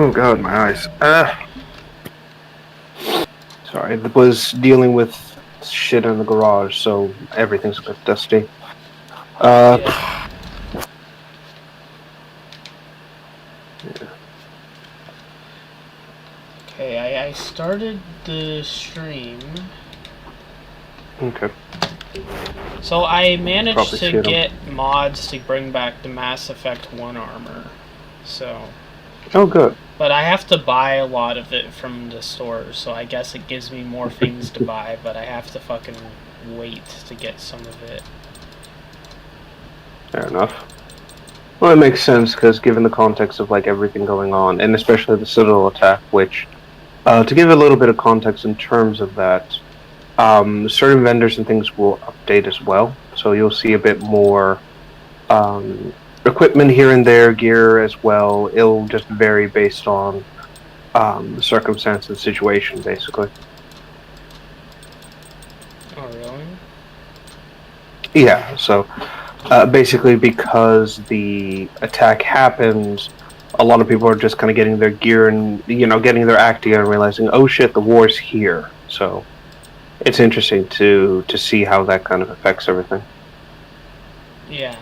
Oh god, my eyes. Sorry, I was dealing with shit in the garage, so everything's a bit dusty. Yeah. Okay, I started the stream. Okay. So I managed Probably to shit get mods to bring back the Mass Effect 1 armor. So... Oh, good. But I have to buy a lot of it from the stores, so I guess it gives me more things to buy, but I have to fucking wait to get some of it. Fair enough. Well, it makes sense, because given the context of, like, everything going on, and especially the Citadel attack, which, to give a little bit of context in terms of that, certain vendors and things will update as well, so you'll see a bit more, equipment here and there, gear as well. It'll just vary based on, the circumstance and situation, basically. Oh, really? Yeah, so basically because the attack happened, a lot of people are just kind of getting their gear and, getting their act together and realizing, oh shit, the war's here. So it's interesting to see how that kind of affects everything. Yeah.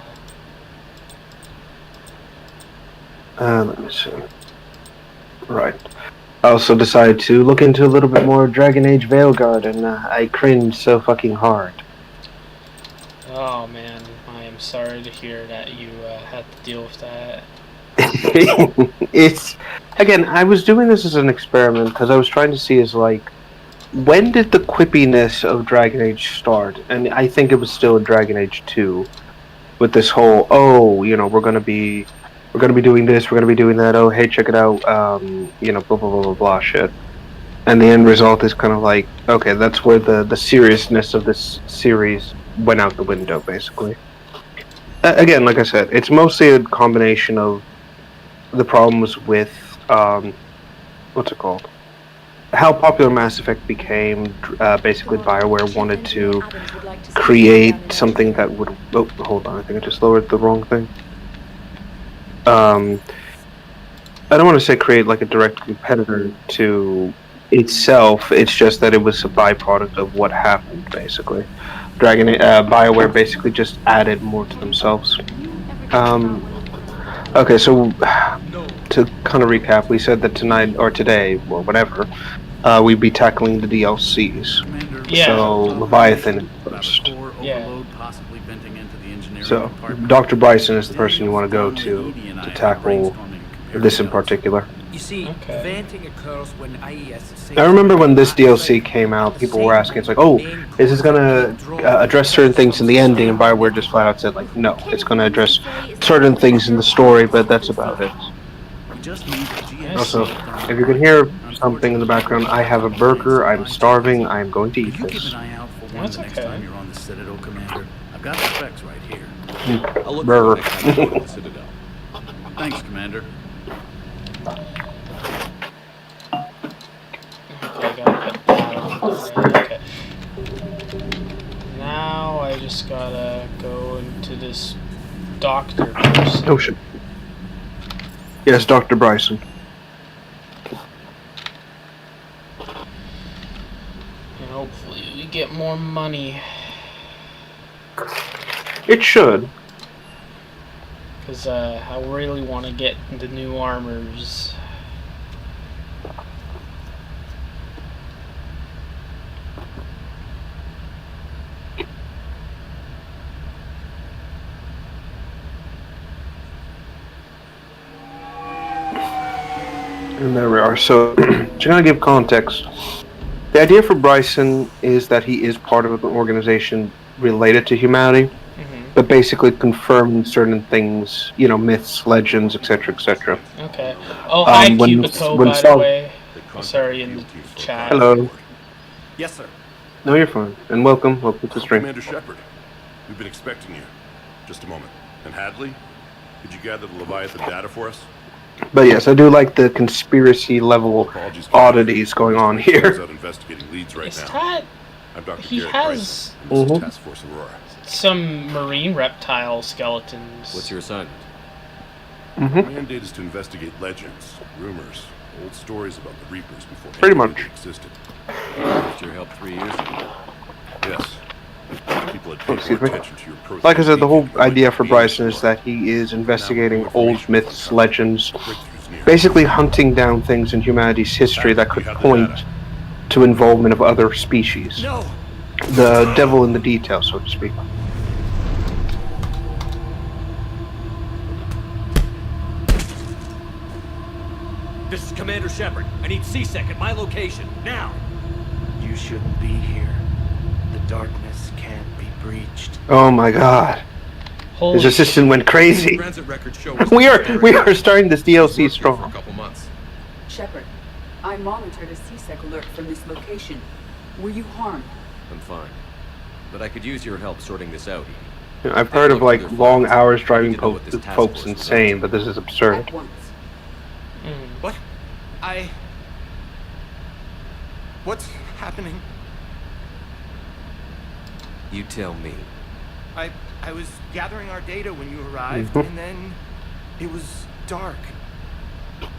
Let me see. Right. I also decided to look into a little bit more Dragon Age Veilguard, and I cringed so fucking hard. Oh man, I am sorry to hear that you had to deal with that. It's, again, I was doing this as an experiment because I was trying to see when did the quippiness of Dragon Age start? And I think it was still in Dragon Age 2, with this whole, we're gonna be doing this, we're gonna be doing that, oh hey, check it out, blah blah blah blah blah shit. And the end result is kind of like, okay, that's where the seriousness of this series went out the window, basically. Again, like I said, it's mostly a combination of the problems with, what's it called? How popular Mass Effect became. Basically, BioWare wanted to create something that would... Oh, hold on, I think I just lowered the wrong thing. I don't want to say create like a direct competitor to itself, it's just that it was a byproduct of what happened, basically. BioWare basically just added more to themselves. Okay, so to kind of recap, we said that tonight, or today, or whatever, we'd be tackling the DLCs. Yeah. So, Leviathan first. Yeah. So, Dr. Bryson is the person you want to go to tackle this in particular. You see, venting occurs when I remember when this DLC came out, people were asking, it's like, oh, is this going to address certain things in the ending? And BioWare just flat out said, like, no, it's going to address certain things in the story, but that's about it. Also, if you can hear something in the background, I have a burger, I'm starving, I'm going to eat this. That's okay. I've got the specs right here. Burger. Thanks, Commander. Okay. Now I just gotta go into this doctor person. Oh shit. Yes, Dr. Bryson. And hopefully we get more money. It should. Because I really want to get the new armors. And there we are. So, to kind of give context, the idea for Bryson is that he is part of an organization related to humanity, but basically confirming certain things, myths, legends, etc., etc. Okay. Oh, hi, Cubico, by the way. Sorry, in the chat. Hello. Yes, sir. No, you're fine. And welcome to the stream. Commander Shepard, we've been expecting you. Just a moment. And Hadley, could you gather the Leviathan data for us? But yes, I do like the conspiracy level oddities going on here. Investigating leads right Is now. that... I'm Dr. He Garrett has Bryson, Task Force Aurora. some marine reptile skeletons. What's your assignment? Mm-hmm. Our mandate is to investigate legends, rumors, old stories about the Reapers before Pretty any much. really existed. With your help 3 years ago. Yes. People had paid Excuse more me. attention to your pro Like I said, the whole beacon than idea your for Venus Bryson is aura. that he is Now investigating new old information myths, on legends, breakthroughs near. basically hunting down things in humanity's history that You could have the point data. to involvement of other species. No! The devil in the details, so to speak. This is Commander Shepard. I need C-Sec at my location, now! You shouldn't be here. The darkness can't be breached. Oh my god. Holy His assistant went crazy. Transit records show us We that are starting this He's worked DLC here for a strong. couple months. Shepard, I monitored a C-Sec alert from this location. Were you harmed? I'm fine. But I could use your help sorting this out. I've heard of like long hours driving folks insane, but this is absurd. At once. What? What's happening? You tell me. I was gathering our data when you arrived, Mhm. and then it was dark.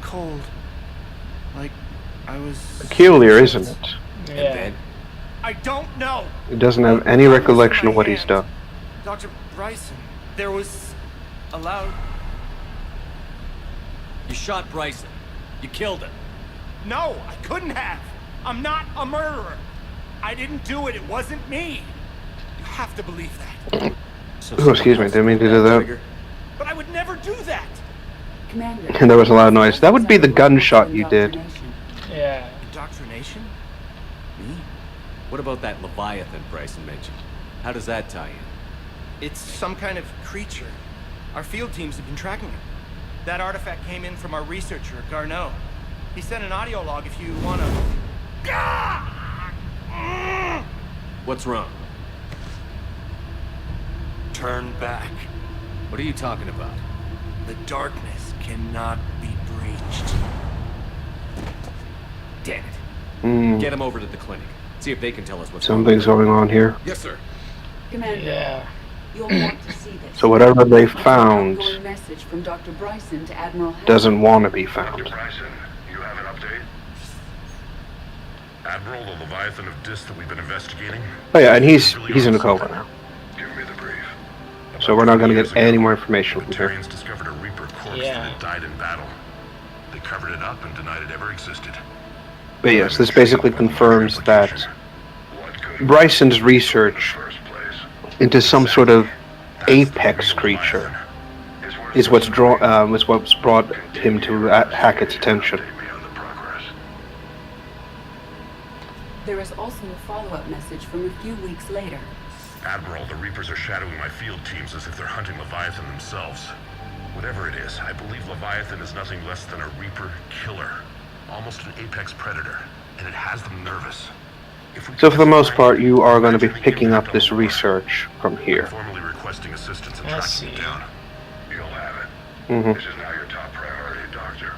Cold. Like I was... Peculiar, isn't it? And Yeah. then, I don't know! He doesn't have any recollection of what he's done. Dr. Bryson, there was a loud... you shot Bryson. You killed him. No, I couldn't have! I'm not a murderer! I didn't do it, it wasn't me! You have to believe that. So Oh, excuse me, didn't mean to do that. Trigger? But I would never do that! Commander. And there was a loud noise. That would be the gunshot you did. Indoctrination. Yeah. Indoctrination? Me? What about that Leviathan Bryson mentioned? How does that tie in? It's some kind of creature. Our field teams have been tracking it. That artifact came in from our researcher, Garneau. He sent an audio log if you wanna... What's wrong? Turn back. What are you talking about? The darkness cannot be breached. Damn it. Hmm, Get him over to the clinic. See if they can tell us what's something's going on here. Yes, sir. Commander, Yeah. you'll want to see this. So whatever they It's an found outgoing message from Dr. Bryson to Admiral Hammond. doesn't want to be found. Bryson, you have an update? Admiral, the Leviathan of Dis that we've been investigating? Oh yeah, and he's in a coma now. Give me the brief. So we're not going to get any more information from here. Batarians discovered a Reaper corpse Yeah. that had died in battle. They covered it up and denied it ever existed. But yes, this basically confirms that Bryson's research into some sort of apex creature is what's brought him to Hackett's attention. There is also a follow-up message from a few weeks later. Admiral, the Reapers are shadowing my field teams as if they're hunting Leviathan themselves. Whatever it is, I believe Leviathan is nothing less than a Reaper killer. Almost an apex predator. And it has them nervous. If we So for the can most find part, it, you are going to be imagine the picking up impact this on the world. research from here. Formally requesting assistance in I tracking see. it down. You'll have it. Hmm. This is now your top priority, Doctor.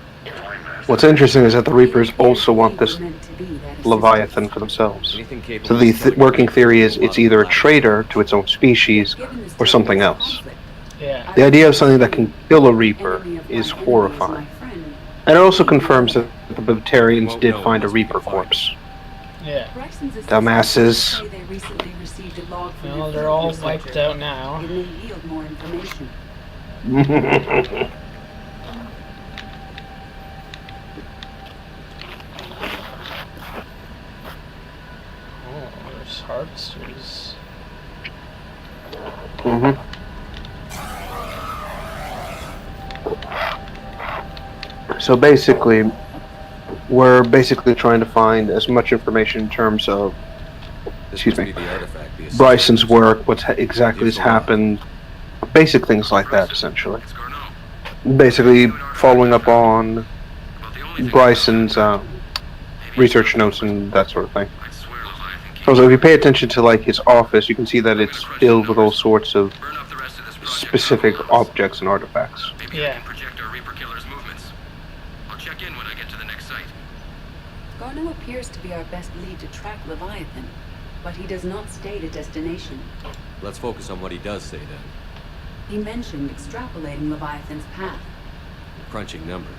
What's interesting is that the Reapers also want this Meant to be that Leviathan for themselves. Anything capable So the of killing working a theory is lot it's of either a lives. traitor to its own species Given this or something terrible else. conflict, Yeah. The idea of something that can kill a Reaper enemy of is my enemy horrifying. my friend. And it also confirms that the Batarians did find a Reaper corpse. Yeah. Bryson's Dumbasses. say they recently received a log from Well, the they're field all researcher. wiped out now. It may yield more information. Oh, there's harvesters. Mhm. So basically, we're basically trying to find as much information in terms of This Excuse must me. be the artifact, the Bryson's work, exactly has happened, basic things like that, essentially. It's Garneau. Basically, following up on About the only thing Bryson's research notes and that sort of thing. I swear Leviathan came. So if you pay attention to like his office, you can see that it's filled with all sorts of Burn up the rest of this project. specific objects and artifacts. Maybe I Yeah. can project our Reaper killer's movements. I'll check in when I get to the next site. Garneau appears to be our best lead to track Leviathan, but he does not state a destination. Let's focus on what he does say then. He mentioned extrapolating Leviathan's path. Crunching numbers.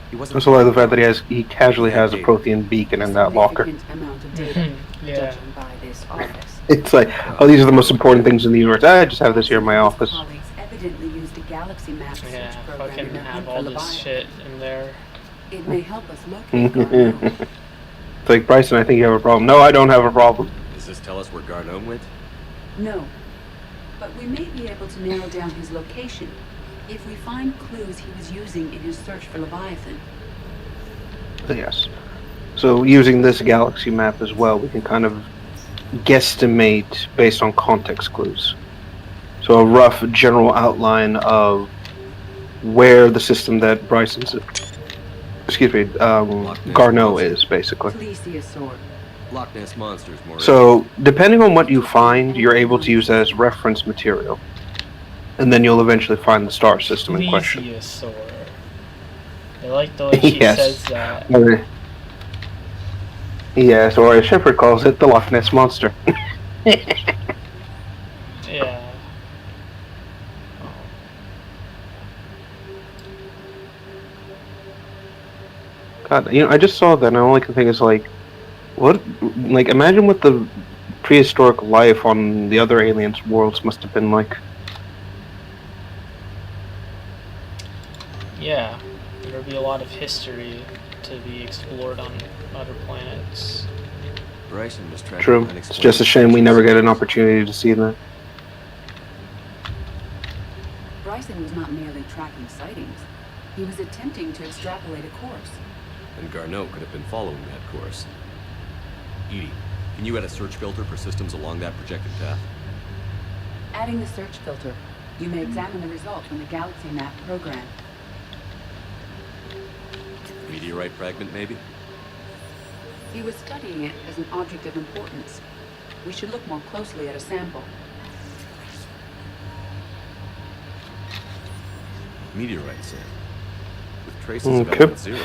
He I wasn't. also like the fact that he casually has a Prothean beacon in that locker. Significant amount of data, Yeah. judging by this office. It's like, oh, these are the most important things in the universe. I just have this here in my His office. colleagues evidently used the Galaxy Map Yeah, search program in fucking their hunt have for all this Leviathan. shit in there. It may help us locate Garneau. It's like, Bryson, I think you have a problem. No, I don't have a problem. Does this tell us where Garneau went? No, but we may be able to narrow down his location if we find clues he was using in his search for Leviathan. Yes. So using this galaxy map as well, we can kind of guesstimate based on context clues. So a rough general outline of where the system that Bryson's, Garneau is, basically. Plesiosaur. Loch Ness monsters, more. So, depending on what you find, you're able to use that as reference material. And then you'll eventually find the star system in question. Plesiosaur. I like the way she Yes. says that. Yes, or as Shepard calls it, the Loch Ness Monster. Yeah. God, I just saw that and all I can think is like, what, like, imagine what the prehistoric life on the other aliens' worlds must have been like. Yeah. There'll be a lot of history to be explored on other planets. Bryson was tracking True. It's unexplained just a shame we never get an opportunity to see that. Bryson was not merely tracking sightings. He was attempting to extrapolate a course. And Garneau could have been following that course. Edie, can you add a search filter for systems along that projected path? Adding the search filter, you may examine the result from the Galaxy Map program. Meteorite fragment, maybe? He was studying it as an object of importance. We should look more closely at a sample. Meteorite sand. With traces of Okay. element zero.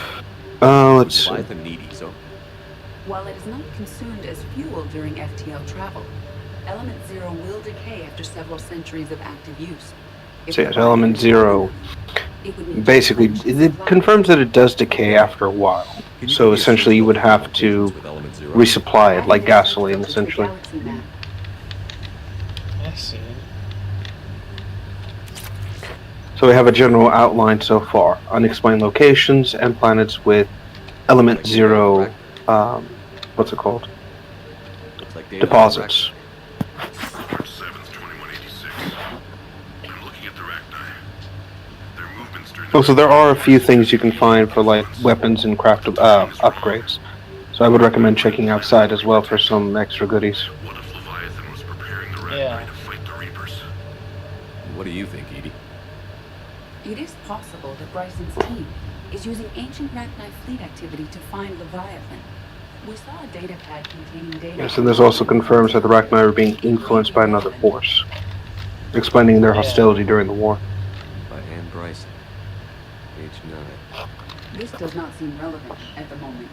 Let's see. Leviathan needy, so While it is not consumed as fuel during FTL travel, Element Zero will decay after several centuries of active use. If So yes, the Element Zero, it would need basically, to it confirms that it does decay after a while. Can you So give me a essentially search you would filter have for to locations with element zero? resupply it, like Adding the search gasoline, filter to the essentially. Galaxy Map. I see. So we have a general outline so far. Unexplained locations and planets with Element Zero, what's it called? Looks like data Deposits. March 7th, 2186. I'm looking at the Rachni. Their movements during the... Also, there are a few things you can find for like weapons and craft upgrades. So I would recommend checking outside as well for some extra goodies. What if Leviathan was preparing the Rachni Yeah. to fight the Reapers? What do you think, Edie? It is possible that Bryson's team is using ancient Rachni fleet activity to find Leviathan. We saw a data pad containing data. Yes, and this also confirms that the Rachni are being influenced by another force, explaining their Yeah. hostility during the war. By Anne Bryson. Age 9. This does not seem relevant at the moment.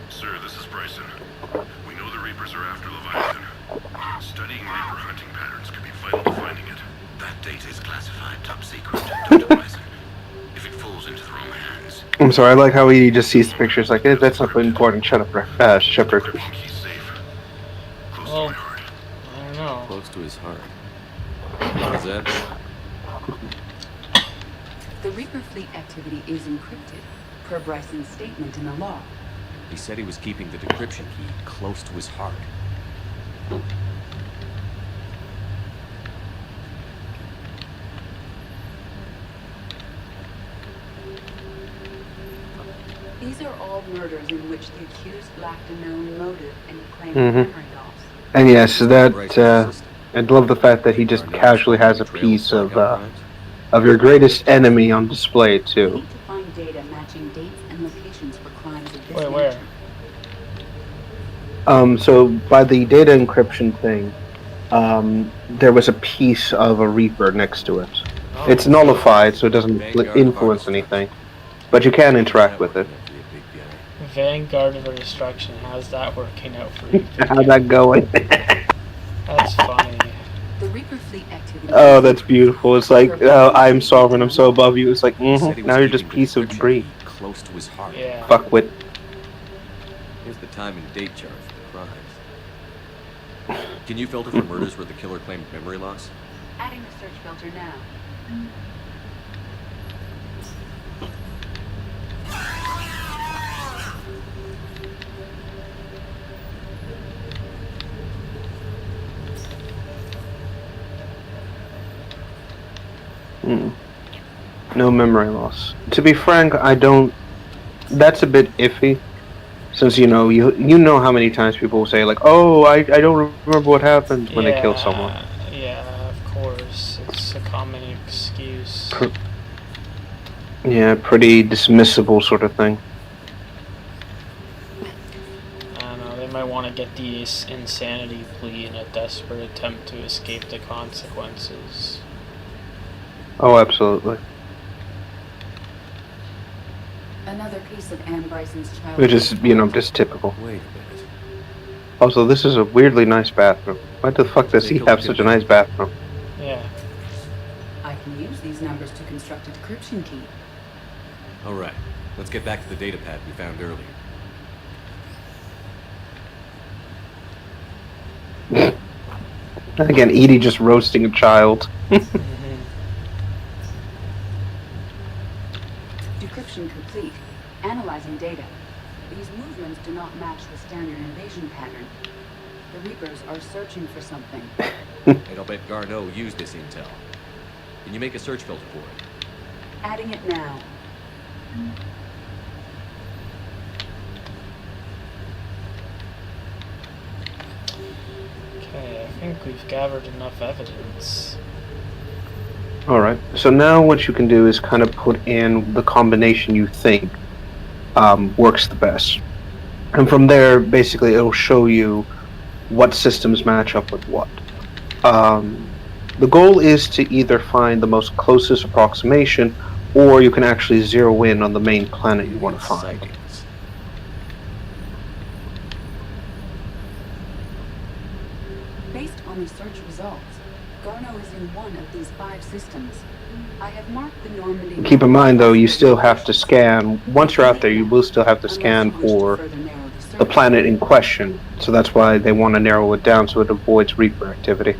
Sir, this is Bryson. We know the Reapers are after Leviathan. Studying Reaper hunting patterns could be vital to finding it. That data is classified top secret, Dr. Bryson. If it falls into the wrong hands, I'm sorry, I like how he just sees the pictures like, that's not important, shut up, Shepard. encryption key's safe. Close Well, to my heart. I don't know. Close to his heart. What is that? The Reaper fleet activity is encrypted, per Bryson's statement in the log. He said he was keeping the decryption key close to his heart. These are all murders in which the accused lacked a known motive and claimed Mhm. memory loss. And yes, that, Bryson's assistant. I love the fact that he just Garneau casually has a trail piece of blackout crimes? your greatest enemy on display We too. need to find data matching dates and locations for crimes of this Wait, where? nature. So by the data encryption thing, there was a piece of a Reaper next to it. Oh, It's nullified, so it doesn't Vanguard influence of anything, but you can interact with it. Vanguard of Destruction. How's that working out for you? How's that going? Oh, that's beautiful. It's like, I'm sovereign, I'm so above you. It's like, He said he was now you're just keeping piece of the debris. encryption key close to his heart. Yeah. Fuckwit. Here's the time and date chart for the crimes. Can you filter for murders where the killer claimed memory loss? Adding the search filter now. No memory loss. To be frank, I don't. That's a bit iffy, since you know how many times people will say like, "Oh, I don't remember what happened" when they kill someone. Yeah, of course. It's a common excuse. Yeah, pretty dismissible sort of thing. I don't know, they might want to get the insanity plea in a desperate attempt to escape the consequences. Oh, absolutely. Another piece of Anne Bryson's child. Which is, just typical. Wait a minute. Also, this is a weirdly nice bathroom. Why the fuck does he have such a nice bathroom? Yeah. I can use these numbers to construct a decryption key. All right, let's get back to the data pad we found earlier. Again, Edie just roasting a child. Decryption complete. Analyzing data. These movements do not match the standard invasion pattern. The Reapers are searching for something. And I'll bet Garneau used this intel. Can you make a search filter for it? Adding it now. Okay, I think we've gathered enough evidence. Alright, so now what you can do is kind of put in the combination you think works the best. And from there, basically, it'll show you what systems match up with what. The goal is to either find the most closest approximation, or you can actually zero in on the main planet you want to find. Sightings. Based on the search results, Garneau is in one of these 5 systems. I have marked the Normandy... Keep in mind, though, you still have to scan, once you're out there, you will still have to scan for the planet in question. So that's why they want to narrow it down so it avoids Reaper activity.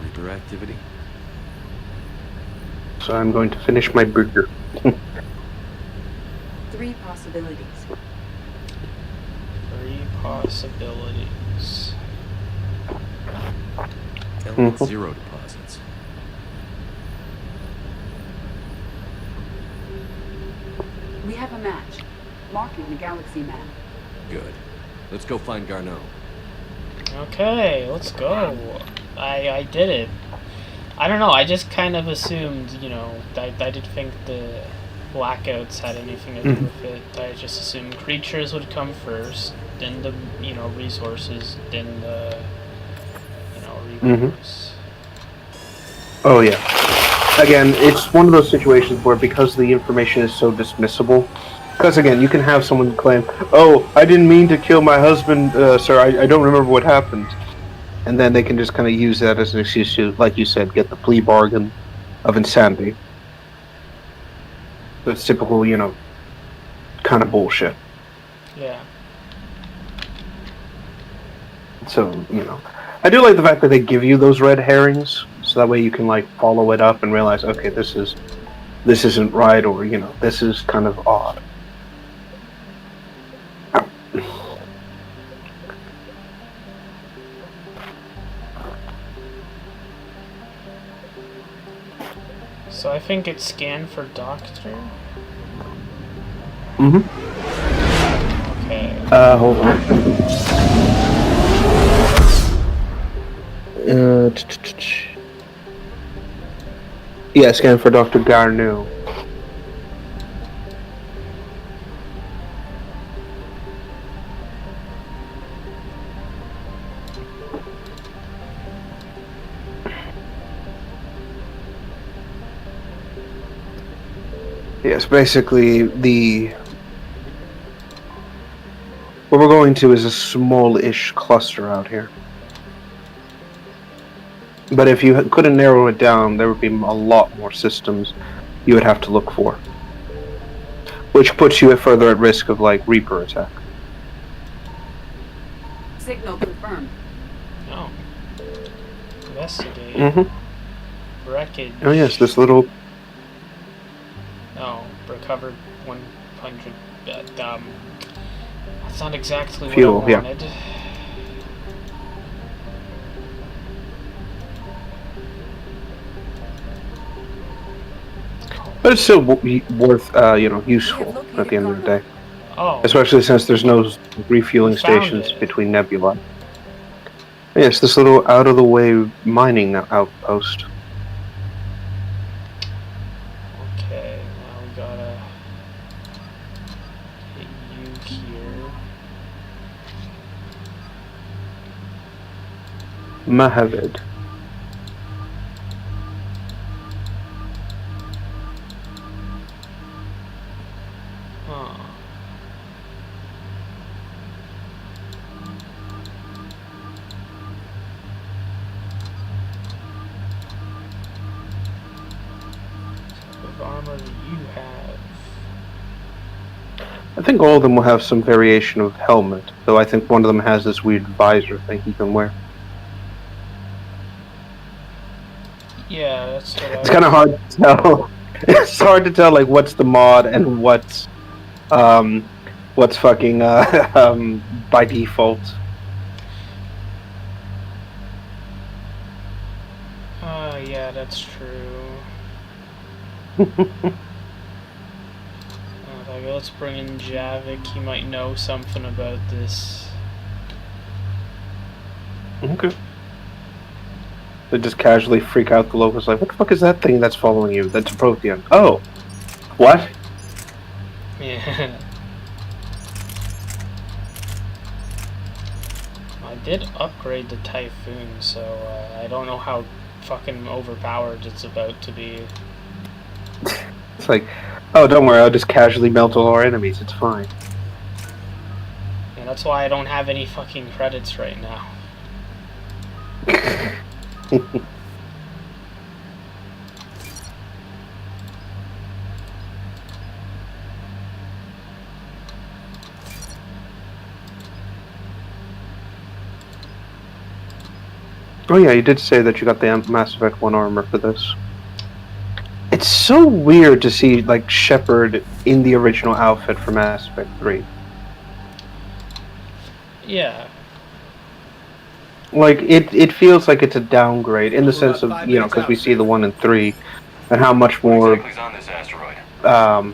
Reaper activity? So I'm going to finish my burger. 3 possibilities. 3 possibilities. Element 0 deposits. We have a match. Marking the galaxy map. Good. Let's go find Garneau. Okay, let's go. I did it. I don't know, I just kind of assumed, I didn't think the blackouts had anything to do with it. I just assumed creatures would come first, then the, resources, then the, Reapers. Oh yeah. Again, it's one of those situations where because the information is so dismissible, because again, you can have someone claim, "Oh, I didn't mean to kill my husband, sir. I don't remember what happened," and then they can just kind of use that as an excuse to, like you said, get the plea bargain of insanity. So it's typical, kind of bullshit. Yeah. So, I do like the fact that they give you those red herrings, so that way you can follow it up and realize, okay, this isn't right, or this is kind of odd. So I think it's scanned for Doctor. Okay. Hold on. Yeah, scan for Dr. Garneau. Yes, basically what we're going to is a small-ish cluster out here. But if you couldn't narrow it down, there would be a lot more systems you would have to look for. Which puts you further at risk of, like, Reaper attack. Signal confirmed. Oh. Investigate. Mm-hmm. Wreckage. Oh yes, this little... Oh, recovered 100. That's not exactly Fuel, what I yeah. wanted. But it's still worth, useful at the end of the day. Oh. Especially since there's no refueling We found stations it. between nebula. Yes, this little out-of-the-way mining outpost. Okay, now we gotta hit you here. Mahavid. Huh. Type of armor do you have? I think all of them will have some variation of helmet, though I think one of them has this weird visor thing you can wear. Yeah, that's what It's kind of hard to tell. It's hard to tell, like, what's the mod and what's fucking by default. Yeah, that's true. Okay, let's bring in Javik. He might know something about this. Okay. They just casually freak out the locals, like, what the fuck is that thing that's following you? That's a Prothean. Oh! What? Yeah. I did upgrade the Typhoon, so I don't know how fucking overpowered it's about to be. It's like, oh, don't worry, I'll just casually melt all our enemies, it's fine. And that's why I don't have any fucking credits right now. Oh yeah, you did say that you got the Mass Effect 1 armor for this. It's so weird to see, like, Shepard in the original outfit for Mass Effect 3. Yeah. Like, it feels like it's a downgrade, in the sense of, you know, because we see the 1 and 3, and how much more Exactly's on this asteroid.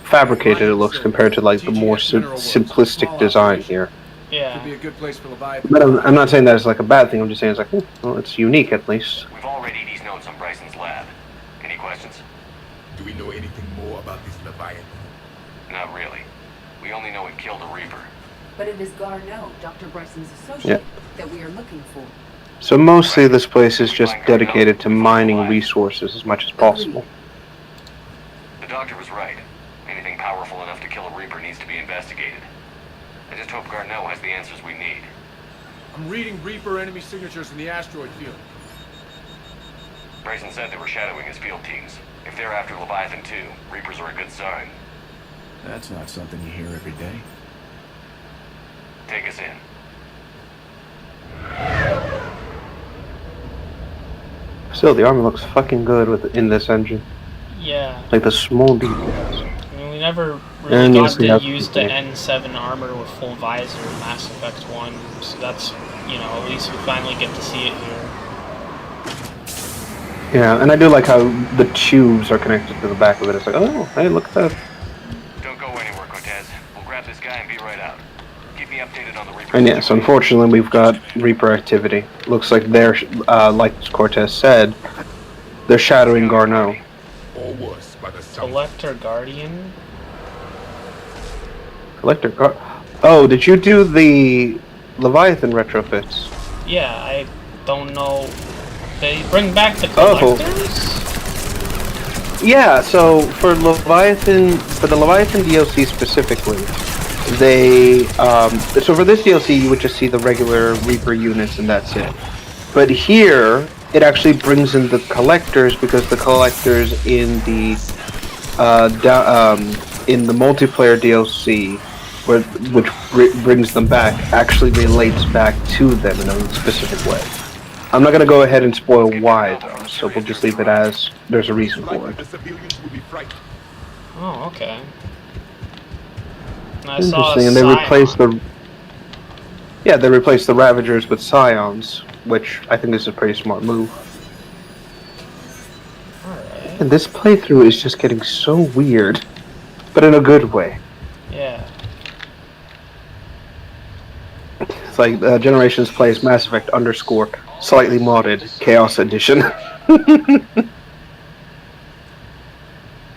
fabricated it looks compared to, like, the more simplistic design here. Yeah. Could be a good place for Leviathan. But I'm not saying that it's like a bad thing, I'm just saying it's like, well, it's unique at least. We've all read Edie's notes on Bryson's lab. Any questions? Do we know anything more about this Leviathan? Not really. We only know it killed a Reaper. But it is Garneau, Dr. Bryson's associate, that we are looking for. So mostly this place is just dedicated to mining resources as much as possible. The doctor was right. Anything powerful enough to kill a Reaper needs to be investigated. I just hope Garneau has the answers we need. I'm reading Reaper enemy signatures in the asteroid field. Bryson said they were shadowing his field teams. If they're after Leviathan 2, Reapers are a good sign. That's not something you hear every day. Take us in. Still, the armor looks fucking good in this engine. Yeah. Like the small details. I mean, we never And really you'll got see to how- use the N7 armor with full visor in Mass Effect 1, so that's, you know, at least we finally get to see it here. Yeah, and I do like how the tubes are connected to the back of it. It's like, oh, hey, look at that. Don't go anywhere, Cortez. We'll grab this guy and be right out. Keep me updated on the Reaper. And yes, unfortunately, we've got Reaper activity. Looks like they're, like Cortez said, they're shadowing Garneau. Or worse, by the sound. Collector Guardian? Oh, did you do the Leviathan retrofits? Yeah, I don't know. They bring back the Oh. collectors? Yeah, so for the Leviathan DLC specifically, they so for this DLC you would just see the regular Reaper units and that's it. But here it actually brings in the collectors because the collectors in the multiplayer DLC, which brings them back, actually relates back to them in a specific way. I'm not going to go ahead and spoil why, though, so we'll just leave it as there's a reason for it. The civilians will be frightened. Oh, okay. And I saw Interesting, and they replaced the Ravagers with Scions, which I think is a pretty smart move. Alright. And this playthrough is just getting so weird, but in a good way. Yeah. It's like Generations plays Mass Effect _ slightly modded Chaos Edition.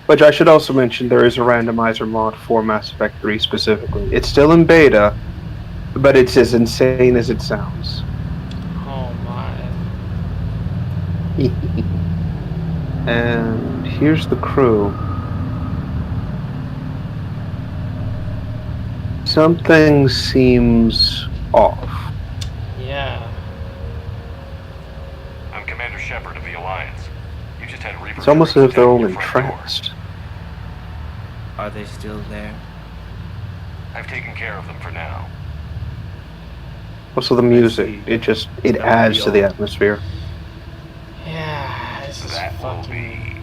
Which I should also mention, there is a randomizer mod for Mass Effect 3 specifically. It's still in beta, but it's as insane as it sounds. Oh my. And here's the crew. Something seems off. Yeah. I'm Commander Shepard of the Alliance. You just had Reaper. It's almost as if they're all attacking your front door. entranced. Are they still there? I've taken care of them for now. Also the music, it adds to the atmosphere. Yeah, this is That will fucking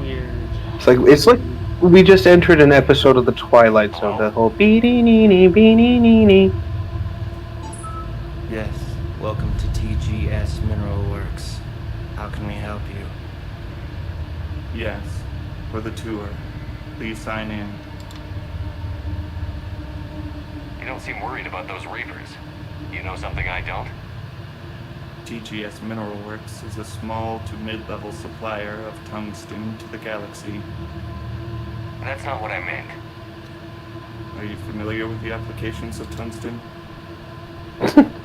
weird. It's like we just entered an episode of the Twilight Zone, that whole beanie. Yes. Welcome to TGS Mineral Works. How can we help you? Yes, for the tour. Please sign in. You don't seem worried about those Reapers. You know something I don't? TGS Mineral Works is a small to mid-level supplier of tungsten to the galaxy. That's not what I meant. Are you familiar with the applications of tungsten?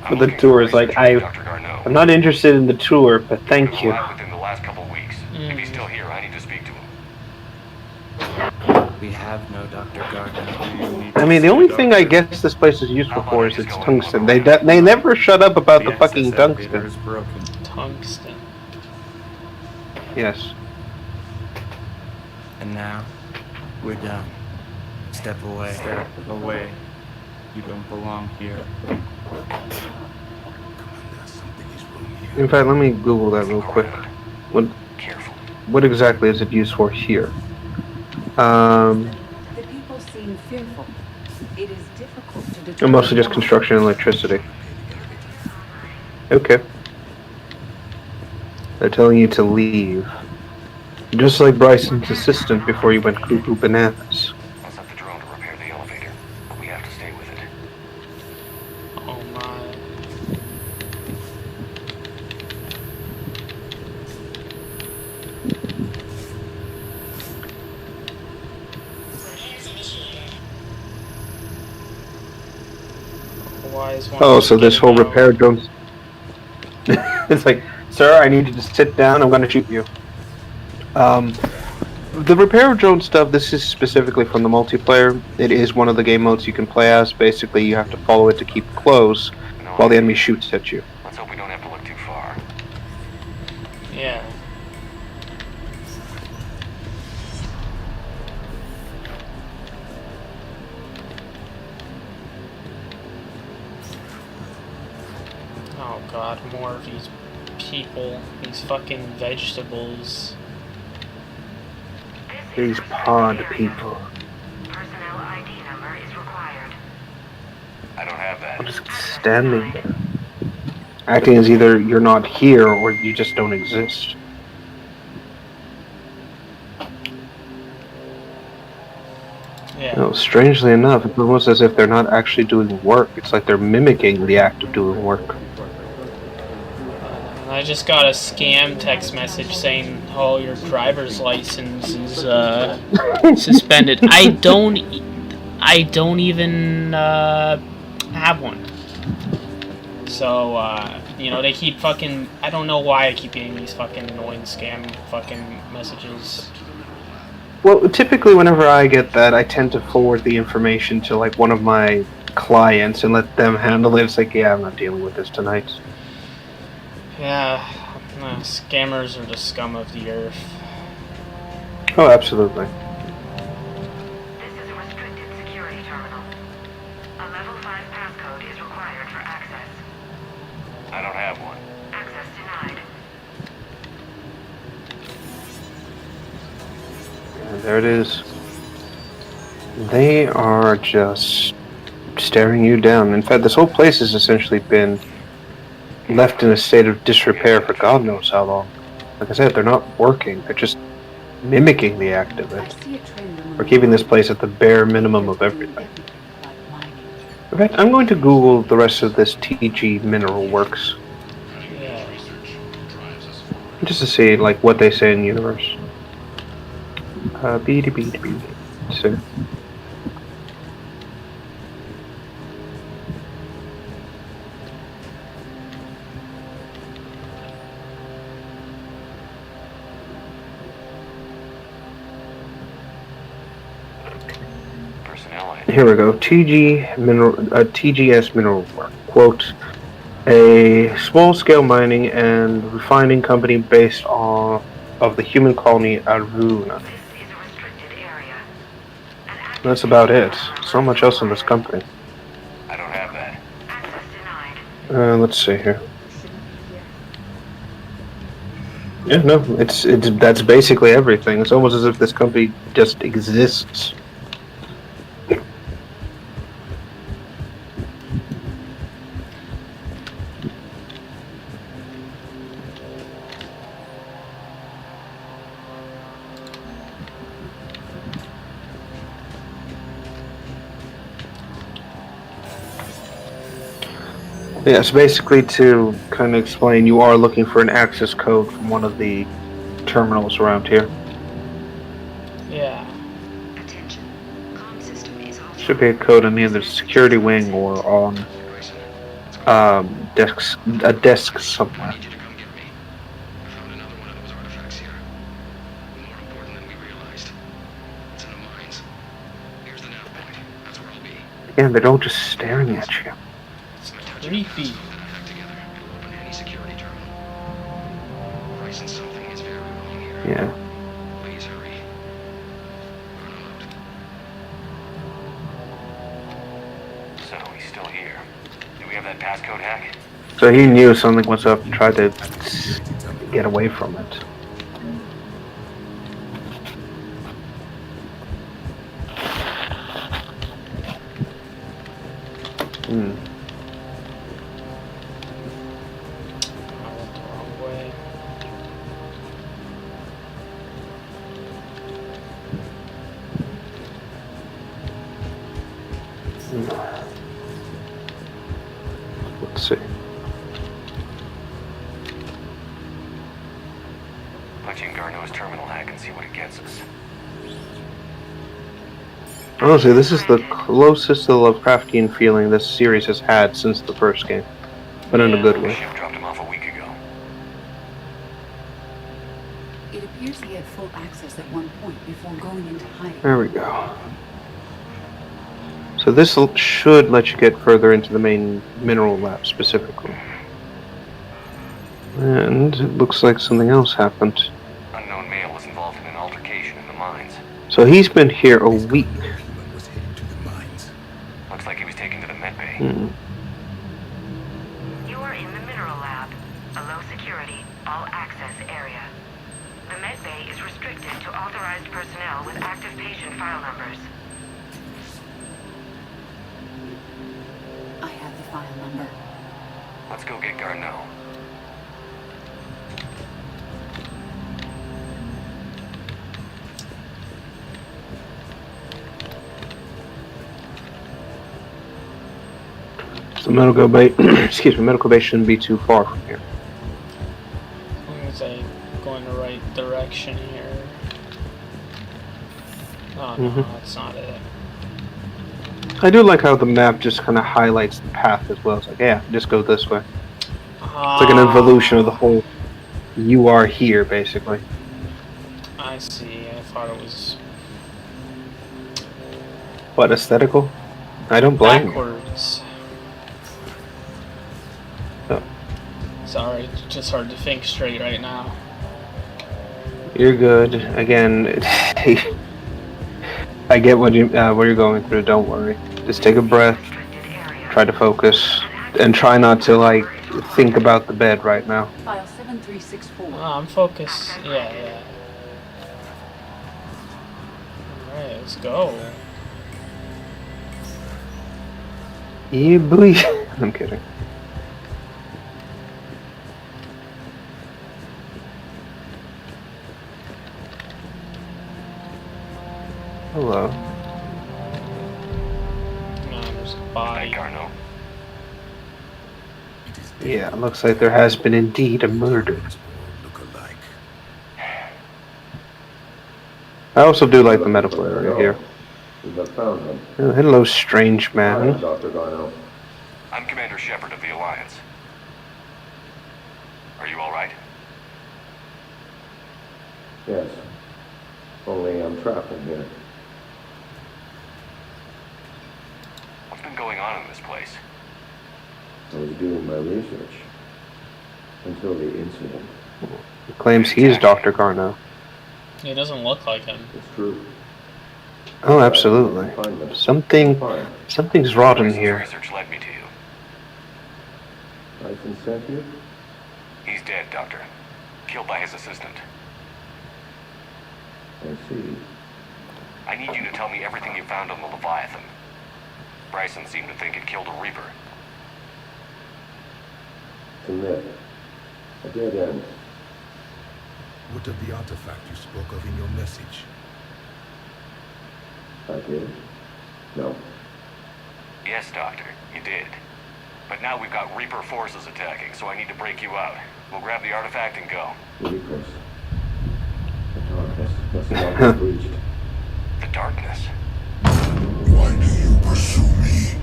For the tour is like, I'm not interested in the tour, but thank you. Within the last couple weeks. If he's still here, I need to speak to him. We have no Dr. Gardner. I mean, the only thing I guess this place is useful for is its tungsten. They never shut up about the fucking tungsten. Is broken. Tungsten. Yes. And now, we're done. Step away. Step away. You don't belong here. In fact, let me Google that real quick. What exactly is it used for here? The people seem fearful. It is difficult to determine. Mostly just construction and electricity. Okay. They're telling you to leave. Just like Bryson's assistant before you went cuckoo bananas. I'll set the drone to repair the elevator, but we have to stay with it. Oh my. Why is one Oh, so this whole getting out? repair drone... It's like, sir, I need you to sit down, I'm gonna shoot you. The repair drone stuff, this is specifically from the multiplayer. It is one of the game modes you can play as. Basically, you have to follow it to keep close while the enemy shoots at you. Let's hope we don't have to look too far. Yeah. Oh god, more of these people. These fucking vegetables. These pod people. Personnel ID number is required. I don't have that. I'm just standing there. Acting as either you're not here or you just don't exist. Yeah. No, strangely enough, it's almost as if they're not actually doing work. It's like they're mimicking the act of doing work. I just got a scam text message saying, "Oh, your driver's license is suspended." I don't even have one. So You know, they keep fucking... I don't know why I keep getting these fucking annoying scam fucking messages. Well, typically whenever I get that, I tend to forward the information to like one of my clients and let them handle it. It's like, yeah, I'm not dealing with this tonight. Yeah, scammers are the scum of the earth. Oh, absolutely. This is a restricted security terminal. A level 5 passcode is required for access. I don't have one. Access denied. And there it is. They are just staring you down. In fact, this whole place has essentially been left in a state of disrepair for God knows how long. Like I said, they're not working. They're just mimicking the act of it. We're keeping this place at the bare minimum of everything. In fact, I'm going to Google the rest of this TG Mineral Works. Yeah. Just to see, like, what they say in the universe. BDB. So. Here we go. TGS Mineral Work. Quote, a small-scale mining and refining company based of the human colony Aruna. That's about it. There's not much else in this company. I don't have that. Let's see here. Yeah, no, it's that's basically everything. It's almost as if this company just exists. Yes, basically to kind of explain, you are looking for an access code from one of the terminals around here. Yeah. Should be a code on either the security wing or on a desk somewhere. Again, they're all just staring at you. Creepy. Yeah. So he's still here. Do we have that passcode hack? So he knew something was up and tried to get away from it. Let's see. Punching Garneau's terminal hack and see what it gets us. Honestly, this is the closest to the Lovecraftian feeling this series has had since the first game, but in a good way. Ship dropped him off a week ago. It appears he had full access at one point before going into hiding. There we go. So this should let you get further into the main mineral lab specifically. And it looks like something else happened. Unknown male was involved in an altercation in the mines. So he's been here a week. Looks like he was taken to the medbay. You are in the mineral lab, a low security, all access area. The medbay is restricted to authorized personnel with active patient file numbers. I have the file number. Let's go get Garneau. So medical bay, excuse me, medical base shouldn't be too far from here. As long as I go in the right direction here. Oh no, that's not it. I do like how the map just kind of highlights the path as well. It's like, yeah, just go this way. It's like an evolution of the whole. You are here, basically. I see. I thought it was What, aesthetical? I don't blame you. backwards. Oh. Sorry, it's just hard to think straight right now. You're good. Again, I get what you're going through. Don't worry. Just take a breath. Try to focus, and try not to like think about the bed right now. File 7364. I'm focused. Yeah. Alright, let's go. Yeah, boy. I'm kidding. Hello. There's a body. Garneau. Yeah, looks like there has been indeed a murder. I also do like the medical area here. Oh, hello, strange man. Dr. Garneau. I'm Commander Shepard of the Alliance. Are you all right? Yes. Only I'm trapped in here. What's been going on in this place? I was doing my research. Until the incident. He claims he's Dr. Garneau. He doesn't look like him. It's true. Oh, absolutely. Something's rotten here. Research led me to you. Bryson sent you? He's dead, Doctor. Killed by his assistant. I see. I need you to tell me everything you found on the Leviathan. Bryson seemed to think it killed a Reaper. It's a myth. A dead end. What of the artifact you spoke of in your message? I did? No. Yes, Doctor, you did. But now we've got Reaper forces attacking, so I need to break you out. We'll grab the artifact and go. Reapers. The darkness must not have breached. The darkness? Why do you pursue me?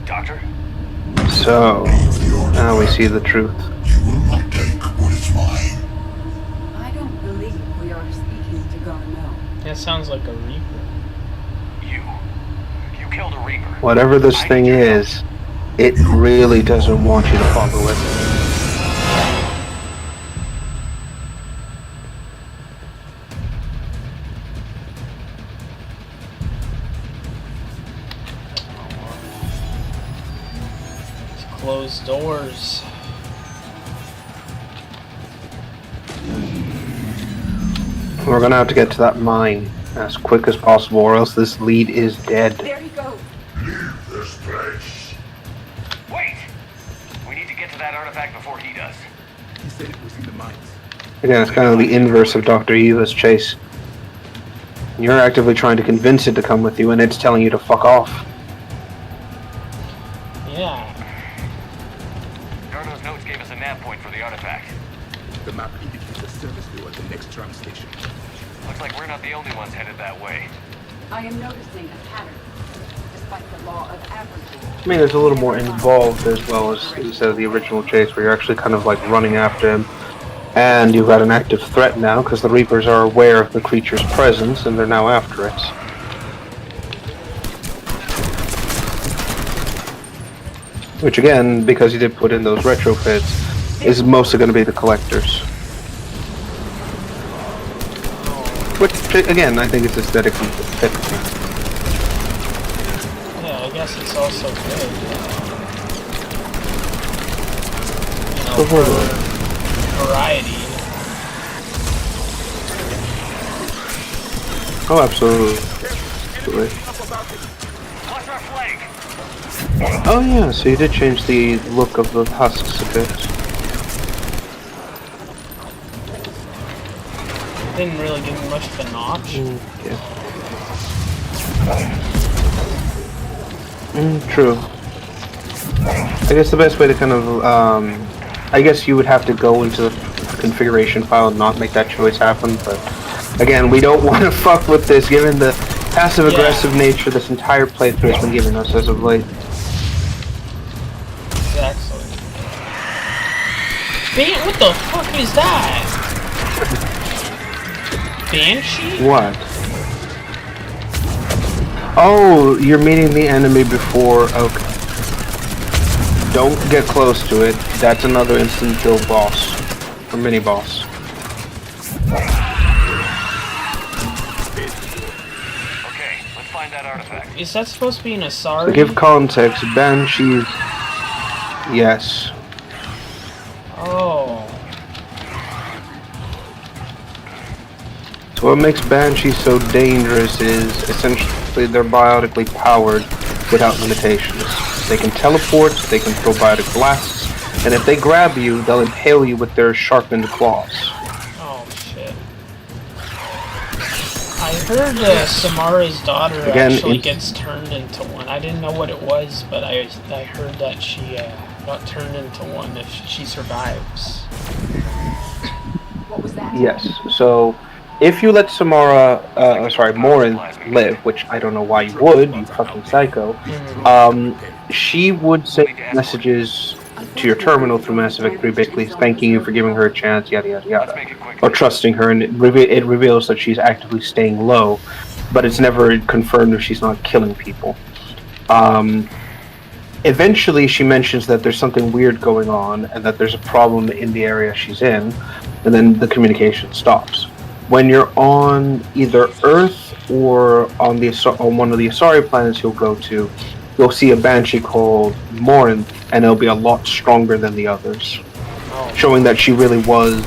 Doctor? So, now we see the truth. You will not take what is mine. I don't believe we are speaking to Garneau. That sounds like a Reaper. You killed a Reaper. Whatever this thing is, it really doesn't want you to follow it. Closed doors. We're gonna have to get to that mine as quick as possible, or else this lead is dead. There he goes. Leave this place. Wait! We need to get to that artifact before he does. He said it was in the mines. Again, it's kind of the inverse of Dr. Eva's chase. You're actively trying to convince it to come with you, and it's telling you to fuck off. Yeah. Garneau's notes gave us a nav point for the artifact. The map indicates a service door at the next tram station. Looks like we're not the only ones headed that way. I am noticing a pattern. Despite the law of averages. I mean, it's a little more involved as well as instead of the original chase, where you're actually kind of like running after him. And you've got an active threat now, because the Reapers are aware of the creature's presence, and they're now after it. Which again, because you did put in those retrofits, is mostly going to be the collectors. Which, again, I think it's aesthetically depicting. Yeah, I guess it's also good. So For variety. Oh, absolutely. What's our flank? Oh yeah, so you did change the look of the husks a bit. Didn't really give me much of an option. True. I guess the best way to kind of, I guess you would have to go into the configuration file and not make that choice happen, but again, we don't want to fuck with this given the passive-aggressive nature this entire playthrough has been giving us as of late. Exactly. What the fuck is that? Banshee? What? Oh, you're meeting the enemy before. Okay. Don't get close to it. That's another instant kill boss. Or mini boss. Okay, let's find that artifact. Is that supposed to be an Asari? To give context, Banshees. Yes. Oh. So what makes Banshees so dangerous is essentially they're biotically powered without limitations. They can teleport, they can throw biotic blasts, and if they grab you, they'll impale you with their sharpened claws. Oh shit. I heard Samara's daughter actually gets turned into one. I didn't know what it was, but I heard that she got turned into one if she survives. What was that? Yes, so if you let Morin live, which I don't know why you would, you fucking psycho, she would send messages to your terminal through Mass Effect 3, basically thanking you for giving her a chance, yada yada yada, or trusting her, and it reveals that she's actively staying low, but it's never confirmed if she's not killing people. Eventually, she mentions that there's something weird going on, and that there's a problem in the area she's in, and then the communication stops. When you're on either Earth or on one of the Asari planets you'll go to, you'll see a Banshee called Morin, and it'll be a lot stronger than the others, showing that she really was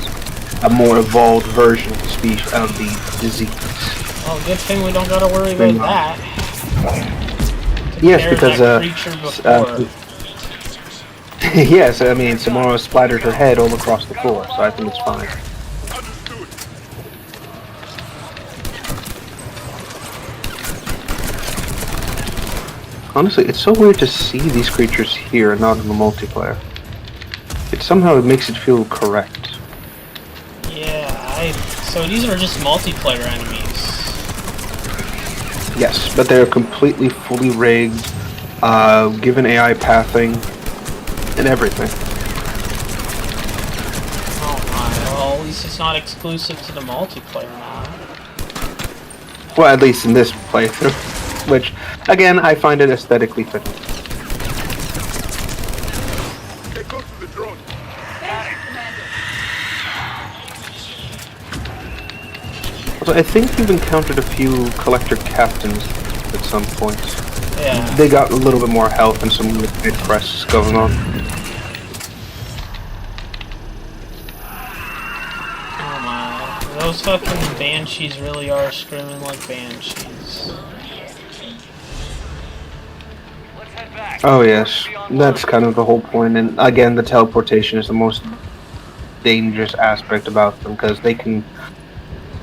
a more evolved version of the disease. Oh, good thing we don't gotta worry about that. Yes, because yes, I mean Samara splattered her head all across the floor, so I think it's fine. Honestly, it's so weird to see these creatures here and not in the multiplayer. It somehow makes it feel correct. Yeah, so these are just multiplayer enemies. Yes, but they're completely fully rigged, given AI pathing, and everything. Oh my, well at least it's not exclusive to the multiplayer now. Well, at least in this playthrough. Which, again, I find it aesthetically fitting. Stay close to the drone. So I think you've encountered a few collector captains at some point. Yeah. They got a little bit more health and some liquid crests going on. Oh my, those fucking banshees really are screaming like banshees. Oh yes, that's kind of the whole point, and again the teleportation is the most dangerous aspect about them, because they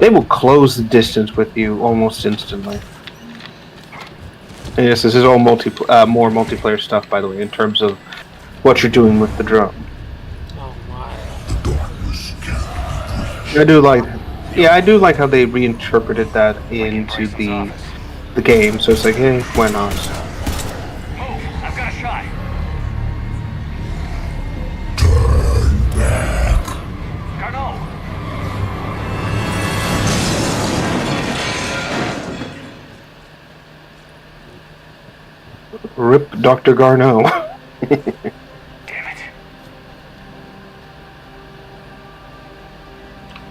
will close the distance with you almost instantly. And yes, this is all more multiplayer stuff, by the way, in terms of what you're doing with the drone. Oh my. I do like how they reinterpreted that into the game, so it's like, hey, why not? I've got a shot. Garneau. Rip Dr. Garneau. Damn it.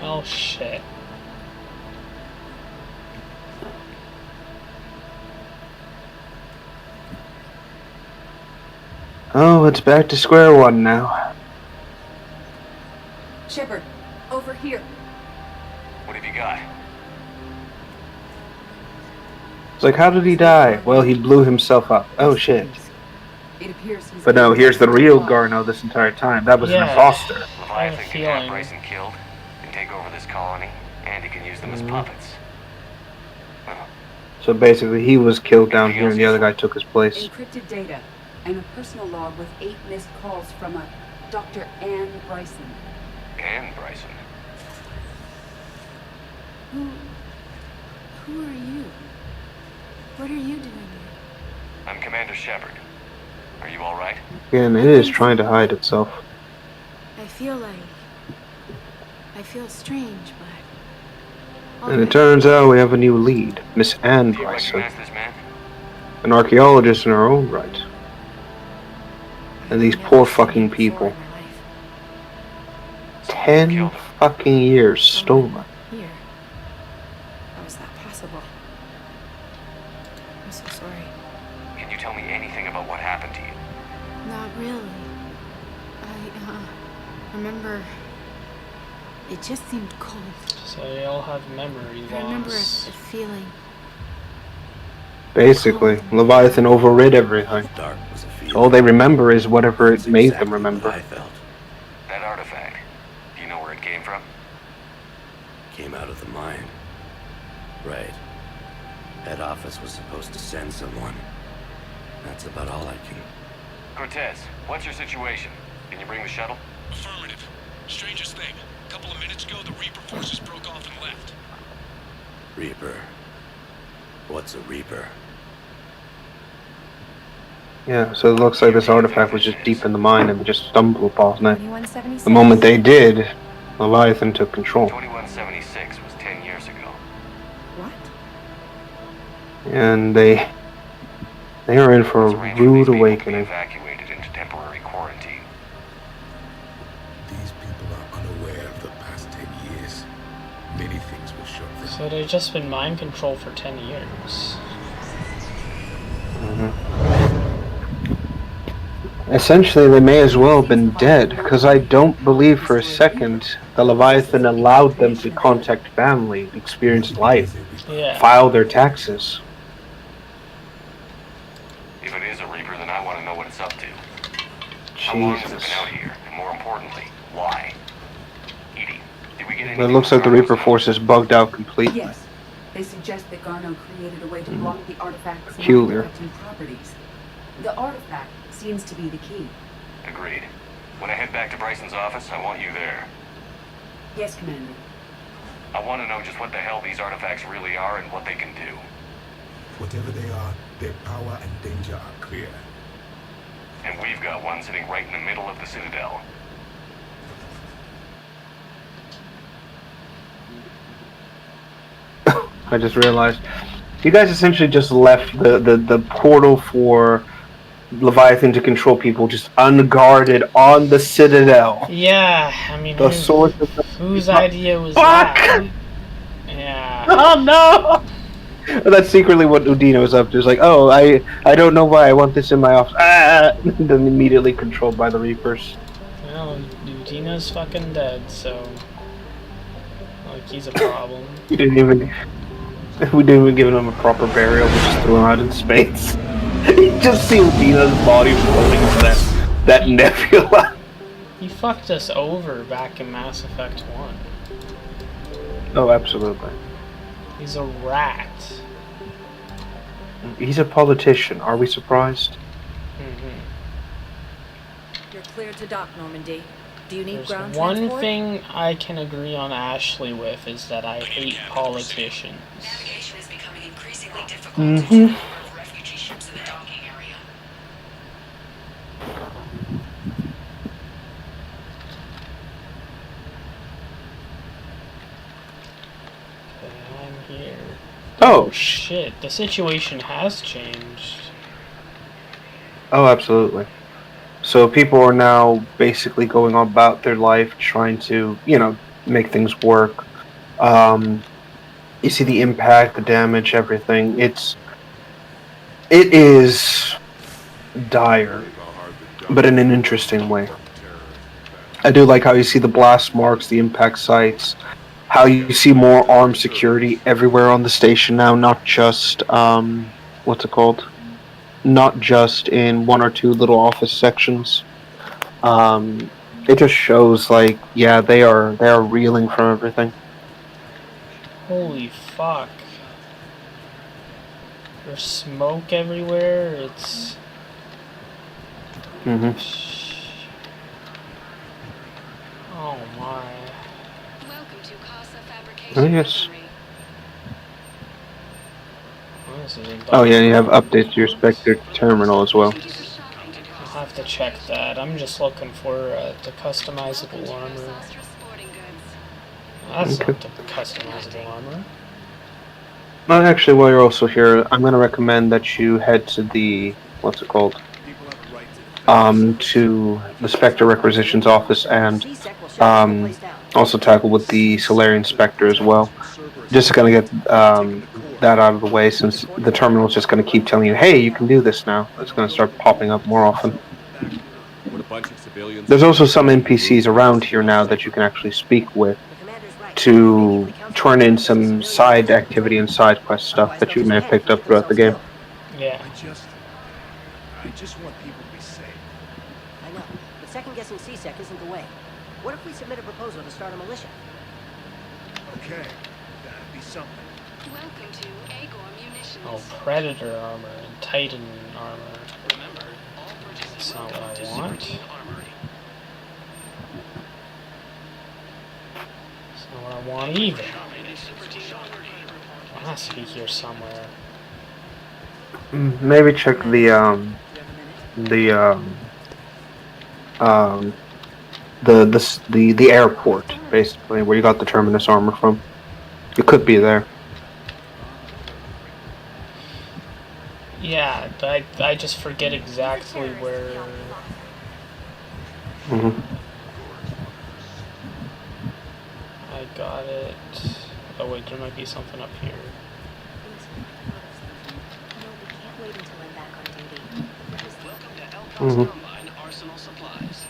Oh shit. Oh, it's back to square one now. Shepard, over here. What have you got? It's like, how did he die? Well, he blew himself up. Oh shit. It appears he's But no, here's the real Garneau this entire time. That was an imposter. Leviathan can have Bryson killed, can take over this colony, and he can use them as puppets. So basically, he was killed down here, and the other guy took his place. encrypted data and a personal log with 8 missed calls from a Dr. Anne Bryson. Anne Bryson. Who are you? What are you doing here? I'm Commander Shepard. Are you all right? Again, it is trying to hide itself. I feel strange, but... And it turns out we have a new lead, Miss Anne Do you Bryson, recognize this man? an archaeologist in her own right. And these poor fucking people. 10 fucking years stolen. Here. How is that possible? I'm so sorry. Can you tell me anything about what happened to you? Not really. I remember... It just seemed cold. So they all have memory loss. I remember a feeling. Basically, Leviathan overrid everything. All they remember is whatever it made them remember. That artifact, do you know where it came from? Came out of the mine. Right. Head office was supposed to send someone. That's about all I can... Cortez, what's your situation? Can you bring the shuttle? Affirmative. Strangest thing. A couple of minutes ago, the Reaper forces broke off and left. Reaper. What's a Reaper? Yeah, so it looks like this artifact was just deep in the mine and they just stumbled upon it. 2176. The moment they did, Leviathan took control. 2176 was 10 years ago. What? And they are in for a rude awakening. Evacuated into temporary quarantine. These people are unaware of the past 10 years. Many things will shock them. So they've just been mind controlled for 10 years. Essentially, they may as well have been dead, because I don't believe for a second the Leviathan allowed them to contact family, experience life, file their taxes. If it is a Reaper, then I want to know what it's up to. How long has it been out here? And more importantly, why? Edie, did we get anything? It looks like the Reaper force is bugged out completely. Yes. They suggest that Garneau created a way to block the artifact's Peculiar. non-affecting properties. The artifact seems to be the key. Agreed. When I head back to Bryson's office, I want you there. Yes, Commander. I want to know just what the hell these artifacts really are and what they can do. Whatever they are, their power and danger are clear. And we've got one sitting right in the middle of the Citadel. I just realized. You guys essentially just left the portal for Leviathan to control people just unguarded on the Citadel. Yeah, I mean, The source of whose idea was that? Yeah. Oh no! That's secretly what Udino's up to. It's like, oh, I don't know why I want this in my office. Ah! Then immediately controlled by the Reapers. Well, Udino's fucking dead, so like he's a problem. We didn't even give him a proper burial. We just threw him out in space. You just see Udino's body floating into that nebula. He fucked us over back in Mass Effect 1. Oh, absolutely. He's a rat. He's a politician. Are we surprised? You're cleared to dock, Normandy. Do you need There's ground one transport? thing I can agree on Ashley with is that I hate politicians. Navigation is becoming increasingly difficult Mm-hmm. refugee ships in the docking area. Okay, I'm here. Oh, shit. The situation has changed. Oh, absolutely. So people are now basically going about their life trying to, make things work. You see the impact, the damage, everything. It is dire, but in an interesting way. I do like how you see the blast marks, the impact sites, how you see more armed security everywhere on the station now, not just, what's it called? Not just in one or two little office sections. It just shows, like, yeah, they are reeling from everything. Holy fuck. There's smoke everywhere. It's... Mm-hmm. Oh my. Oh, yes. Oh, this is a Oh, yeah, you have updates to your Spectre terminal as well. How have to check that. I'm just looking for the customizable armor. That's not the customizable armor. Well, actually, while you're also here, I'm going to recommend that you head to the, what's it called? To the Spectre Requisitions office and also tackle with the Solarian Spectre as well. Just going to get that out of the way, since the terminal is just going to keep telling you, hey, you can do this now. It's going to start popping up more often. There's also some NPCs around here now that you can actually speak with to turn in some side activity and side quest stuff that you may have picked up throughout the game. Yeah. I just want people to be safe. I know, but second-guessing C-Sec isn't the way. What if we submit a proposal to start a militia? Okay, that'd be something. Welcome to Agor Munitions. Oh, Predator armor and Titan armor. Remember, all purchases That's not will what go to I Super want. Team Armory. That's not what I want either. Shopping at Super Team Armory. It has to be here somewhere. Maybe check the airport, basically, where you got the Terminus armor from. It could be there. Yeah, I just forget exactly where. I got it. Oh wait, there might be something up here. Welcome to El Paso Combine Arsenal Supplies.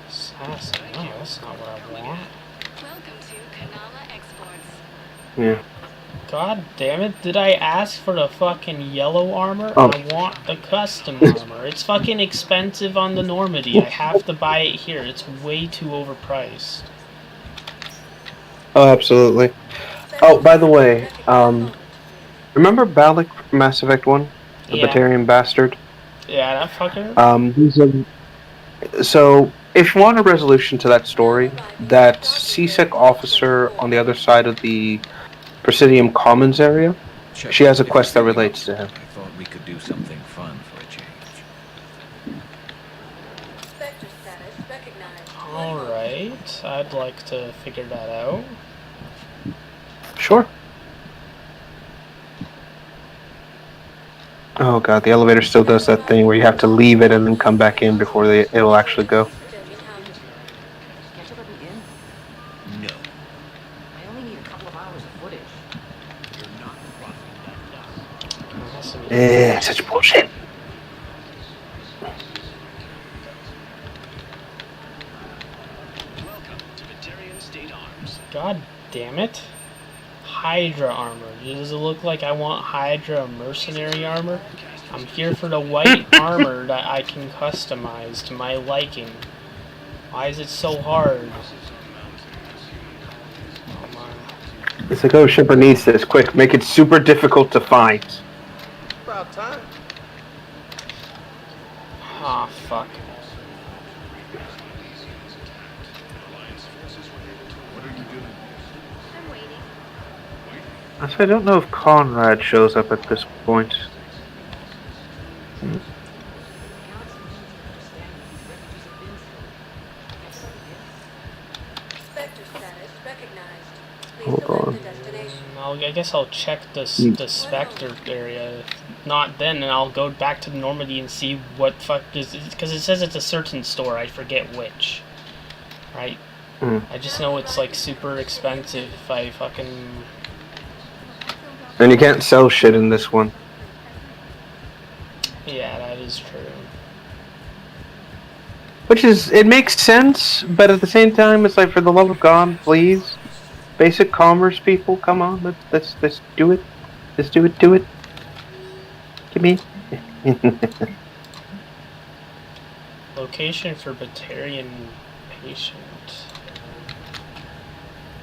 Assassin. No, that's not what I want. Welcome to Kanala Exports. Yeah. God damn it, did I ask for the fucking yellow armor? Oh. I want the custom armor. It's fucking expensive on the Normandy. I have to buy it here. It's way too overpriced. Oh, absolutely. Oh, by the way, remember Balak from Mass Effect 1? The Yeah. Batarian bastard? Yeah, that fucker? So, if you want a resolution to that story, that C-Sec officer on the other side of the Presidium Commons area, she has a quest that relates to him. I thought we could do something fun for a change. Alright, I'd like to figure that out. Sure. Oh god, the elevator still does that thing where you have to leave it and then come back in before it'll actually go. No. I only need a couple of hours of footage. Such bullshit. Welcome to Batarian State Arms. God damn it. Hydra armor. Does it look like I want Hydra mercenary armor? I'm here for the white armor that I can customize to my liking. Why is it so hard? Oh my. It's like, oh, Shipper needs this. Quick, make it super difficult to find. About time. Ah, fuck. What are you doing? I'm waiting. Actually, I don't know if Conrad shows up at this point. Hold on. I guess I'll check the Spectre area. If not, then I'll go back to Normandy and see what fuck is, because it says it's a certain store. I forget which. Right? I just know it's like super expensive if I fucking. And you can't sell shit in this one. Yeah, that is true. Which is, it makes sense, but at the same time, it's like, for the love of God, please. Basic commerce people, come on, let's do it. Let's do it. Give me. Location for Batarian patient.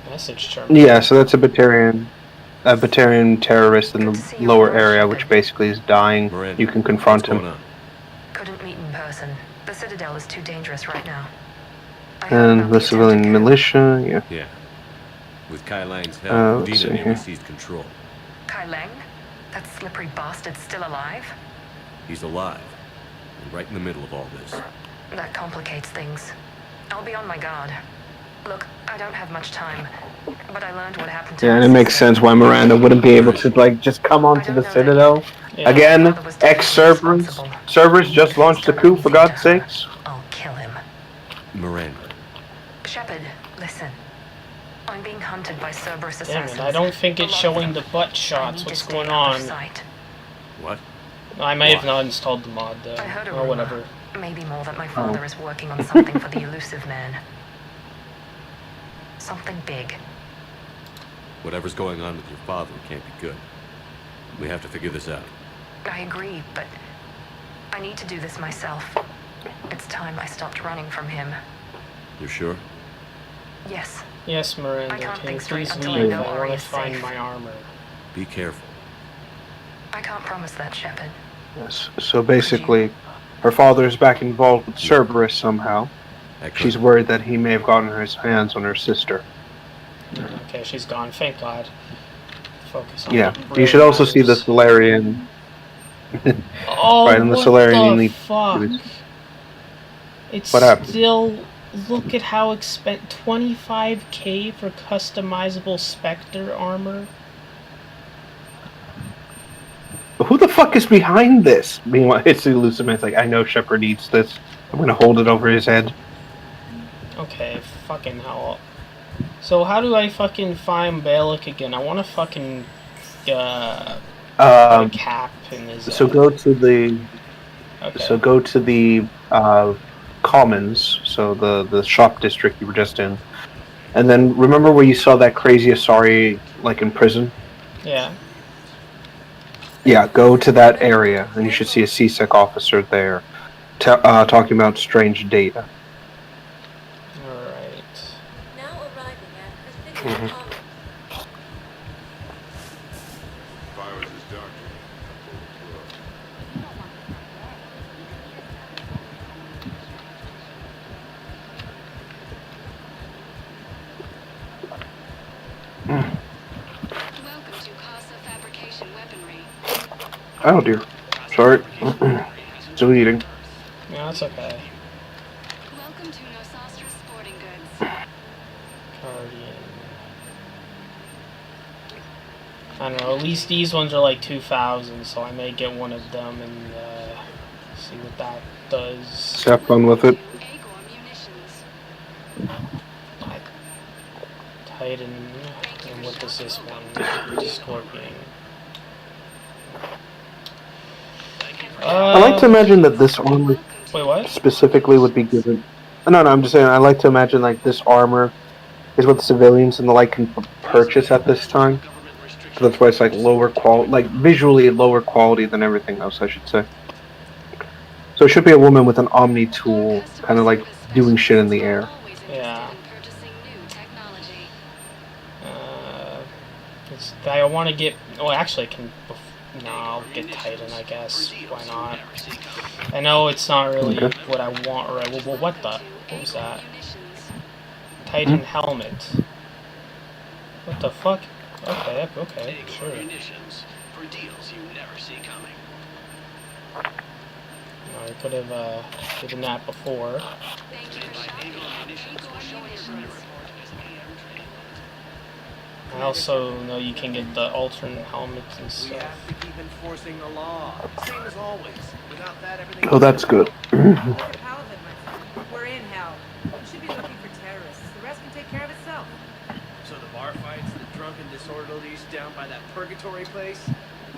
Message terminal. Yeah, so that's a Batarian terrorist in the lower area, which basically is dying. You can confront him. Couldn't meet in person. The Citadel is too dangerous right now. And the civilian militia, yeah. Yeah. With Kai Lang's help, let's see Udina nearly here. seized control. Kai Lang? That slippery bastard's still alive? He's alive, and right in the middle of all this. That complicates things. I'll be on my guard. Look, I don't have much time, but I learned what happened to Yeah, and my it makes sister. sense why Miranda wouldn't be able to like just come onto the Citadel. Yeah. Again, ex-Cerberus. Cerberus just launched a coup, for God's sakes. I'll kill him. Miranda. Shepard, listen. I'm being hunted by Cerberus Damn assassins. it, I don't think it's showing the butt shots. What's going on? What? I may have not installed the mod though. I heard a Or rumor, whatever. maybe more, that my father is working on something for the elusive man. Something big. Whatever's going on with your father can't be good. We have to figure this out. I agree, but I need to do this myself. It's time I stopped running from him. You sure? Yes. Yes, Miranda, I can't can you think straight please until I leave? know I where want he to is find safe. my armor. Be careful. I can't promise that, Shepard. Yes. So basically, her father is back involved with Cerberus somehow. She's worried that he may have gotten his hands on her sister. Okay, she's gone. Thank God. Focus on Yeah. what You should really also see the matters. Solarian. Oh, Right, and the what Solarian the you need. fuck? It's What happened? still... Look at how expensive... 25k for customizable Spectre armor? Who the fuck is behind this? Meanwhile, it's the elusive man. It's like, I know Shepard needs this. I'm gonna hold it over his head. Okay, fucking hell. So how do I fucking find Balak again? I want to fucking... put a cap in his... So go to the. Okay. So go to the Commons. So the shop district you were just in, and then remember where you saw that crazy Asari like in prison. Yeah. Yeah, go to that area, and you should see a CSEC officer there, talking about strange data. Alright. Now arriving at Mhm. Pacific Commons. If I was his doctor, Welcome to Casa Fabrication Weaponry. Oh dear, sorry. Still eating. Yeah, that's okay. Welcome to Nosastra Sporting Goods. Guardian. I don't know, at least these ones are like 2,000, so I may get one of them and see what that does. Have fun with it. Titan, and what does this one? Scorpion. I like to imagine that this armor Wait, what? specifically would be given. No, I'm just saying. I like to imagine like this armor is what civilians and the like can purchase at this time. So that's why it's like lower quality, like visually lower quality than everything else, I should say. So it should be a woman with an Omni tool, kind of like doing shit in the air. Yeah. I want to get. Oh, actually, I can. No, I'll get Titan, I guess. Why not? I know it's not really Okay. what I want. Right? Well, what the? What was that? Titan helmet. What the fuck? Okay, okay, sure. For deals you never see coming. No, I could have given that before. I also know you can get the alternate helmets and We stuff. have to keep enforcing the law. Same as always. Without that, everything... Oh, that's good. We're in hell. We should be looking for terrorists. The rest can take care of itself. So the bar fights, the drunken disorderlies down by that purgatory place?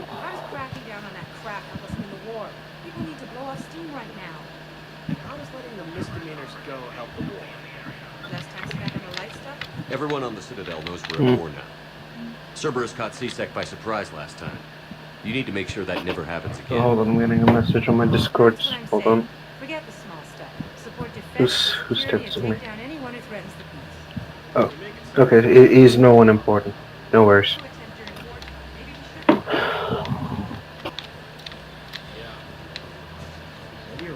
How does cracking down on that crap help us win the war? People need to blow off steam right now. How does letting the misdemeanors go help the war? Less time spent on the light stuff? Everyone on the Citadel knows we're at war now. Cerberus caught CSEC by surprise last time. You need to make sure that never happens again. Oh, hold on, I'm getting a message on my Discord. Hold on. Forget the small stuff. Support defense, Who's security, and texting me? take down anyone who threatens the peace. Oh, okay. He's no one important. No worries. You're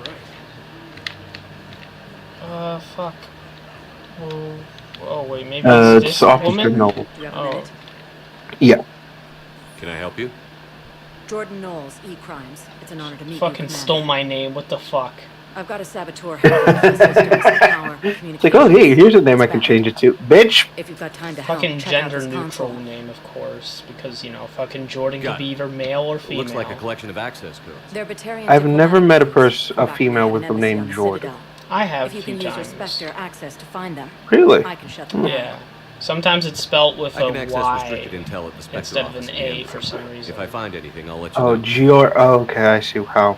right. Fuck. Oh wait, maybe it's It's this Officer woman? Noble. Oh. Yeah. Can I help you? Jordan Knowles, E-Crimes. It's an honor to meet you, Fucking Commander. stole my name. What the fuck? I've got a saboteur hacking systems, power, It's like, oh hey, here's a name I can change it to. Bitch! If you've got time to help, Fucking check out gender this neutral console. name, of course, because, you know, fucking Jordan Got could it. be either male or female. Looks like a collection of access codes. They're Batarian I've never met a diplomatic a female with the embassy on name the Jordan. Citadel. I have If you a few can use your times. Spectre access to find them, Really? I can shut them down. Yeah. Sometimes it's spelt with I a can access Y restricted intel at the Spectre instead of office an again. A for some reason. If I find anything, I'll let you Oh, know. Oh, okay, I see how.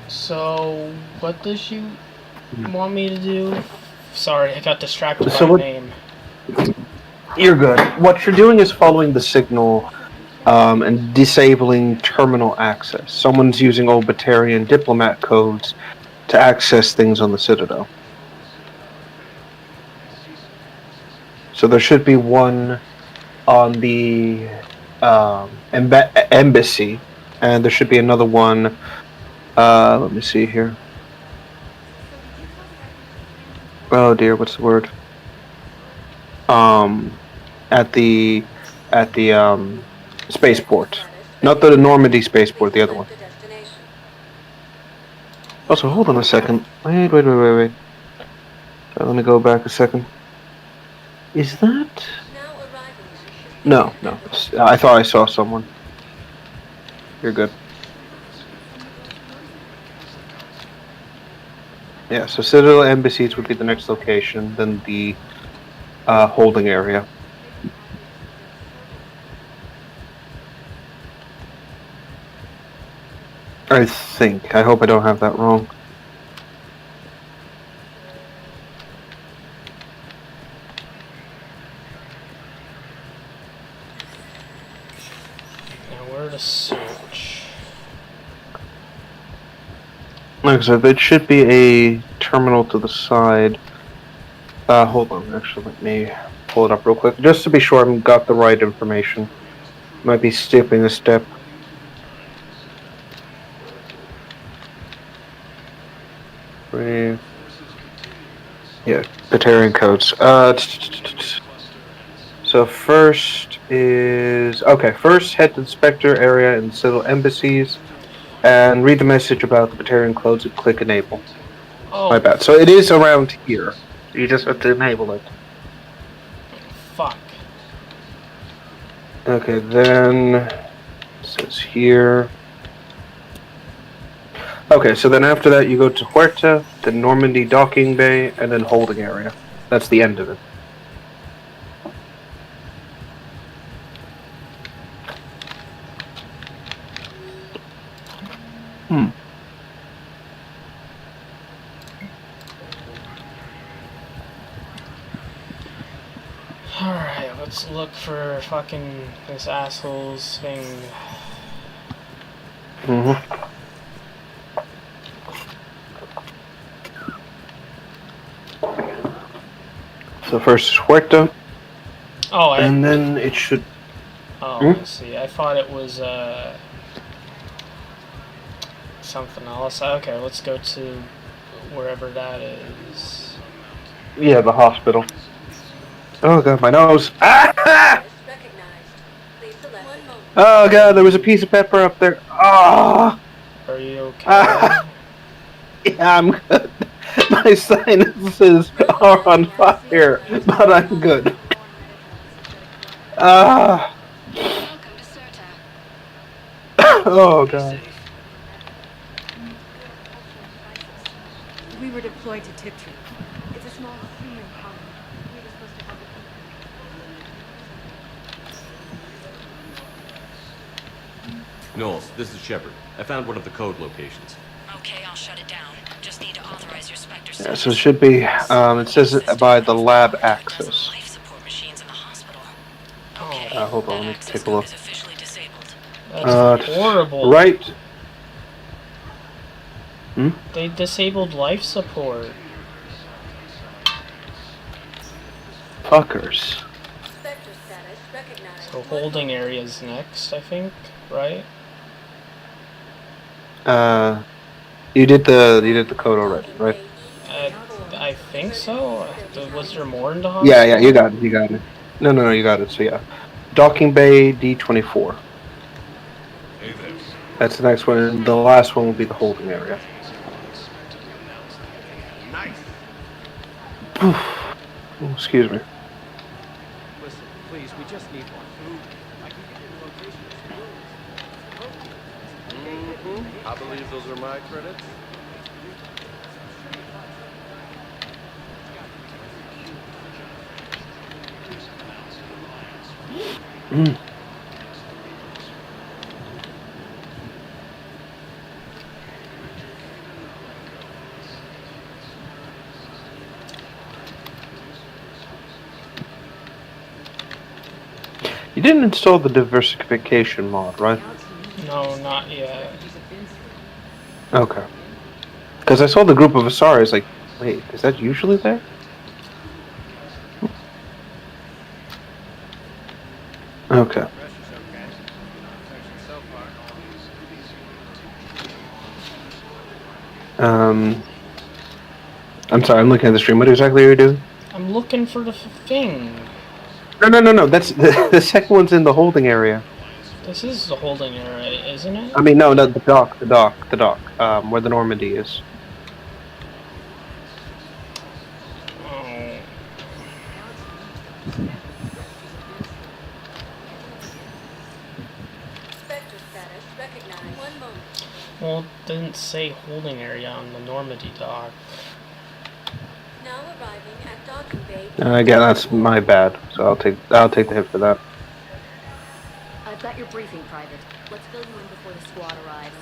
So, what does you want me to do? Sorry, I got distracted So by the what- name. You're good. What you're doing is following the signal and disabling terminal access. Someone's using old Batarian diplomat codes to access things on the Citadel. So there should be one on the embassy, and there should be another one. Let me see here. Oh dear, what's the word? At the spaceport, not the Normandy spaceport, the other one. Also, hold on a second. Wait. Let me go back a second. Is that? No. I thought I saw someone. You're good. Yeah, so Citadel Embassies would be the next location, then the holding area. I think. I hope I don't have that wrong. Now, where to search? Like I said, there should be a terminal to the side. Hold on, actually, let me pull it up real quick, just to be sure I've got the right information. Might be skipping a step. Yeah, Batarian codes. So first is... Okay, first head to the Spectre area in the Citadel Embassies and read the message about the Batarian codes and click enable. Oh. My bad. So it is around here. You just have to enable it. Fuck. Okay, then... It says here... Okay, so then after that you go to Huerta, then Normandy Docking Bay, and then Holding Area. That's the end of it. Alright, let's look for fucking this asshole's thing. So first is Huerta, Oh, and then it should... Oh, I see. I thought it was, something else. Okay, let's go to wherever that is. Yeah, the hospital. Oh god, my nose! Ah! Oh god, there was a piece of pepper up there. Ah! Are you okay? Yeah, I'm good. My sinuses are on fire, but I'm good. Ah! Oh god. We were deployed to Tiptree. It's a small human colony. We were supposed to help the Knowles, this is Shepard. I found one of the code locations. Okay, I'll shut it down. Just need to authorize your Spectre Yeah, so it should be, it says it by the lab access. Hold on, let me take a look. That's horrible. Right. They disabled life support. Fuckers. So holding area's next, I think, right? You did the code already, right? I think so. Was there more in the hospital? Yeah, you got it. No, you got it. So yeah, docking bay D24. Hey there. That's the next one, and the last one will be the holding area. Nice. Oh, excuse me. Listen, please, we just need one. I can give you the location. I believe those are my credits. Mm. You didn't install the diversification mod, right? No, not yet. Okay. Because I saw the group of Asari, I was like, wait, is that usually there? Okay. I'm sorry, I'm looking at the stream. What exactly are you doing? I'm looking for the thing. No. That's the second one's in the holding area. This is the holding area, isn't it? I mean, no, the dock. Where the Normandy is. Oh. Spectre status recognized. One moment. Well, it didn't say holding area on the Normandy dock. Now arriving at docking bay. Again, that's my bad. So I'll take the hit for that. I've got your briefing, Private. Let's fill you in before the squad arrives.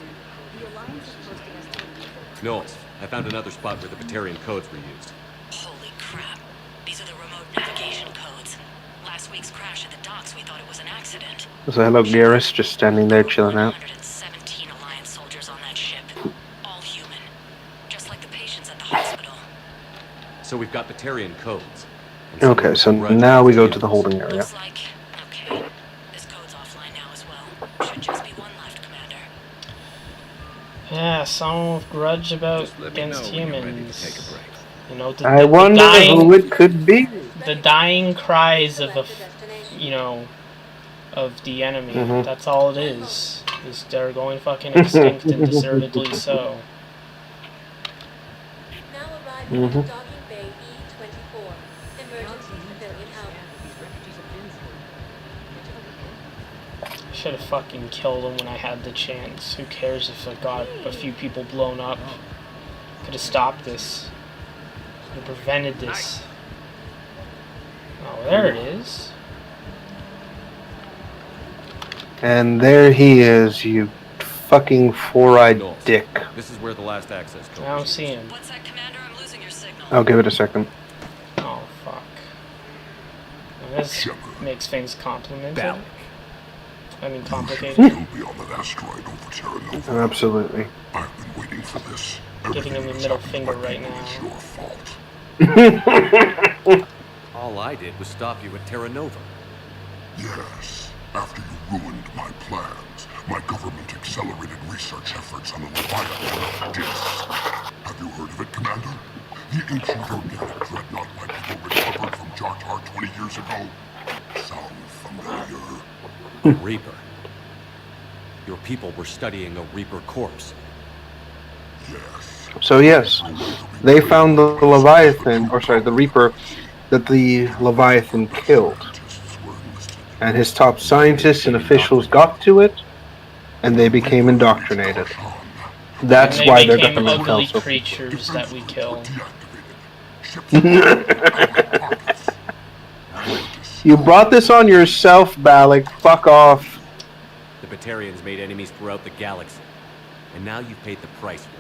The Alliance is posting us to... No, I found another spot where the Batarian codes were used. Holy crap. These are the remote navigation codes. Last week's crash at the docks, we thought it was an accident. So hello, Garrus, just standing there chilling out. 117 Alliance soldiers on that ship. All human. Just like the patients at the hospital. So we've got Batarian codes. Okay, so now we go to the holding area. Looks like... Okay. This code's offline now as well. Should just be one left, Commander. Yeah, someone with grudge against humans. You know, I wonder who it could be. The dying cries of of the enemy. Mhm. That's all it is. They're going fucking extinct and deservedly so. Now arriving Mhm. at docking bay E24. Emergency civilian housing. Should have fucking killed him when I had the chance. Who cares if I got a few people blown up? Could have stopped this. Could have prevented this. Oh, there it is. And there he is, you fucking four-eyed dick. This is where the last access code I don't see him. I'll give it a second. Oh, fuck. Well, this makes things complicated. I mean, complicated. Be on that asteroid over Terra Nova. Absolutely. I've been waiting for this. Giving him the middle finger right now. All I did was stop you at Terra Nova. Yes. After you ruined my plans, my government accelerated research efforts on the Leviathan of Dis. Have you heard of it, Commander? The ancient organic dreadnought my people recovered from Jar Jar 20 years ago. Sound familiar? A Reaper. Your people were studying a Reaper corpse. Yes. So yes, they found the Leviathan, or sorry, the Reaper that the Leviathan killed. And his top scientists and officials got to it, and they became indoctrinated. That's And why they their became government ugly fell so. creatures that we kill. You brought this on yourself, Balak. Fuck off. The Batarians made enemies throughout the galaxy, and now you've paid the price for it.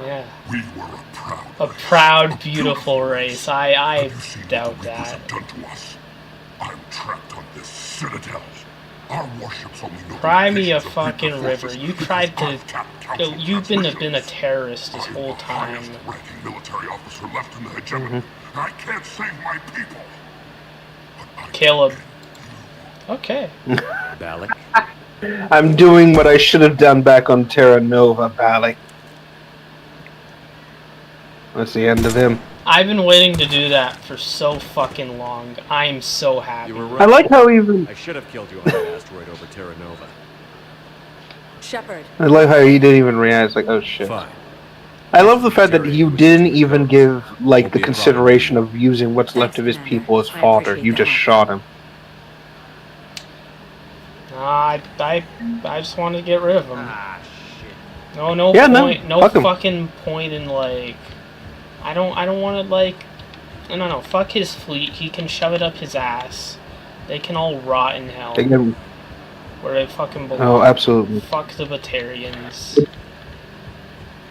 Yeah. We were A proud, beautiful race. I doubt that. I'm trapped on this citadel. Our warships only know Cry me a fucking river. You tried to... You've been a terrorist this whole time. ranking military officer left in the hegemony. I can't save my people. Caleb. Okay. Balak. I'm doing what I should have done back on Terra Nova, Balak. That's the end of him. I've been waiting to do that for so fucking long. I am so happy. You were right. I like how even... I should have killed you on that asteroid over Terra Nova. Shepard. I like how he didn't even react, like, oh shit. Fine. I love the fact that you didn't even give, like, the consideration of using what's left of his people as fodder. You just shot him. I just wanted to get rid of him. Ah, shit. No Yeah, point. no, No fuck him. fucking point in, like... I don't want to, like... No. Fuck his fleet. He can shove it up his ass. They can all rot in hell. They can... Where they fucking belong. Oh, absolutely. Fuck the Batarians.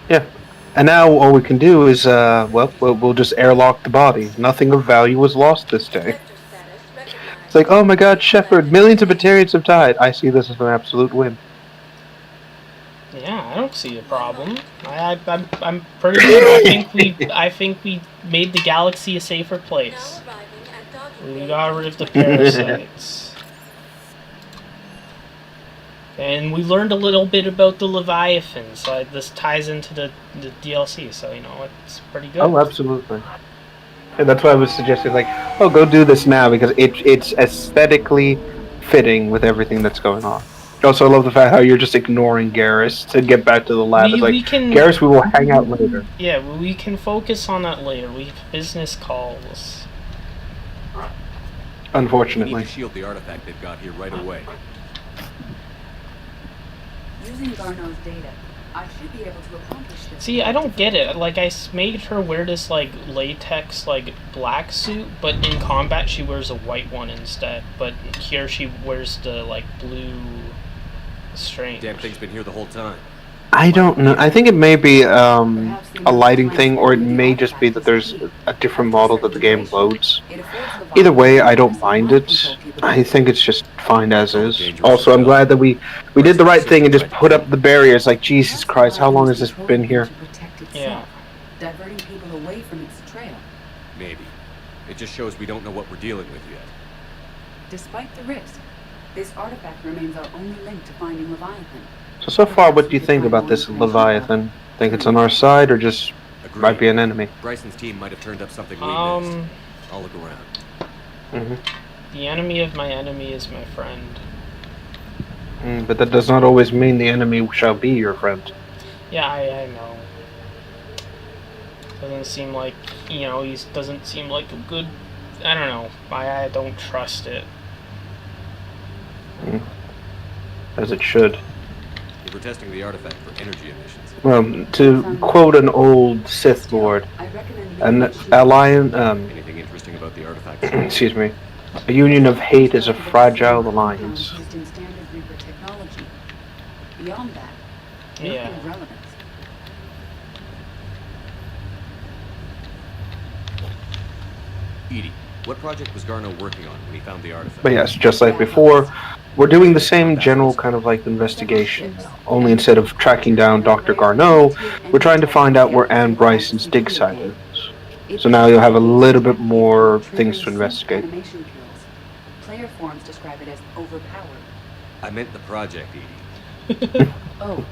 Yeah. And now all we can do is, we'll just airlock the body. Nothing of value was lost this day. It's like, oh my god, Shepard, millions of Batarians have died. I see this as an absolute win. Yeah, I don't see a problem. I'm pretty sure. I think we made the galaxy a safer place. We got rid of the parasites. And we learned a little bit about the Leviathan, so this ties into the DLC, so, you know, it's pretty good. Oh, absolutely. And that's why I was suggesting, like, oh, go do this now, because it's aesthetically fitting with everything that's going on. Also, I love the fact how you're just ignoring Garrus to get back to the lab. It's like, Garrus, we will hang out later. Yeah, we can focus on that later. We have business calls. Unfortunately. We need to shield the artifact they've got here right away. Using Garneau's data, I should be able to accomplish this. See, I don't get it. Like, I made her wear this, like, latex, like, black suit, but in combat she wears a white one instead. But here she wears the, like, blue... Strange. Damn thing's been here the whole time. I don't know. I think it may be a lighting thing, or it may just be that there's a different model that the game loads. Either way, I don't mind it. I think it's just fine as is. Also, I'm glad that we did the right thing and just put up the barriers. Like, Jesus Christ, how long has this been here? Yeah. Diverting people away from its trail. Maybe. It just shows we don't know what we're dealing with yet. Despite the risk, this artifact remains our only link to finding Leviathan. So far, what do you think about this Leviathan? Think it's on our side, or just might be an enemy? Bryson's team might have turned up something we missed. I'll look around. The enemy of my enemy is my friend. But that does not always mean the enemy shall be your friend. Yeah, I know. Doesn't seem like, you know, he doesn't seem like a good... I don't know. I don't trust it. As it should. We're testing the artifact for energy emissions. Well, to quote an old Sith Lord, an alliance, Anything interesting about the artifact? excuse me, a union of hate is a fragile alliance. Beyond that, yeah. relevance. Edie, what project was Garneau working on when he found the artifact? But yes, just like before, we're doing the same general kind of like investigation. Only instead of tracking down Dr. Garneau, we're trying to find out where Anne Bryson's dig site is. So now you'll have a little bit more things to investigate. Player forums describe it as overpowered. I meant the project, Edie. Oh.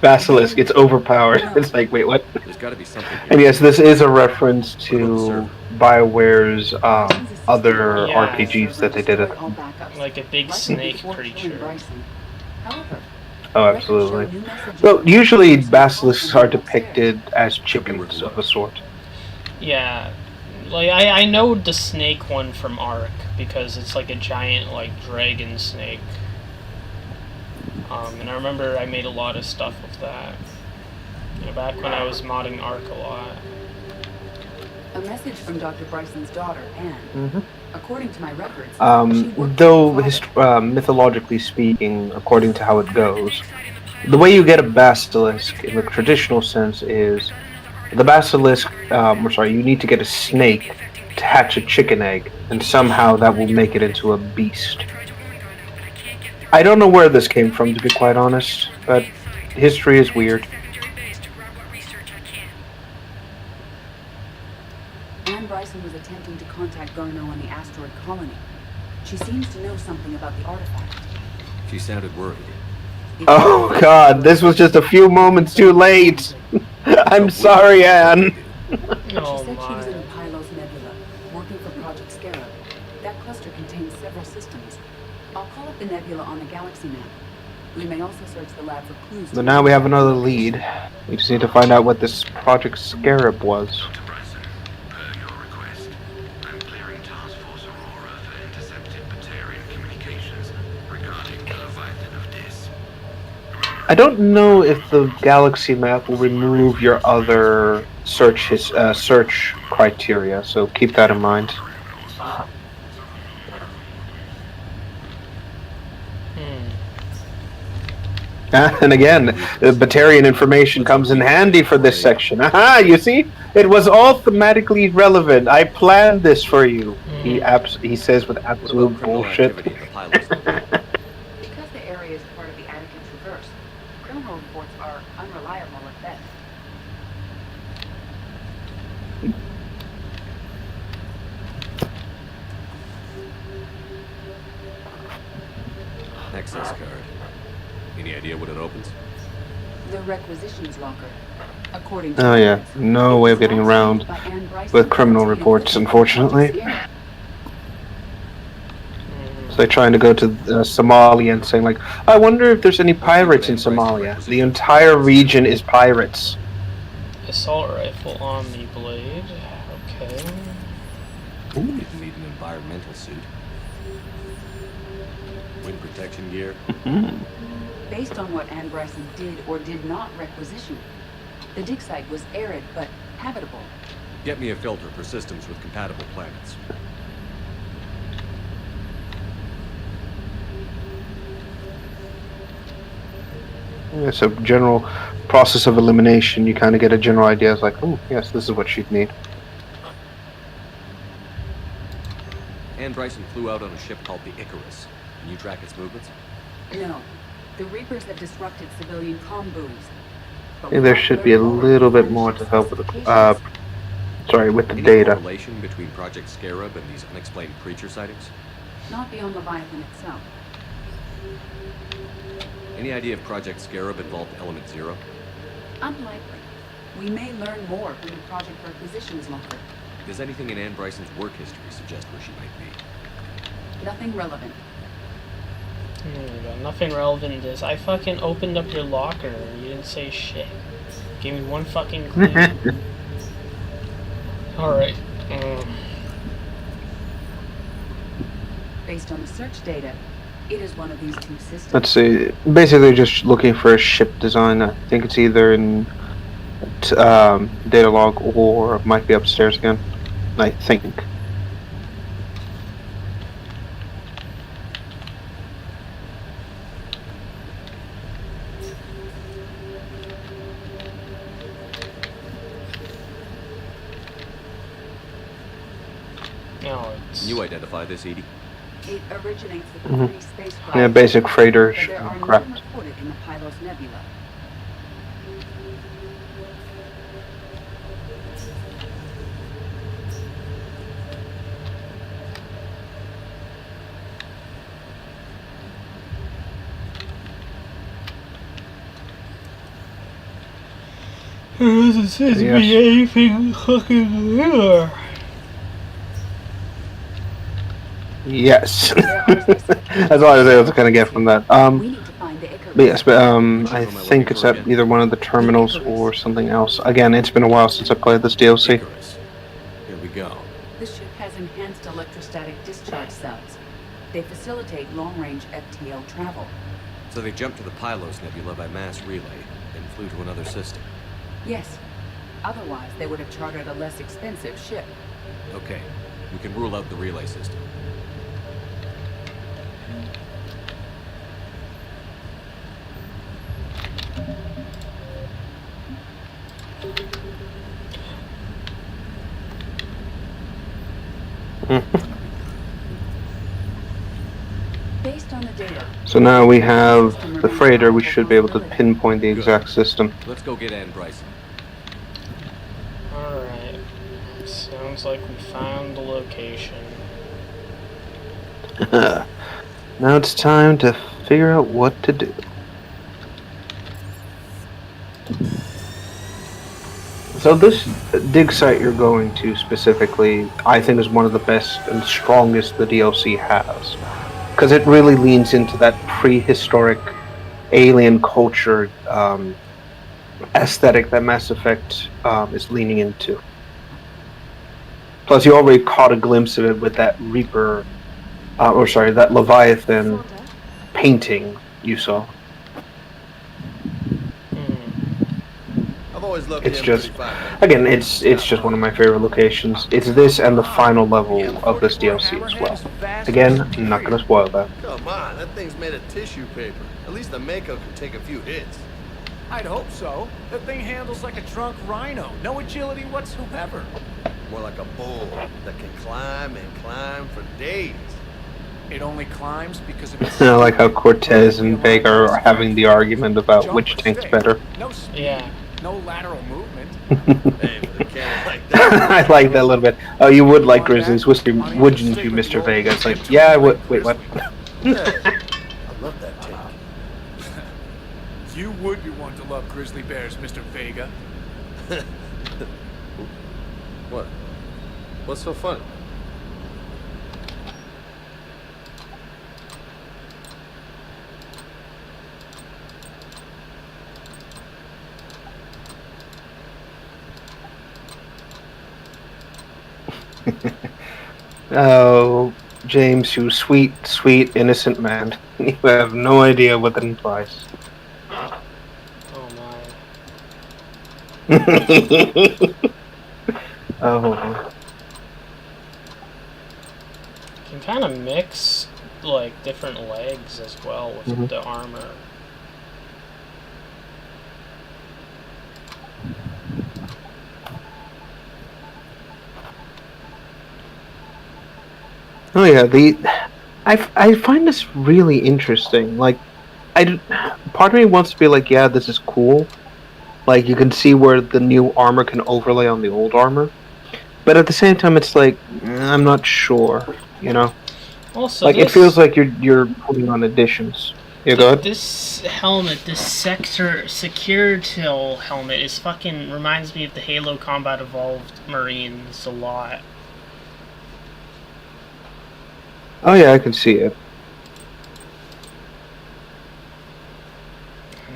Basilisk, it's overpowered. It's like, wait, what? There's got to be something here. And yes, this is a reference to BioWare's other RPGs that they did it. Like a big snake creature. Oh, absolutely. Well, usually basilisks are depicted as chickens of a sort. Yeah. Like, I know the snake one from Ark, because it's like a giant, like, dragon snake. And I remember I made a lot of stuff with that. You know, back when I was modding Ark a lot. A message from Dr. Bryson's daughter, Anne. According to my records, though mythologically speaking, according to how it goes, the way you get a basilisk in the traditional sense is the basilisk, you need to get a snake to hatch a chicken egg, and somehow that will make it into a beast. I don't know where this came from, to be quite honest, but history is weird. Anne Bryson was attempting to contact Garneau on the asteroid colony. She seems to know something about the artifact. She sounded worried. Oh god, this was just a few moments too late! I'm sorry, Anne! Oh She said she was in my. the Pylos Nebula, working for Project Scarab. That cluster contains several systems. I'll call up the nebula on the galaxy map. We may also search the lab for clues. But now we have another lead. We just need to find out what this Project Scarab was. I don't know if the galaxy map will remove your other search criteria, so keep that in mind. And again, the Batarian information comes in handy for this section. Aha! You see, it was all thematically relevant. I planned this for you. He says with absolute bullshit. Because the area is part of the Attica Traverse, criminal reports are unreliable at best. Access card. Any idea what it opens? The requisitions locker. According to Oh yeah, no way of getting around with criminal reports, unfortunately. So they're trying to go to Somalia and saying like, I wonder if there's any pirates in Somalia. The entire region is pirates. Assault rifle Omni Blade. Okay. Didn't need an environmental suit. Wind protection gear. Based on what Anne Bryson did or did not requisition, the dig site was arid but habitable. Get me a filter for systems with compatible planets. Yeah, so general process of elimination, you kind of get a general idea. It's like, oh, yes, this is what you'd need. Anne Bryson flew out on a ship called the Icarus. Can you track its movements? No. The Reapers have disrupted civilian comm buoys. I think there should be a little bit more to help with the, with the data. Any correlation between Project Scarab and these unexplained creature sightings? Not beyond Leviathan itself. Any idea if Project Scarab involved Element Zero? Unlikely. We may learn more from the Project Requisitions locker. Does anything in Anne Bryson's work history suggest where she might be? Nothing relevant. There we go. Nothing relevant in this. I fucking opened up your locker. You didn't say shit. Give me one fucking clue. Alright. Based on the search data, it is one of these two systems. Let's see. Basically, just looking for a ship design. I think it's either in data log or it might be upstairs again. I think. No, it's... Can you identify this, Edie? It originates with the three spacecraft. Yeah, basic freighter But there are crap. none reported in the Pylos Nebula. There doesn't seem to be anything fucking there. Yes. That's all I was able to kind of get from that. But yes, but I think it's at either one of the terminals or something else. Again, it's been a while since I played this DLC. Here we go. The ship has enhanced electrostatic discharge cells. They facilitate long-range FTL travel. So they jumped to the Pylos Nebula by mass relay, then flew to another system. Yes. Otherwise, they would have chartered a less expensive ship. Okay, we can rule out the relay system. Based on the data, So now we have the freighter. We should be able to pinpoint the exact system. Let's go get Anne Bryson. Alright. Sounds like we found the location. Now it's time to figure out what to do. So this dig site you're going to specifically, I think is one of the best and strongest the DLC has. Because it really leans into that prehistoric alien culture aesthetic that Mass Effect is leaning into. Plus, you already caught a glimpse of it with that Reaper, that Leviathan painting you saw. I've always loved It's him just, 35. again, it's just one of my favorite locations. It's this and the final level of this DLC as well. Again, I'm not going to spoil that. Come on, that thing's made of tissue paper. At least the Mako can take a few hits. I'd hope so. That thing handles like a drunk rhino. No agility whatsoever. More like a bull that can climb and climb for days. It only climbs because of its... I like how Cortez and Vega are having the argument about which tank's better. No speed, Yeah. no lateral movement. Hey, for the cannon like that. I like that a little bit. Oh, you would like Grizzlies, wouldn't you, Mr. Vega? It's like, yeah, I would. Wait, what? I love that tank. You would be one to love grizzly bears, Mr. Vega. What? What's so funny? Oh, James, you sweet, sweet, innocent man. You have no idea what that implies. Oh my. Oh. You can kind of mix like different legs as well with the armor. Oh yeah, I find this really interesting. Like, part of me wants to be like, yeah, this is cool. Like, you can see where the new armor can overlay on the old armor. But at the same time, it's like, I'm not sure, you know? Also, like, it feels like you're putting on additions. Yeah, go ahead. This helmet, this Securitil helmet, is fucking reminds me of the Halo Combat Evolved Marines a lot. Oh yeah, I can see it.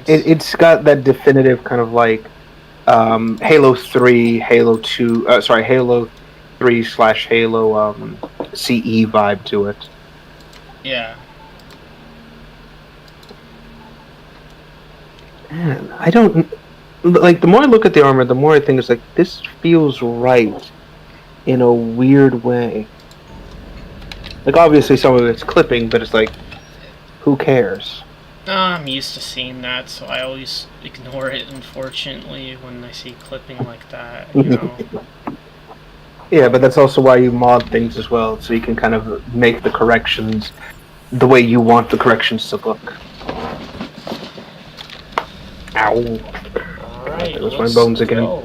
It's got that definitive kind of like Halo 3, Halo 2, Halo 3/Halo CE vibe to it. Yeah. Man, I don't like. The more I look at the armor, the more I think it's like this feels right in a weird way. Like, obviously some of it's clipping, but it's like, who cares? I'm used to seeing that, so I always ignore it, unfortunately, when I see clipping like that, you know. Yeah, but that's also why you mod things as well, so you can kind of make the corrections the way you want the corrections to look. Ow. Alright, There goes my bones again. Go.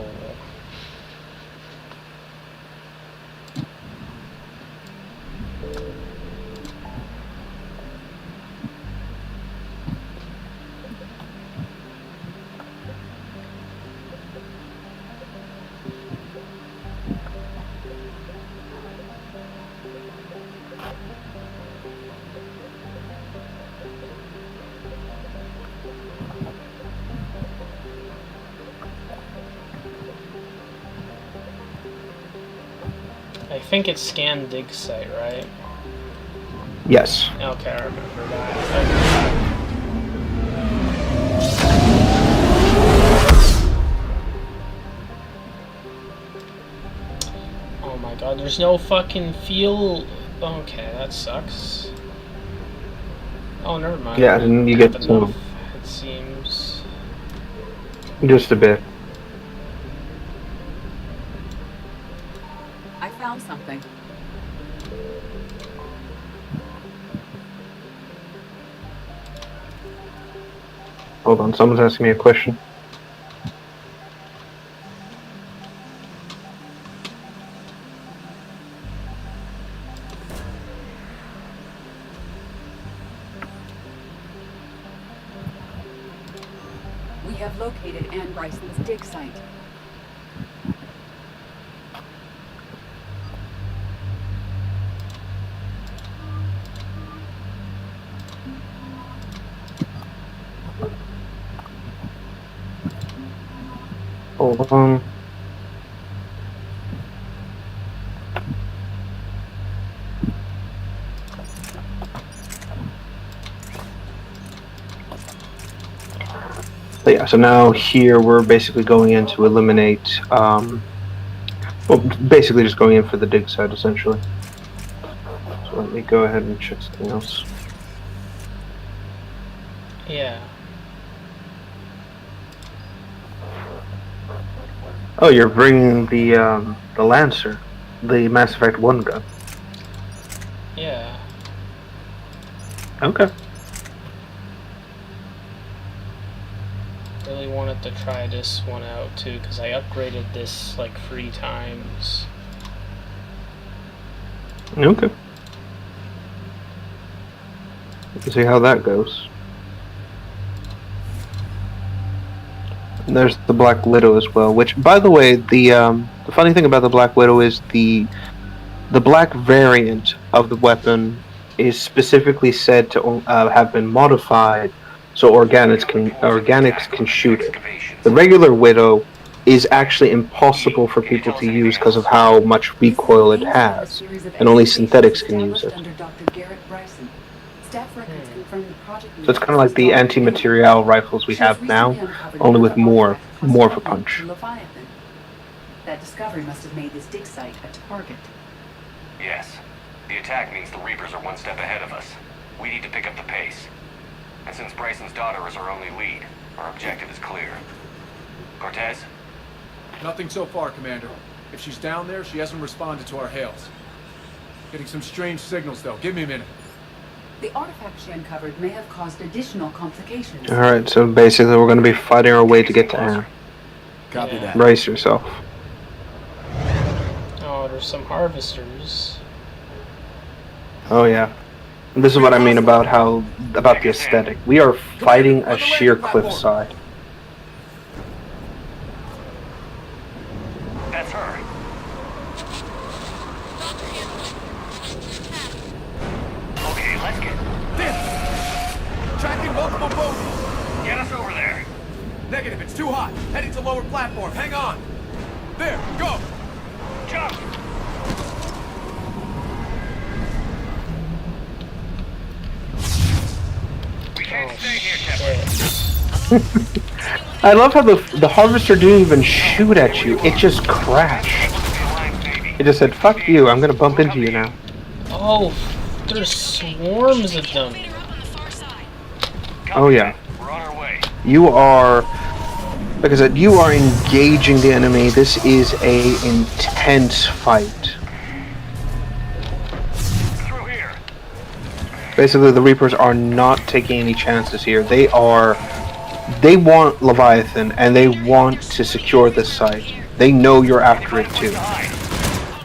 I think it's scan dig site, right? Yes. Okay, I remember that. Oh my god, there's no fucking fuel. Okay, that sucks. Oh, never mind. Yeah, and you get some. It seems. Just a bit. I found something. Hold on, someone's asking me a question. We have located Anne Bryson's dig site. Hold on. But yeah, so now here we're basically going in to eliminate, well, basically just going in for the dig site, essentially. So let me go ahead and check something else. Yeah. Oh, you're bringing the Lancer, the Mass Effect 1 gun. Yeah. Okay. Really wanted to try this one out too, because I upgraded this like 3 times. Okay. Let's see how that goes. And there's the Black Widow as well, which, by the way, the funny thing about the Black Widow is the black variant of the weapon is specifically said to have been modified so organics can shoot it. The regular Widow is actually impossible for people to use because of how much recoil it has, and only synthetics can use it. So it's kind of like the anti-material rifles we have now, only with more of a punch. Leviathan. That discovery must have made this dig site a target. Yes. The attack means the Reapers are one step ahead of us. We need to pick up the pace. And since Bryson's daughter is our only lead, our objective is clear. Cortez? Nothing so far, Commander. If she's down there, she hasn't responded to our hails. Getting some strange signals, though. Give me a minute. The artifact she uncovered may have caused additional complications. Alright, so basically we're going to be fighting our way to get to Anne. Copy that. Brace yourself. Oh, there's some harvesters. Oh yeah. This is what I mean about the aesthetic. We are fighting a sheer cliffside. That's her. Okay, let's get This! Tracking multiple boats! us over there. Negative, it's too hot. Heading to lower platform. Hang on. There, go! Jump! We can't stay here, Shepard. I love how the harvester didn't even shoot at you. It just crashed. It just said, "Fuck you, I'm gonna bump into you now." Oh, there's swarms of them. Oh yeah. We're on our way. You are, like I said, you are engaging the enemy. This is a intense fight. Through here. Basically, the Reapers are not taking any chances here. They want Leviathan, and they want to secure this site. They know you're after it too,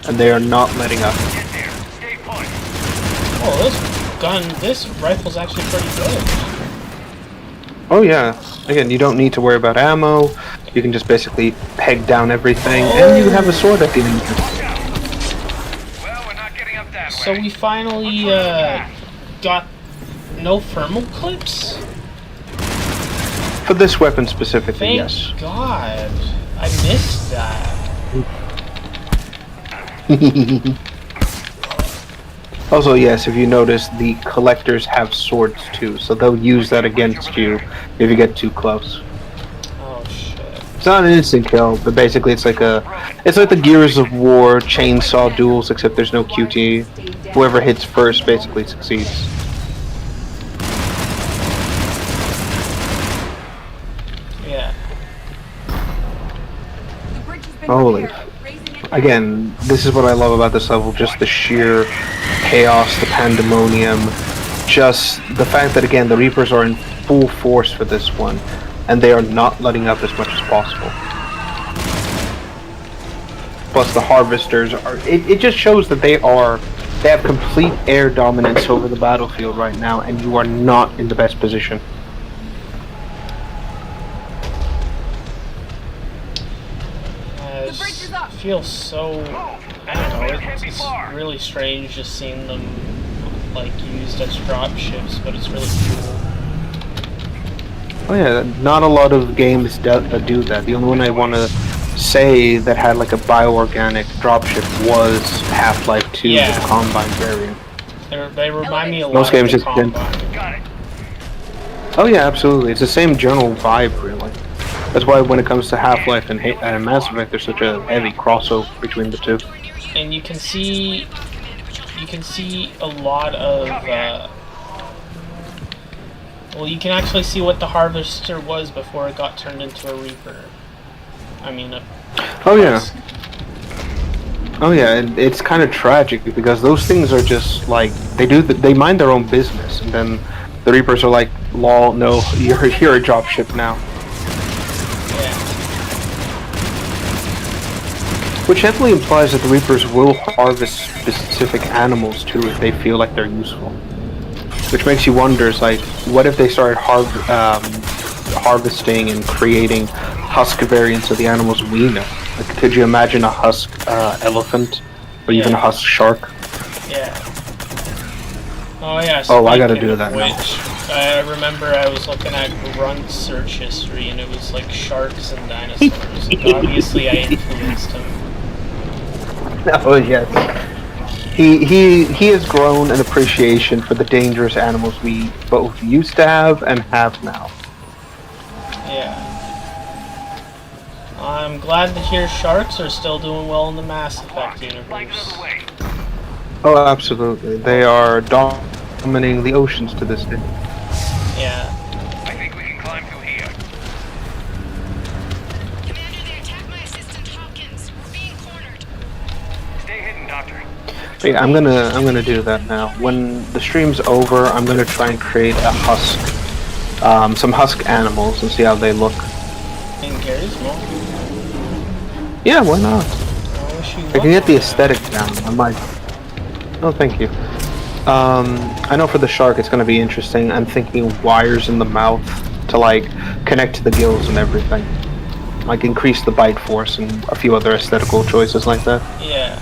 and they are not letting up. Oh, this rifle's actually pretty good. Oh yeah. Again, you don't need to worry about ammo. You can just basically peg down everything, and you have a sword at the end. So we finally got no thermal clips? For this weapon specifically, Thank yes. God. I missed that. Also, yes, if you notice, the collectors have swords too, so they'll use that against you if you get too close. Oh shit. It's not an instant kill, but basically it's like the Gears of War chainsaw duels, except there's no QT. Whoever hits first basically succeeds. Yeah. Holy. Again, this is what I love about this level, just the sheer chaos, the pandemonium, just the fact that, again, the Reapers are in full force for this one, and they are not letting up as much as possible. Plus the Harvesters are, it just shows that they have complete air dominance over the battlefield right now, and you are not in the best position. It feels so, I don't know, it's really strange just seeing them like used as dropships, but it's really cool. Oh yeah, not a lot of games that do that. The only one I want to say that had like a bioorganic dropship was Half-Life 2 Yeah. with the Combine variant. They remind me a lot Most games of the just didn't. Combine. Oh yeah, absolutely. It's the same general vibe, really. That's why when it comes to Half-Life and Mass Effect, there's such a heavy crossover between the two. And you can see a lot of well, you can actually see what the Harvester was before it got turned into a Reaper. I mean, Oh yeah. Oh yeah, and it's kind of tragic because those things are just like they mind their own business, and then the Reapers are like, "Lol, no, you're a dropship now." Which heavily implies that the Reapers will harvest specific animals too if they feel like they're useful. Which makes you wonder, is like, what if they started harvesting and creating husk variants of the animals we know? Like, could you imagine a husk elephant, or even a husk shark? Yeah. Oh yeah. Oh, I gotta speaking do of that now. which, I remember I was looking at Grunt's search history, and it was like sharks and dinosaurs. And obviously, I influenced him. Oh yes. He has grown an appreciation for the dangerous animals we both used to have and have now. Yeah. I'm glad to hear sharks are still doing well in the Mass Effect universe. Oh, absolutely. They are dominating the oceans to this day. Yeah. I think we can climb through here. Stay hidden, Doctor. But yeah, I'm gonna do that now. When the stream's over, I'm gonna try and create a husk, some husk animals, and see how they look. In Gary's mode? Yeah, why not? I can get the luck. aesthetic down. I might. Oh, thank you. I know for the shark, it's gonna be interesting. I'm thinking wires in the mouth to like connect to the gills and everything, like increase the bite force and a few other aesthetical choices like that. Yeah.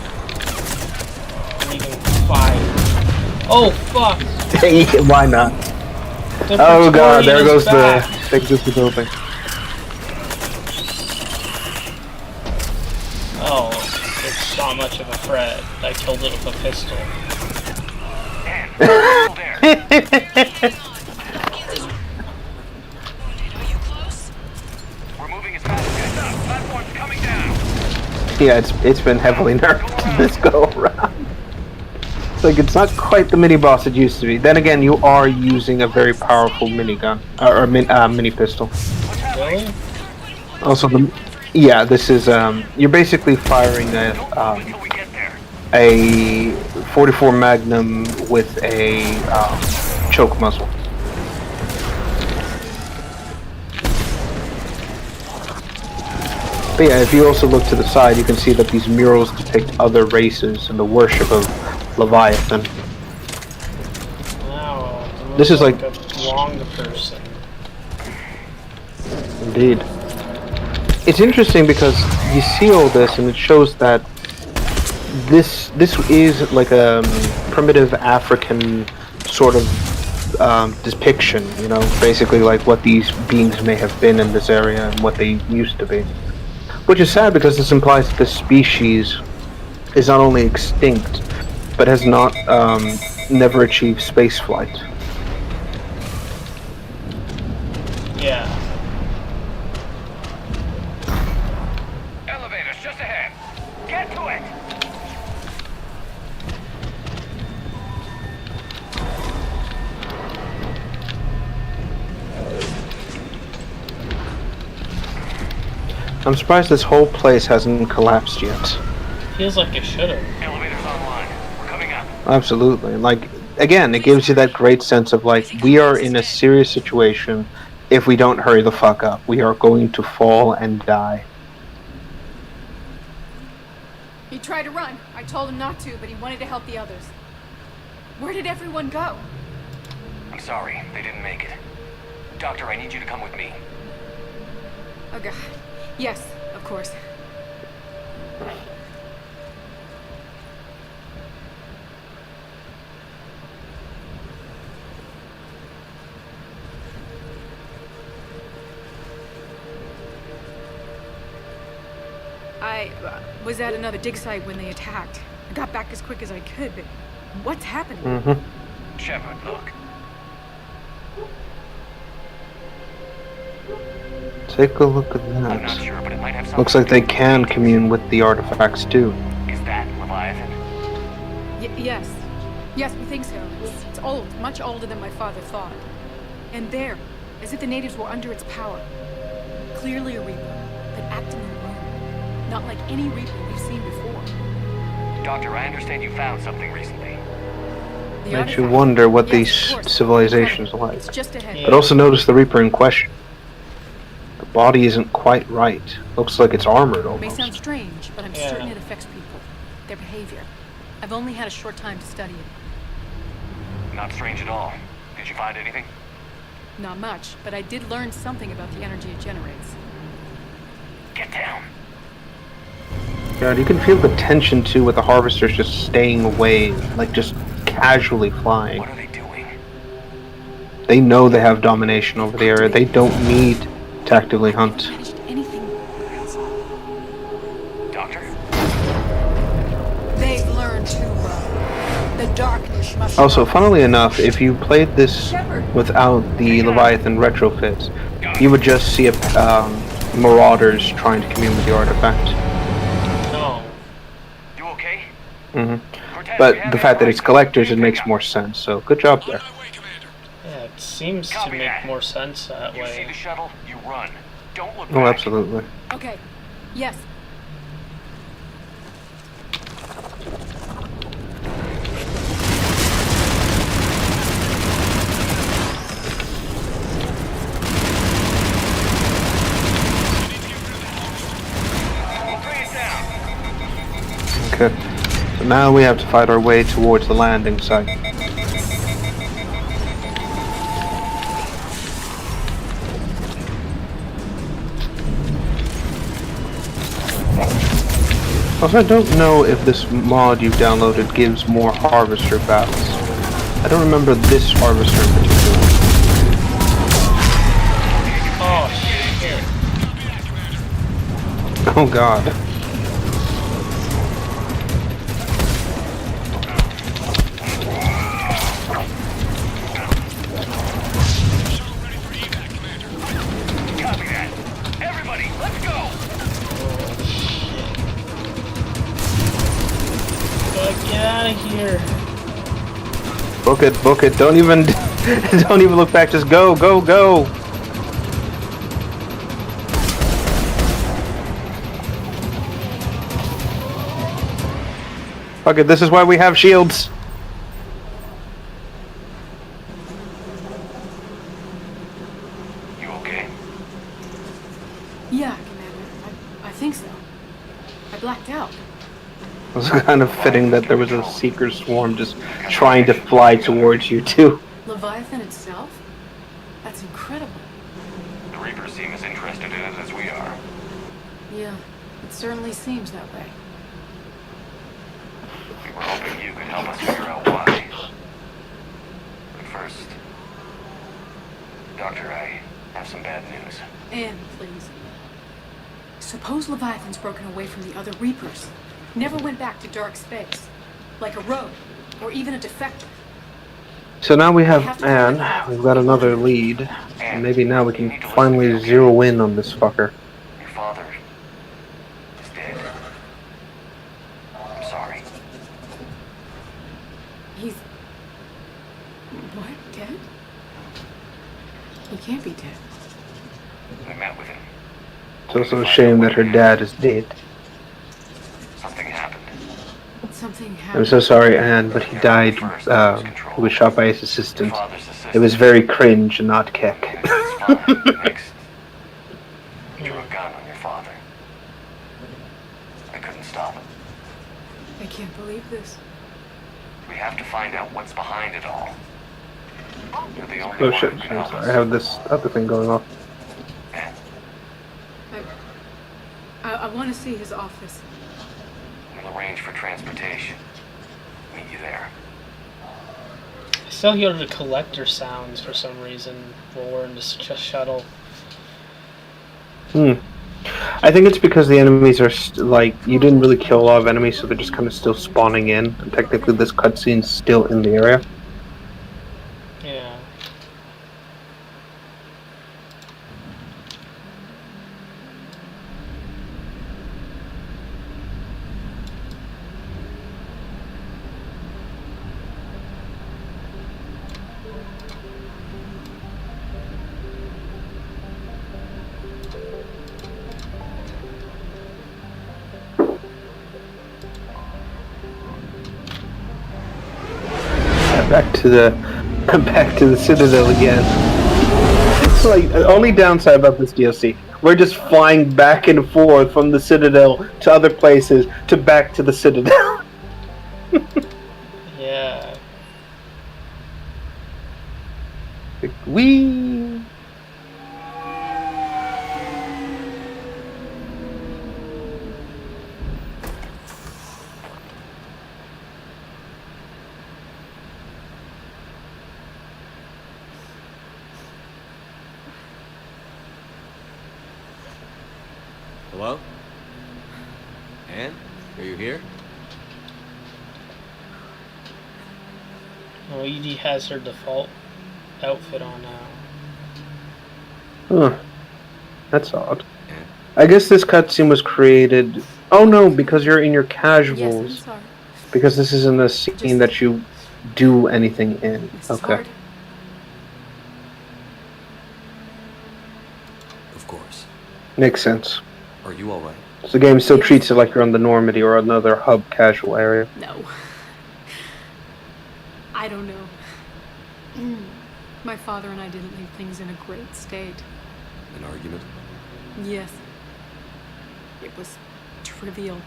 And you can fire. Oh fuck! Why not? The Oh god, there Praetorian is goes back. there goes the building. Oh, it's not much of a threat. I killed it with a pistol. Yeah, it's been heavily nerfed this go around. It's like it's not quite the mini boss it used to be. Then again, you are using a very powerful minigun or mini pistol. Really? Also, yeah, this is you're basically firing a 44 Magnum with a choke muzzle. But yeah, if you also look to the side, you can see that these murals depict other races and the worship of Leviathan. Wow. This is like a long person. Indeed. It's interesting because you see all this and it shows that this is like a primitive African sort of depiction, you know, basically like what these beings may have been in this area and what they used to be. Which is sad because this implies that this species is not only extinct, but has not never achieved spaceflight. Yeah. Elevators just ahead. Get to it. I'm surprised this whole place hasn't collapsed yet. Feels like it should have. Elevators online. We're coming up. Absolutely. Like, again, it gives you that great sense of like, we are in a serious situation. If we don't hurry the fuck up, we are going to fall and die. He tried to run. I told him not to, but he wanted to help the others. Where did everyone go? I'm sorry, they didn't make it. Doctor, I need you to come with me. Oh god. Yes, of course. I was at another dig site when they attacked. I got back as quick as I could, but what's happening? Mm-hmm. Shepard, look. Take a look at I'm not that. sure, but it might have something Looks like to they do with can the commune with the artifacts too. Is that Leviathan? Yes. Yes, we think so. It's old, much older than my father thought. And there, as if the natives were under its power. Clearly a Reaper, but acting alone. Not like any Reaper we've seen before. Doctor, I understand you found something recently. Makes you wonder what Yes, these of course. civilizations are like. It's just ahead. But also notice the Reaper in question. The body isn't quite right. Looks like it's armored May almost. sound strange, but I'm certain it affects people. Their behavior. I've only had a short time to study it. Not strange at all. Did you find anything? Not much, but I did learn something about the energy it generates. Get down. God, you can feel the tension too with the harvesters just staying away, like just casually flying. What are they doing? They know they have domination over the area. They don't need to actively hunt. Doctor? They've learned too well. The darkness must. Also, funnily enough, if you played this without the Leviathan retrofits, you would just see marauders trying to commune with the artifact. No. You okay? But the fact that it's collectors, it makes more sense. So good job there. Yeah, it seems to make more sense that You see way. the shuttle, you run. Don't look Oh, back. absolutely. Okay. Yes. Okay. So now we have to fight our way towards the landing site. Also, I don't know if this mod you've downloaded gives more harvester battles. I don't remember this harvester in particular. Oh shit. Oh god. Copy that. Everybody, let's go! Get out of here. Book it, book it. Don't even don't even look back, just go, go, go. Fuck it, this is why we have shields. You okay? Yeah, Commander. I think so. I blacked out. It was kind of fitting that there was a seeker swarm just trying to fly towards you too. Leviathan itself? That's incredible. The Reapers seem as interested in it as we are. Yeah, it certainly seems that way. We were hoping you could help us figure out why. But first, Doctor, I have some bad news. Anne, please. Suppose Leviathan's broken away from the other Reapers. Never went back to dark space. Like a rogue, or even a defector. So now we have Anne, we've got another lead, and maybe now we can finally zero in on this fucker. Your father is dead. I'm sorry. He's... What? Dead? He can't be dead. We met with him. It's also a shame that her dad is dead. Something happened. Something I'm happened. so sorry, Anne, but he died. He was shot by his assistant. It was very cringe and not kick. Next, you drew a gun on your father. I couldn't stop him. I can't believe this. We have to find out what's behind it all. You're the only Oh one shit, who can I'm help sorry, us. I have this other thing going off. I want to see his office. We'll arrange for transportation. Meet you there. I still hear the collector sounds for some reason while we're in this shuttle. I I think it's because the enemies are like you didn't really kill a lot of enemies, so they're just kind of still spawning in. And technically, this cutscene's still in the area. Yeah. Back to the Citadel again. It's like the only downside about this DLC. We're just flying back and forth from the Citadel to other places to back to the Citadel. Yeah. Wee. Hello? Anne? Are you here? Oh, Edie has her default outfit on now. Huh. That's odd. I guess this cutscene was created... Oh no, because you're in your casuals. Yes, I'm sorry. Because this isn't a scene that you do anything in. Okay. Hard. Of course. Makes sense. Are you alright? So the game still treats it like you're on the Normandy or another hub casual area. No. I don't know. My father and I didn't leave things in a great state. An argument? Yes. It was trivial.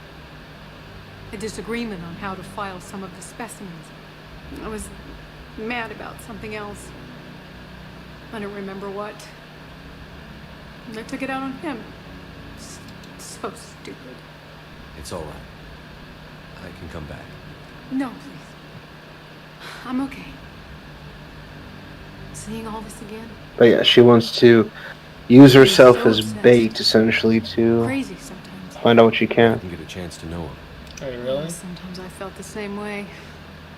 A disagreement on how to file some of the specimens. I was mad about something else. I don't remember what. And I took it out on him. So stupid. It's alright. I can come back. No, please. I'm okay. Seeing all this again? But yeah, she wants to use herself so as obsessed. bait, essentially, to Crazy sometimes. find out what she can. I can get a chance to know him. Oh, really? Sometimes I felt the same way.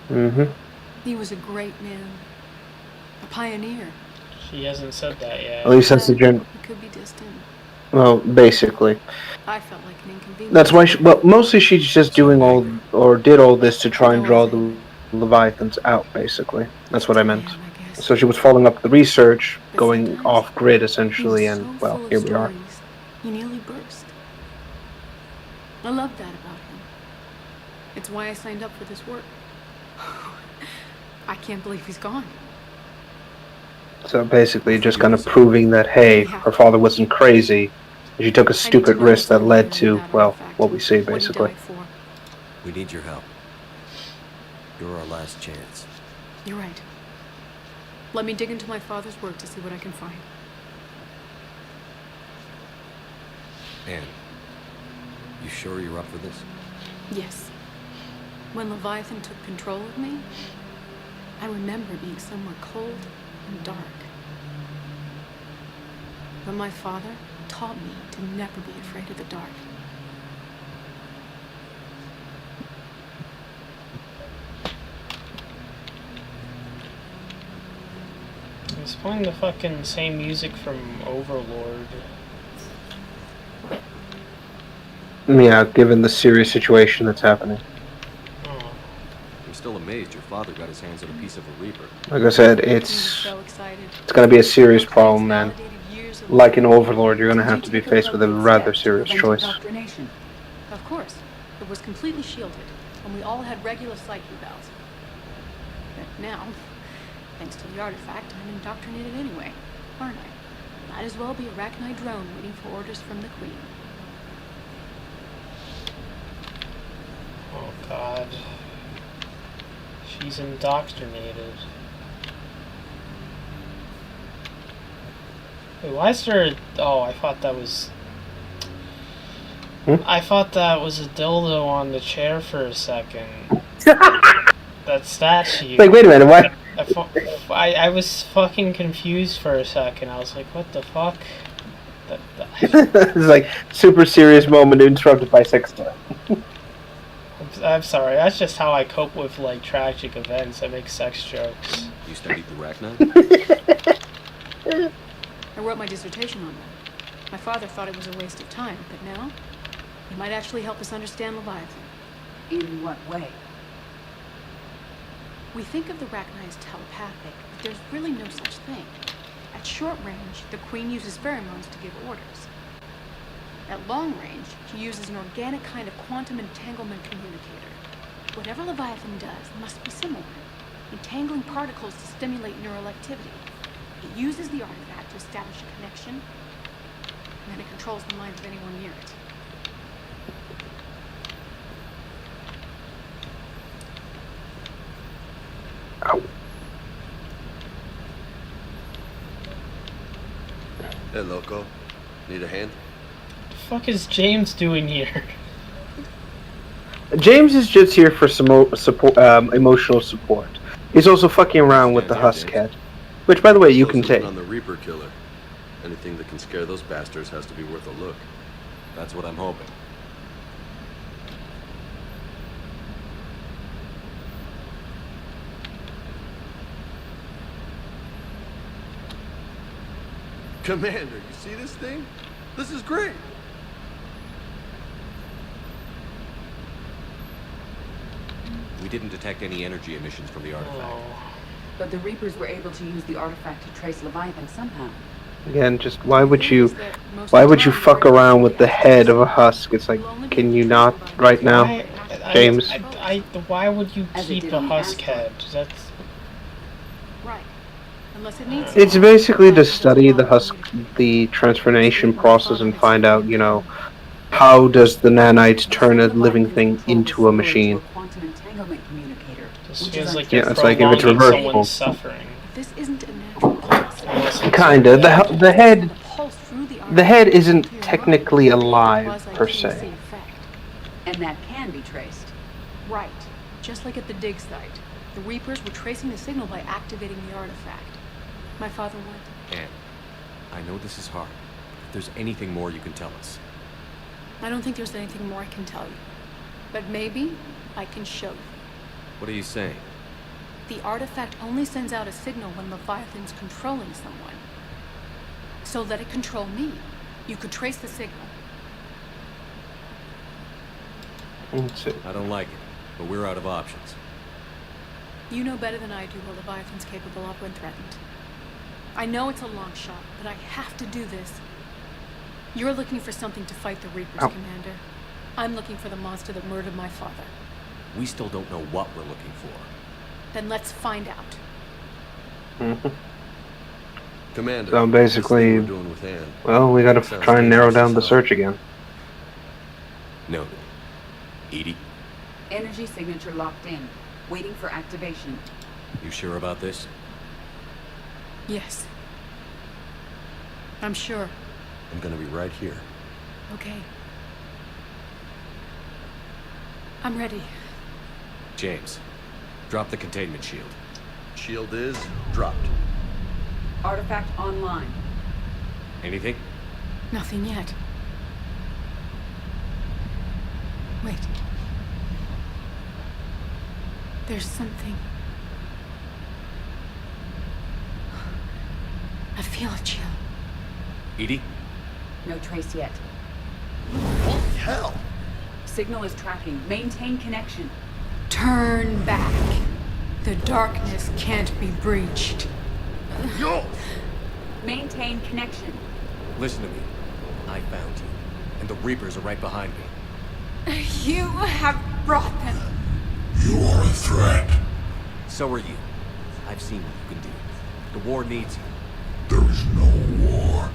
Mm-hmm. He was a great man. A pioneer. She hasn't said that yet. At least that's the gen... He could be distant. Well, basically. I felt like an inconvenience. That's why well, mostly she's just doing all, or did all this to try and draw the Leviathans out, basically. That's what I meant. So she was following up the research, going off-grid, essentially, and, well, here we are. He nearly burst. I love that about him. It's why I signed up for this work. I can't believe he's gone. So basically just kind of proving that, hey, her father wasn't crazy. She took a stupid risk that led to, well, what we see, basically. We need your help. You're our last chance. You're right. Let me dig into my father's work to see what I can find. Anne, you sure you're up for this? Yes. When Leviathan took control of me, I remember being somewhere cold and dark. But my father taught me to never be afraid of the dark. He's playing the fucking same music from Overlord. Yeah, given the serious situation that's happening. I'm still amazed your father got his hands on a piece of a Reaper. Like I said, it's going to be a serious problem, man. Like in Overlord, you're going to have to be faced with a rather serious choice. Of course. It was completely shielded, and we all had regular psyche valves. But now, thanks to the artifact, I'm indoctrinated anyway, aren't I? Might as well be a Rachni drone waiting for orders from the Queen. Oh god. She's indoctrinated. Wait, why is there... Oh, I thought that was... I thought that was a dildo on the chair for a second. That statue. Like, wait a minute, what? I was fucking confused for a second. I was like, what the fuck? It's like super serious moment interrupted by sex time. I'm sorry. That's just how I cope with like tragic events. I make sex jokes. You studied the Rachni? I wrote my dissertation on that. My father thought it was a waste of time, but now it might actually help us understand Leviathan. In what way? We think of the Rachni as telepathic, but there's really no such thing. At short range, the Queen uses pheromones to give orders. At long range, she uses an organic kind of quantum entanglement communicator. Whatever Leviathan does must be similar, entangling particles to stimulate neural activity. It uses the artifact to establish a connection, and then it controls the mind of anyone near it. Ow. Hey, Loco. Need a hand? What the fuck is James doing here? James is just here for some support, emotional support. He's also fucking around with the Husk head, which, by the way, you can take. On the Reaper killer. Anything that can scare those bastards has to be worth a look. That's what I'm hoping. Commander, you see this thing? This is great. We didn't detect any energy emissions from the artifact. But the Reapers were able to use the artifact to trace Leviathan somehow. Again, just why would you fuck around with the head of a Husk? It's like, can you not right now, James? Why would you keep a Husk head? That's right. Unless it needs. It's basically to study the Husk, the transformation process, and find out, you know, how does the nanite turn a living thing into a machine? Quantum entanglement communicator. Just feels like Yeah, it's like if it's reversible. someone's suffering. This isn't a natural process. Kinda. The head isn't technically alive per se. And that can be traced. Right. Just like at the dig site. The Reapers were tracing the signal by activating the artifact. My father went. Anne, I know this is hard. If there's anything more you can tell us. I don't think there's anything more I can tell you. But maybe I can show you. What are you saying? The artifact only sends out a signal when Leviathan's controlling someone. So let it control me. You could trace the signal. I don't like it, but we're out of options. You know better than I do what Leviathan's capable of when threatened. I know it's a long shot, but I have to do this. You're looking for something to fight the Reapers, Commander. I'm looking for the monster that murdered my father. We still don't know what we're looking for. Then let's find out. Commander, So basically, what we're doing with Anne. well, we gotta try and narrow down the search again. Noted. Edie, Energy signature locked in. Waiting for activation. you sure about this? Yes. I'm sure. I'm gonna be right here. Okay. I'm ready. James, drop the containment shield. Shield is dropped. Artifact online. Anything? Nothing yet. Wait. There's something. I feel a chill. Edie? No trace yet. Holy hell! Signal is tracking. Maintain connection. Turn back. The darkness can't be breached. Yo! Maintain connection. Listen to me. I found you, and the Reapers are right behind me. You have brought them. You are a threat. So are you. I've seen what you can do. The war needs you. There is no war.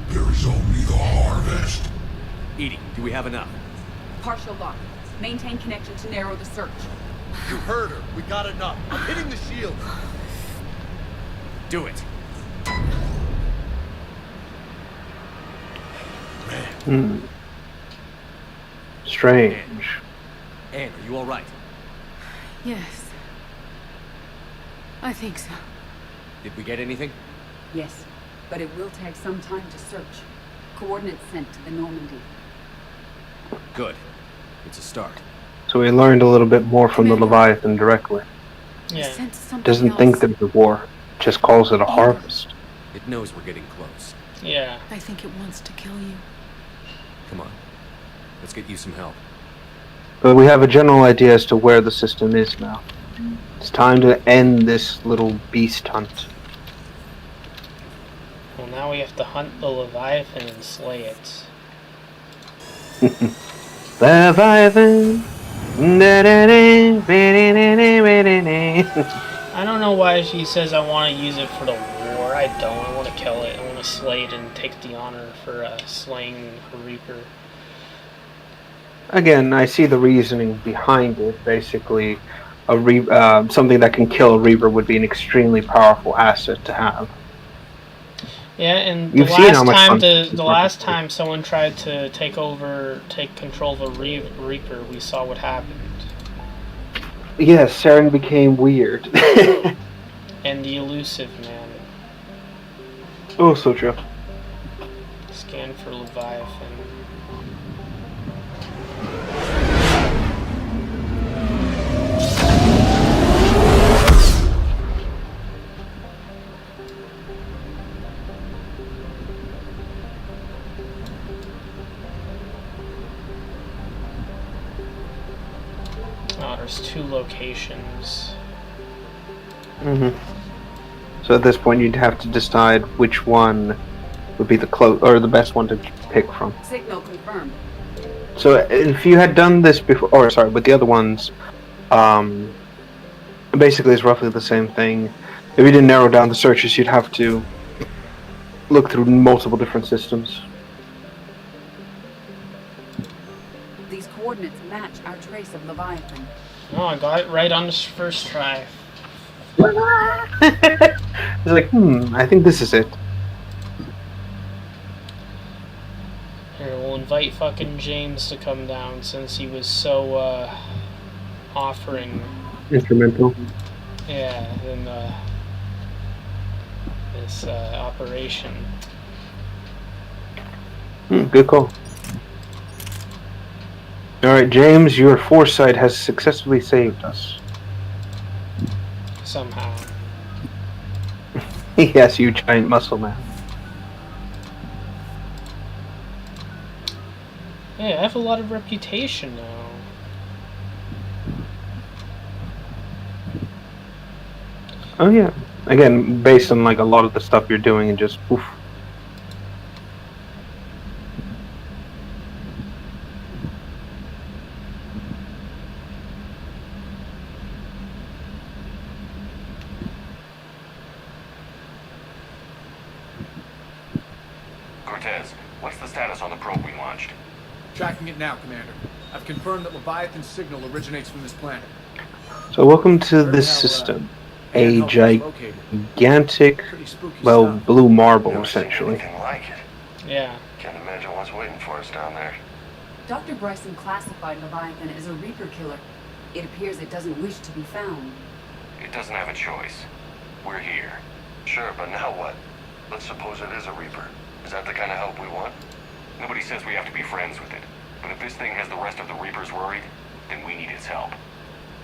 There is only the harvest. Edie, do we have enough? Partial lock. Maintain connection to narrow the search. You heard her. We got enough. I'm hitting the shield. Do it. Strange. Anne, are you all right? Yes. I think so. Did we get anything? Yes, but it will take some time to search. Coordinates sent to the Normandy. Good. It's a start. So we learned a little bit more from the Leviathan directly. Yeah. Doesn't think there's a war, just calls it a harvest. It knows we're getting close. Yeah. I think it wants to kill you. Come on. Let's get you some help. But we have a general idea as to where the system is now. It's time to end this little beast hunt. Well, now we have to hunt the Leviathan and slay it. Leviathan. I don't know why she says I want to use it for the war. I don't. I want to kill it. I want to slay it and take the honor for slaying a Reaper. Again, I see the reasoning behind it. Basically, something that can kill a Reaper would be an extremely powerful asset to have. Yeah, and You've seen how much fun the last time someone tried to take control of a Reaper, we saw what happened. Yes, Saren became weird. And the elusive man. Oh, so true. Scan for Leviathan. Oh, there's 2 locations. So at this point, you'd have to decide which one would be the the best one to pick from. Signal confirmed. So if you had done this before, or sorry, with the other ones, basically it's roughly the same thing. If you didn't narrow down the searches, you'd have to look through multiple different systems. These coordinates match our trace of Leviathan. Oh, I got it right on the first try. It's like, I think this is it. Here, we'll invite fucking James to come down since he was so, offering. Instrumental. Yeah, in, this, operation. Good call. Alright, James, your foresight has successfully saved us. Somehow. Yes, you giant muscle man. Yeah, I have a lot of reputation now. Oh yeah. Again, based on like a lot of the stuff you're doing and just oof. Cortez, what's the status on the probe we launched? Tracking it now, Commander. I've confirmed that Leviathan's signal originates from this planet. So welcome to this system. A gigantic, well, blue marble, essentially. Anything like it. Yeah. Can't imagine what's waiting for us down there. Dr. Bryson classified Leviathan as a Reaper killer. It appears it doesn't wish to be found. It doesn't have a choice. We're here. Sure, but now what? Let's suppose it is a Reaper. Is that the kind of help we want? Nobody says we have to be friends with it. But if this thing has the rest of the Reapers worried, then we need its help.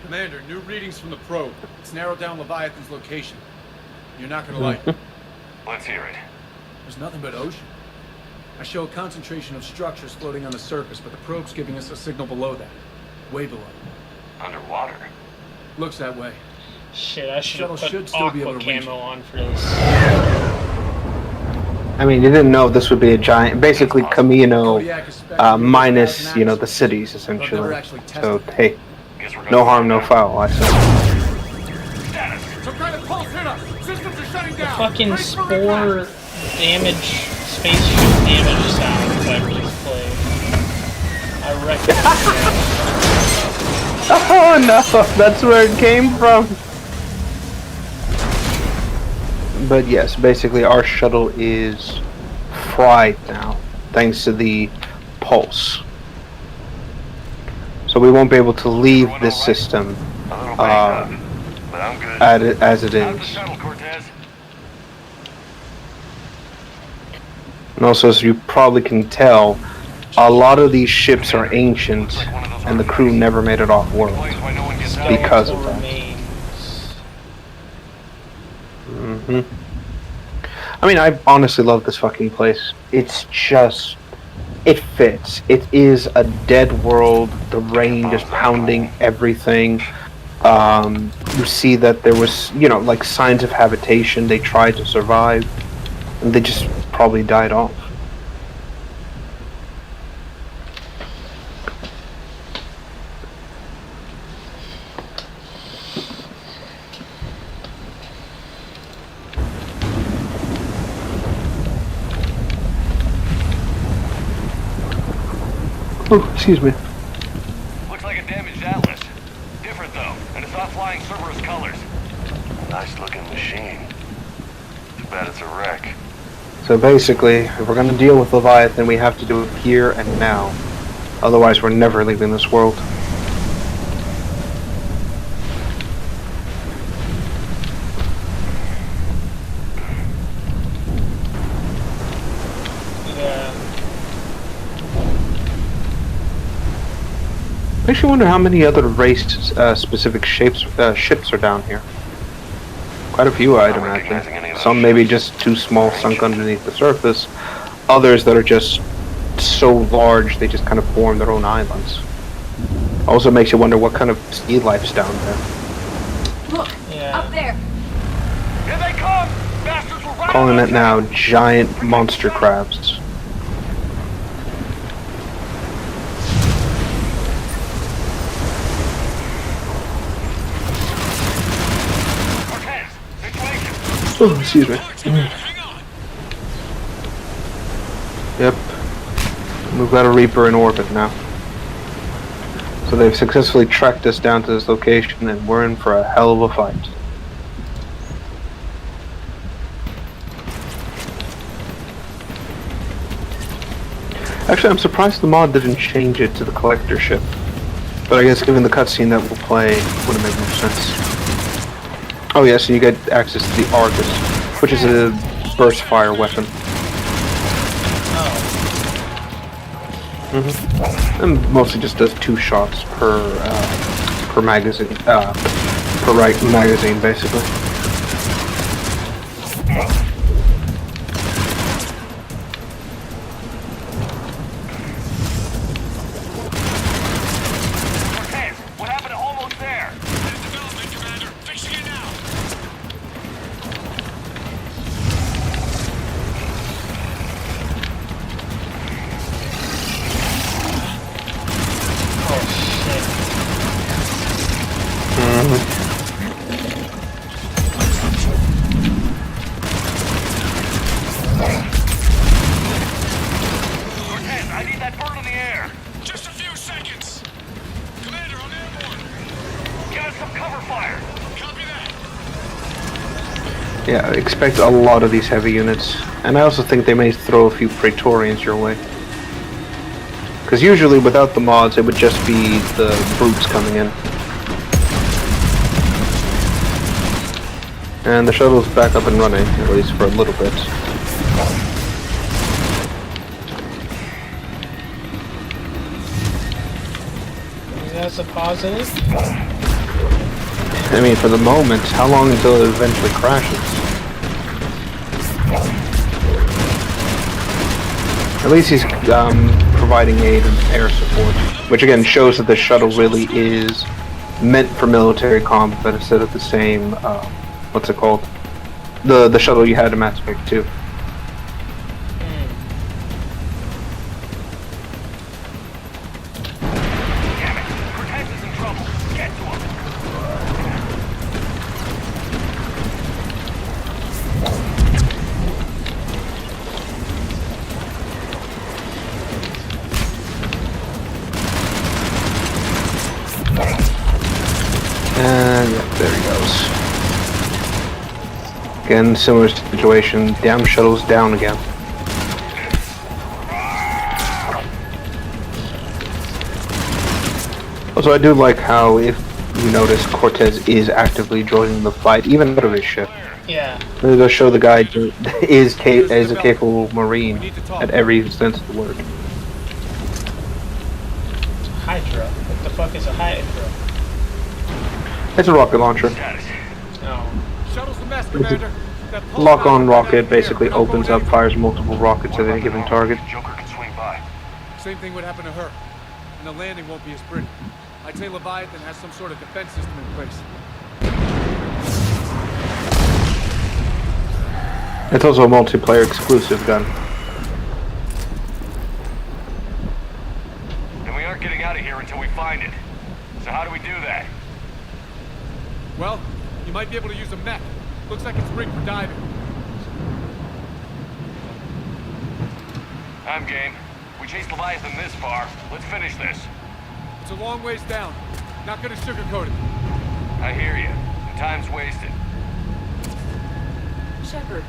Commander, new readings from the probe. It's narrowed down Leviathan's location. You're not gonna like it. Let's hear it. There's nothing but ocean. I show a concentration of structures floating on the surface, but the probe's giving us a signal below that. Way below. Underwater? Looks that way. Shit, I should have Shuttle put should still be able aqua to reach camo on for this. I mean, you didn't know this would be a giant, basically Camino, minus, you know, the cities, essentially. So, hey, no harm, no foul, I say. Some kind of pulse hit us! Systems are shutting The down! fucking spore damage, spaceship damage sounds I replay. I reckon. Oh no, that's where it came from! But yes, basically our shuttle is fried now, thanks to the pulse. So we won't be able to leave this system How's as it the is. shuttle, Cortez? And also, as you probably can tell, a lot of these ships are ancient, and the crew never made it off world because of that. I mean, I honestly love this fucking place. It's just, it fits. It is a dead world. The rain just pounding everything. You see that there was, you know, like signs of habitation. They tried to survive, and they just probably died off. Oh, excuse me. Looks like a damaged Atlas. Different though, and it's not flying Cerberus colors. Nice looking machine. Too bad it's a wreck. So basically, if we're gonna deal with Leviathan, we have to do it here and now. Otherwise, we're never leaving this world. I actually wonder how many other race-specific ships are down here. Quite a few, I'd imagine. Some maybe just too small, sunk underneath the surface. Others that are just so large they just kind of form their own islands. Also makes you wonder what kind of sea life's down there. Look, up there. Here they come! Bastards were right. Calling it now giant monster crabs. Oh, excuse me. Yep. We've got a Reaper in orbit now. So they've successfully tracked us down to this location, and we're in for a hell of a fight. Actually, I'm surprised the mod didn't change it to the collector ship. But I guess given the cutscene that we'll play, would have made more sense. Oh yeah, so you get access to the Argus, which is a burst fire weapon. And mostly just does 2 shots per magazine, per magazine, basically. What happened to almost there? I need that bird in the air. Just a few seconds. Commander, I'm airborne. Give us some cover fire. Copy that. Yeah, expect a lot of these heavy units. And I also think they may throw a few Praetorians your way. Because usually without the mods, it would just be the brutes coming in. And the shuttle's back up and running, at least for a little bit. That's a positive. I mean, for the moment, how long until it eventually crashes? At least he's providing aid and air support, which again shows that the shuttle really is meant for military combat instead of the same, what's it called? The shuttle you had in Mass Effect 2. And yeah, there he goes. Again, similar situation. Damn shuttle's down again. Also, I do like how, if you notice, Cortez is actively joining the fight, even out of his ship. Yeah. They're gonna show the guy is a capable Marine at every sense of the word. Hydra. What the fuck is a Hydra? It's a rocket launcher. Oh. Shuttle's the mess, Commander. That pulse Lock-on power rocket basically opens up, fires multiple rockets at any given target. Joker can swing by. Same thing would happen to her. And the landing won't be as pretty. I'd say Leviathan has some sort of defense system in place. It's also a multiplayer exclusive gun. And we aren't getting out of here until we find it. So how do we do that? Well, you might be able to use a mech. Looks like it's rigged for diving. I'm game. We chased Leviathan this far. Let's finish this. It's a long ways down. Not gonna sugarcoat it. I hear you. Time's wasted. Shepard,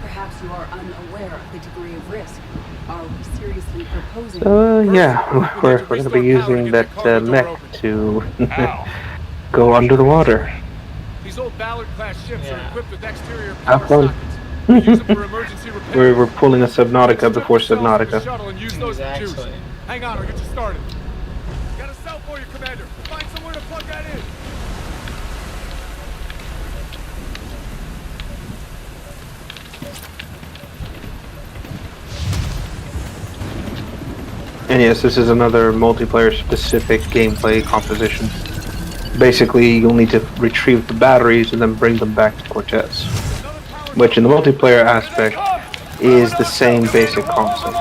perhaps you are unaware of the degree of risk. Are we seriously proposing? Yeah, we're gonna be using that mech to go under the water. These old Ballard-class ships are equipped with exterior Have power fun. sockets. Use them for emergency repair. We're pulling a Subnautica before Subnautica. Shuttle and use those to juice. Hang on, I'll get you started. Got a cell for you, Commander. Find somewhere to plug that in. And yes, this is another multiplayer-specific gameplay composition. Basically, you'll need to retrieve the batteries and then bring them back to Cortez, which in the multiplayer aspect is the same basic concept.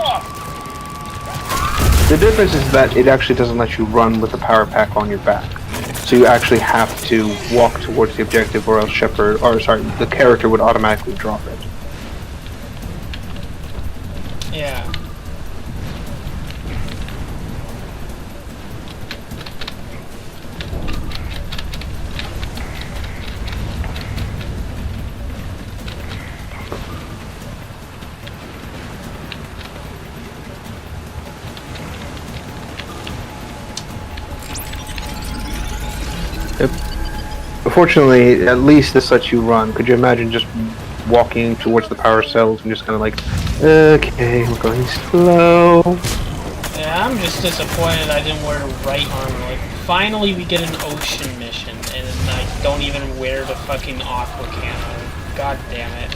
The difference is that it actually doesn't let you run with the power pack on your back. So you actually have to walk towards the objective, or else the character would automatically drop it. Yeah. Fortunately, at least this lets you run. Could you imagine just walking towards the power cells and just kind of like, okay, we're going slow. Yeah, I'm just disappointed I didn't wear the right armor. Like, finally we get an ocean mission, and I don't even wear the fucking aqua camo. God damn it.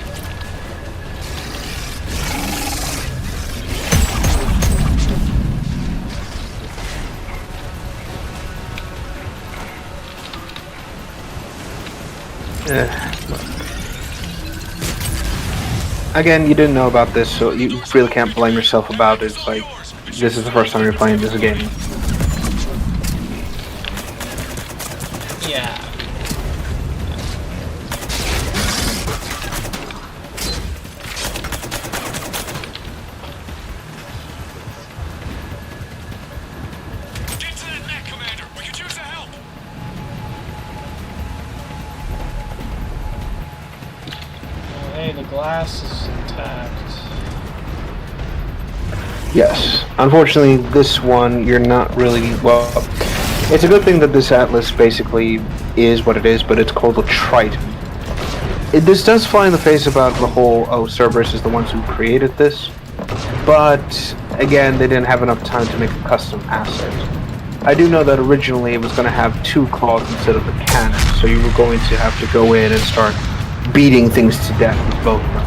Again, you didn't know about this, so you really can't blame yourself about it. It's like, this is the first time you're playing this game. Yeah. Hey, the glass is intact. Yes. Unfortunately, this one, you're not really, well, it's a good thing that this Atlas basically is what it is, but it's called a Triton. This does fly in the face about the whole, Cerberus is the ones who created this, but again, they didn't have enough time to make a custom asset. I do know that originally it was going to have 2 claws instead of the cannon, so you were going to have to go in and start beating things to death with both of them.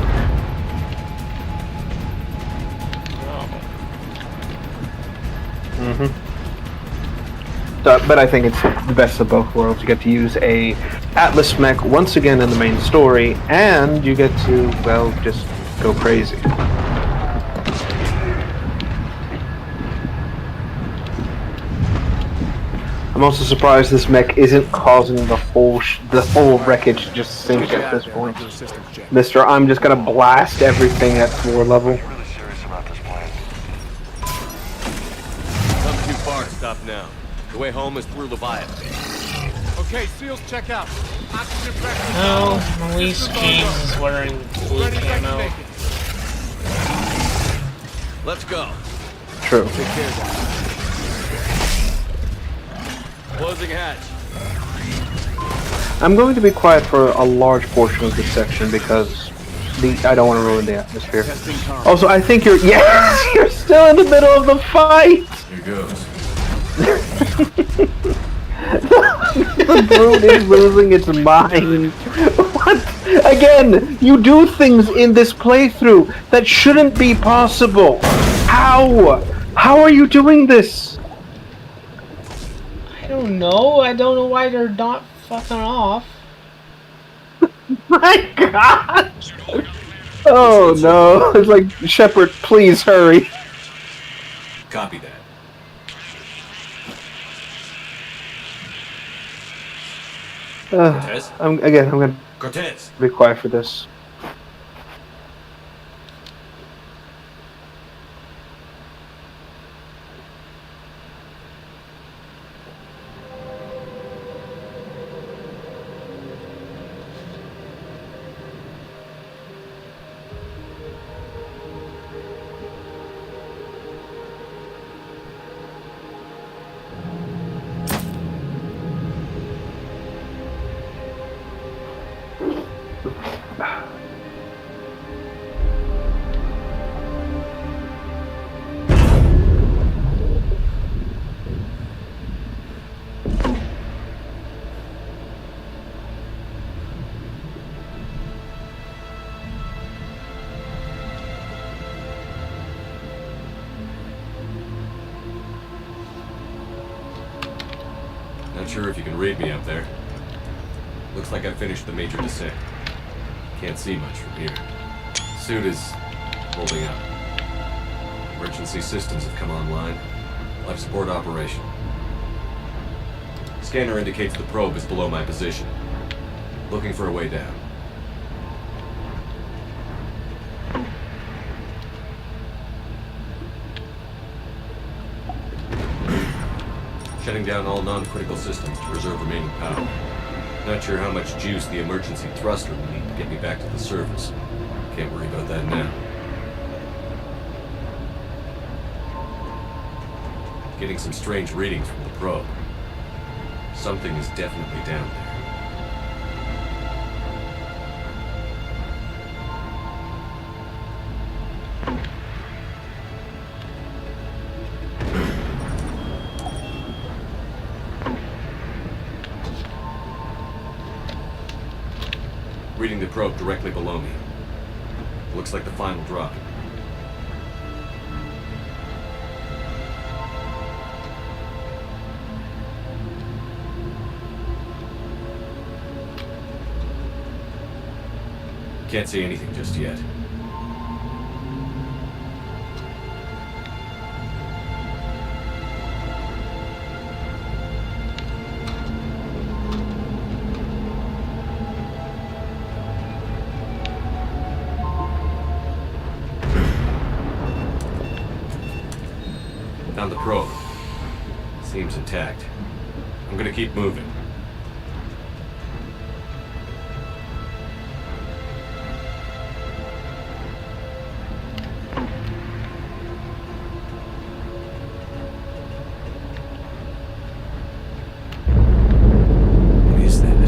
But I think it's the best of both worlds. You get to use a Atlas mech once again in the main story, and you get to, well, just go crazy. I'm also surprised this mech isn't causing the whole wreckage to just sink at this point. Mister, I'm just gonna blast everything at floor level. Really serious about this plan. Come too far to stop now. The way home is through Leviathan. Okay, SEALs check out. Oxygen pressure. No, at least James is wearing blue camo. Let's go. True. Take care of that. Closing hatch. I'm going to be quiet for a large portion of this section because I don't want to ruin the atmosphere. Also, I think you're yes, you're still in the middle of the fight. Here goes. The brute is losing its mind. What? Again, you do things in this playthrough that shouldn't be possible. How? How are you doing this? I don't know. I don't know why they're not fucking off. My God! Oh no! It's like, Shepard, please hurry. Copy that. Cortez? I'm gonna Cortez! be quiet for this. Not sure if you can read me up there. Looks like I finished the major descent. Can't see much from here. Suit is holding up. Emergency systems have come online. Life support operation. Scanner indicates the probe is below my position. Looking for a way down. Shutting down all non-critical systems to preserve remaining power. Not sure how much juice the emergency thruster will need to get me back to the surface. Can't worry about that now. Getting some strange readings from the probe. Something is definitely down there. Reading the probe directly below me. Looks like the final drop. Can't see anything just yet. Found the probe. Seems intact. I'm gonna keep moving. What is that?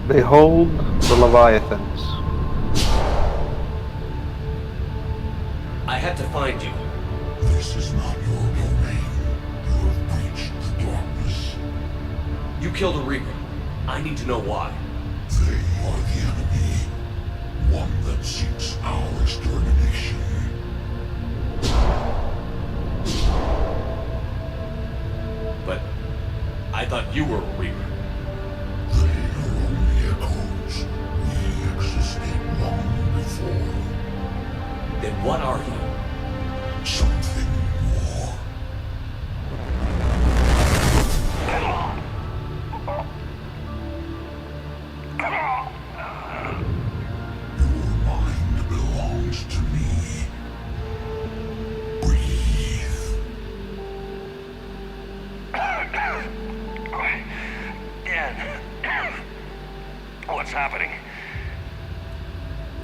They hold the Leviathans. I had to find you. This is not your domain. You have breached the darkness. You killed a Reaper. I need to know why. They are the enemy. One that seeks our extermination. But I thought you were a Reaper. They are only echoes. We existed long before. Then what are you? Something more. What's happening?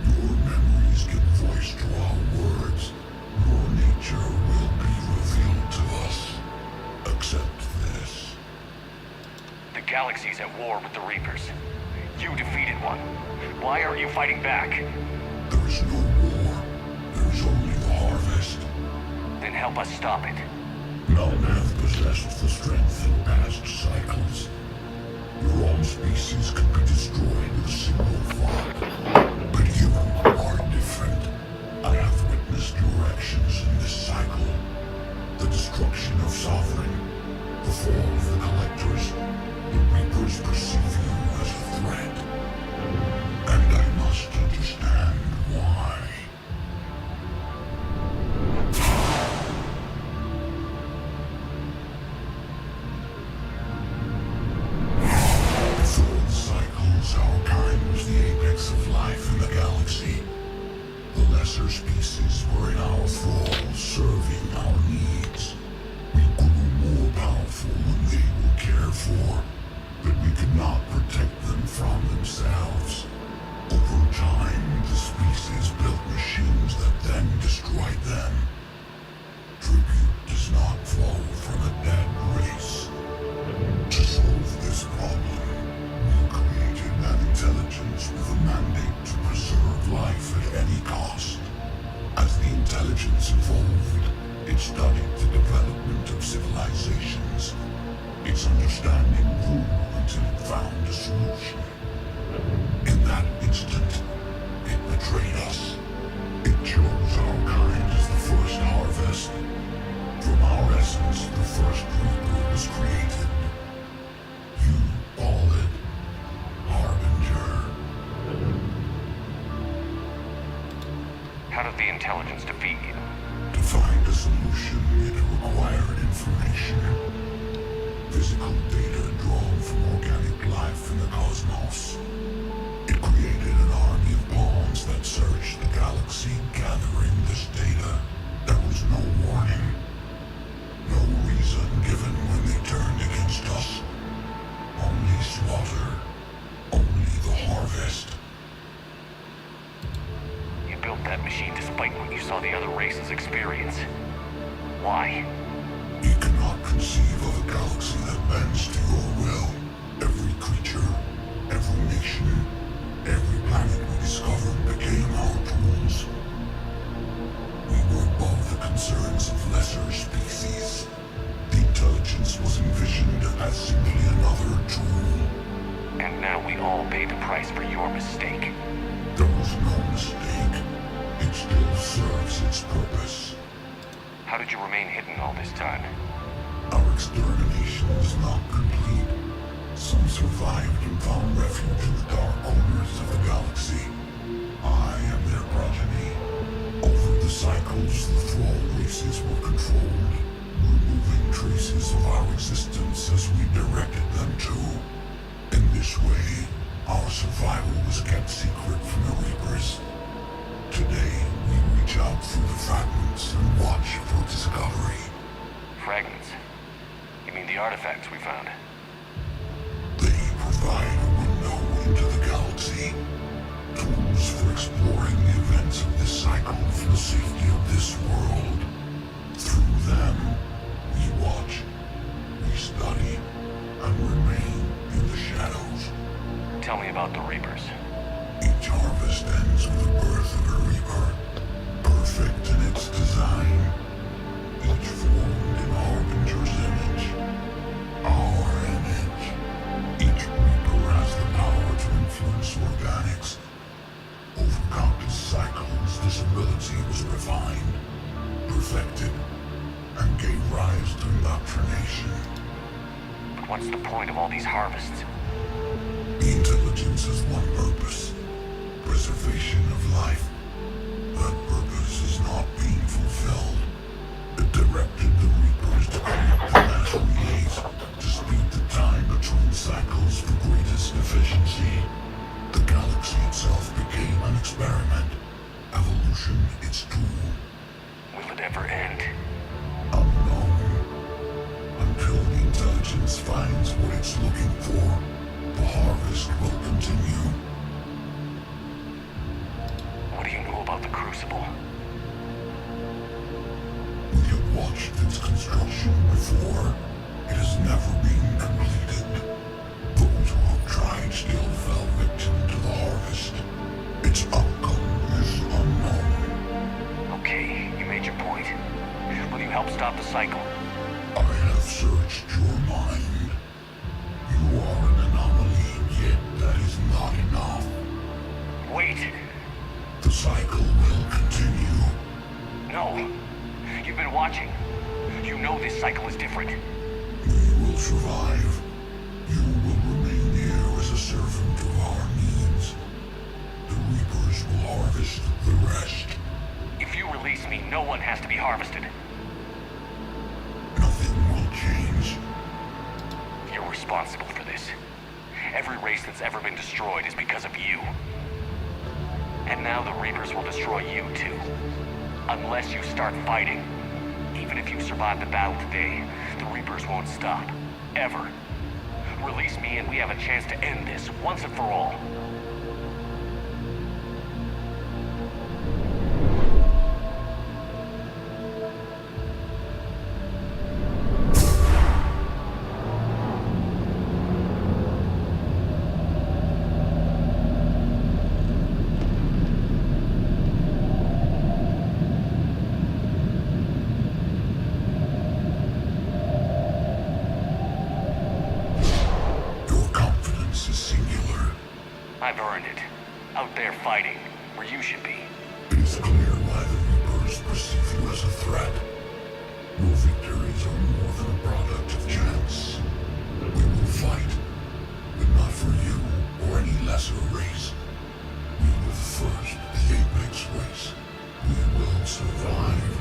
Your memories give voice to our words. Your nature will be revealed to us. Accept this. The galaxy's at war with the Reapers. You defeated one. Why aren't you fighting back? There is no war. There is only the harvest. Then help us stop it. None have possessed the strength in past cycles. Your own species could be destroyed with a single thought. But you are different. I have witnessed your actions in this cycle. The destruction of Sovereign, the fall of the Collectors. The Reapers perceive you as a threat. And I must understand why. Before the cycles, our kind was the apex of life in the galaxy. The lesser species were in our thrall, serving our needs. We grew more powerful than they were cared for, but we could not protect them from themselves. Over time, the species built machines that then destroyed them. Tribute does not flow from a dead race. To solve this problem, we created an intelligence with a mandate to preserve life at any cost. As the intelligence evolved, it studied the development of civilizations. Its understanding grew until it found a solution. In that instant, it betrayed us. It chose our kind as the first harvest. From our essence, the first Reaper was created. You call it Harbinger. How did the intelligence defeat you? To find a solution, it required information. Physical data drawn from organic life in the cosmos. It created an army of pawns that searched the galaxy, gathering this data. There was no warning. No reason given when they turned against us. Only slaughter. Only the harvest. You built that machine despite what you saw the other races experience. Why? You cannot conceive of a galaxy that bends to your will. Every creature, every nation, every planet we discovered became our tools. We were above the concerns of lesser species. The intelligence was envisioned as simply another tool. And now we all pay the price for your mistake. There was no mistake. It still serves its purpose. How did you remain hidden all this time? Our extermination is not complete. Some survived and found refuge in the dark corners of the galaxy. I am their progeny. Over the cycles, the thrall races were controlled, removing traces of our existence as we directed them to. In this way, our survival was kept secret from the Reapers. Today, we reach out through the fragments and watch for discovery. Fragments? You mean the artifacts we found? They provide a window into the galaxy. Tools for exploring the events of this cycle for the safety of this world. Through them, we watch, we study, and remain in the shadows. Tell me about the Reapers. Each harvest ends with the birth of a Reaper, perfect in its design, each formed in Harbinger's image, our image. Each Reaper has the power to influence organics. Over countless cycles, this ability was refined, perfected, and gave rise to indoctrination. But what's the point of all these harvests? The intelligence has one purpose. Preservation of life. That purpose is not being fulfilled. It directed the Reapers to create the mass relays to speed the time between cycles for greatest efficiency. The galaxy itself became an experiment. Evolution its tool. Will it ever end? Unknown. Until the intelligence finds what it's looking for, the harvest will continue. watched its construction before. It has never been completed. Those who have tried still fell victim to the harvest. Its outcome is unknown. Okay, you made your point. Will you help stop the cycle? I have searched your mind. You are an anomaly, yet that is not enough. Wait! The cycle will continue. No. You've been watching. You know this cycle is different. We will survive. You will remain here as a servant of our needs. The Reapers will harvest the rest. If you release me, no one has to be harvested. Nothing will change. You're responsible for this. Every race that's ever been destroyed is because of you. And now the Reapers will destroy you too. Unless you start fighting. Even if you survive the battle today, the Reapers won't stop. Ever. Release me and we have a chance to end this once and for all. I've earned it. Out there fighting, where you should be. It is clear why the Reapers perceive you as a threat. Your victories are more than a product of chance. We will fight, but not for you or any lesser race. We will first the Apex race. We will survive.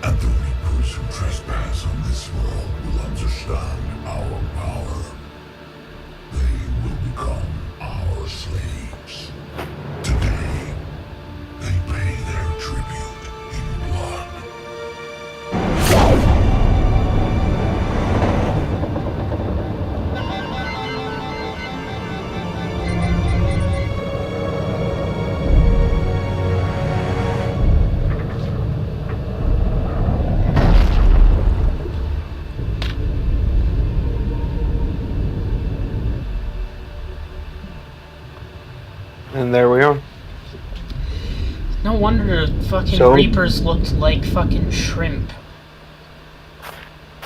And the Reapers who trespass on this world will understand our power. They will become our slaves. Today, they pay their tribute in blood. And there we are. No wonder the fucking Reapers looked like fucking shrimp.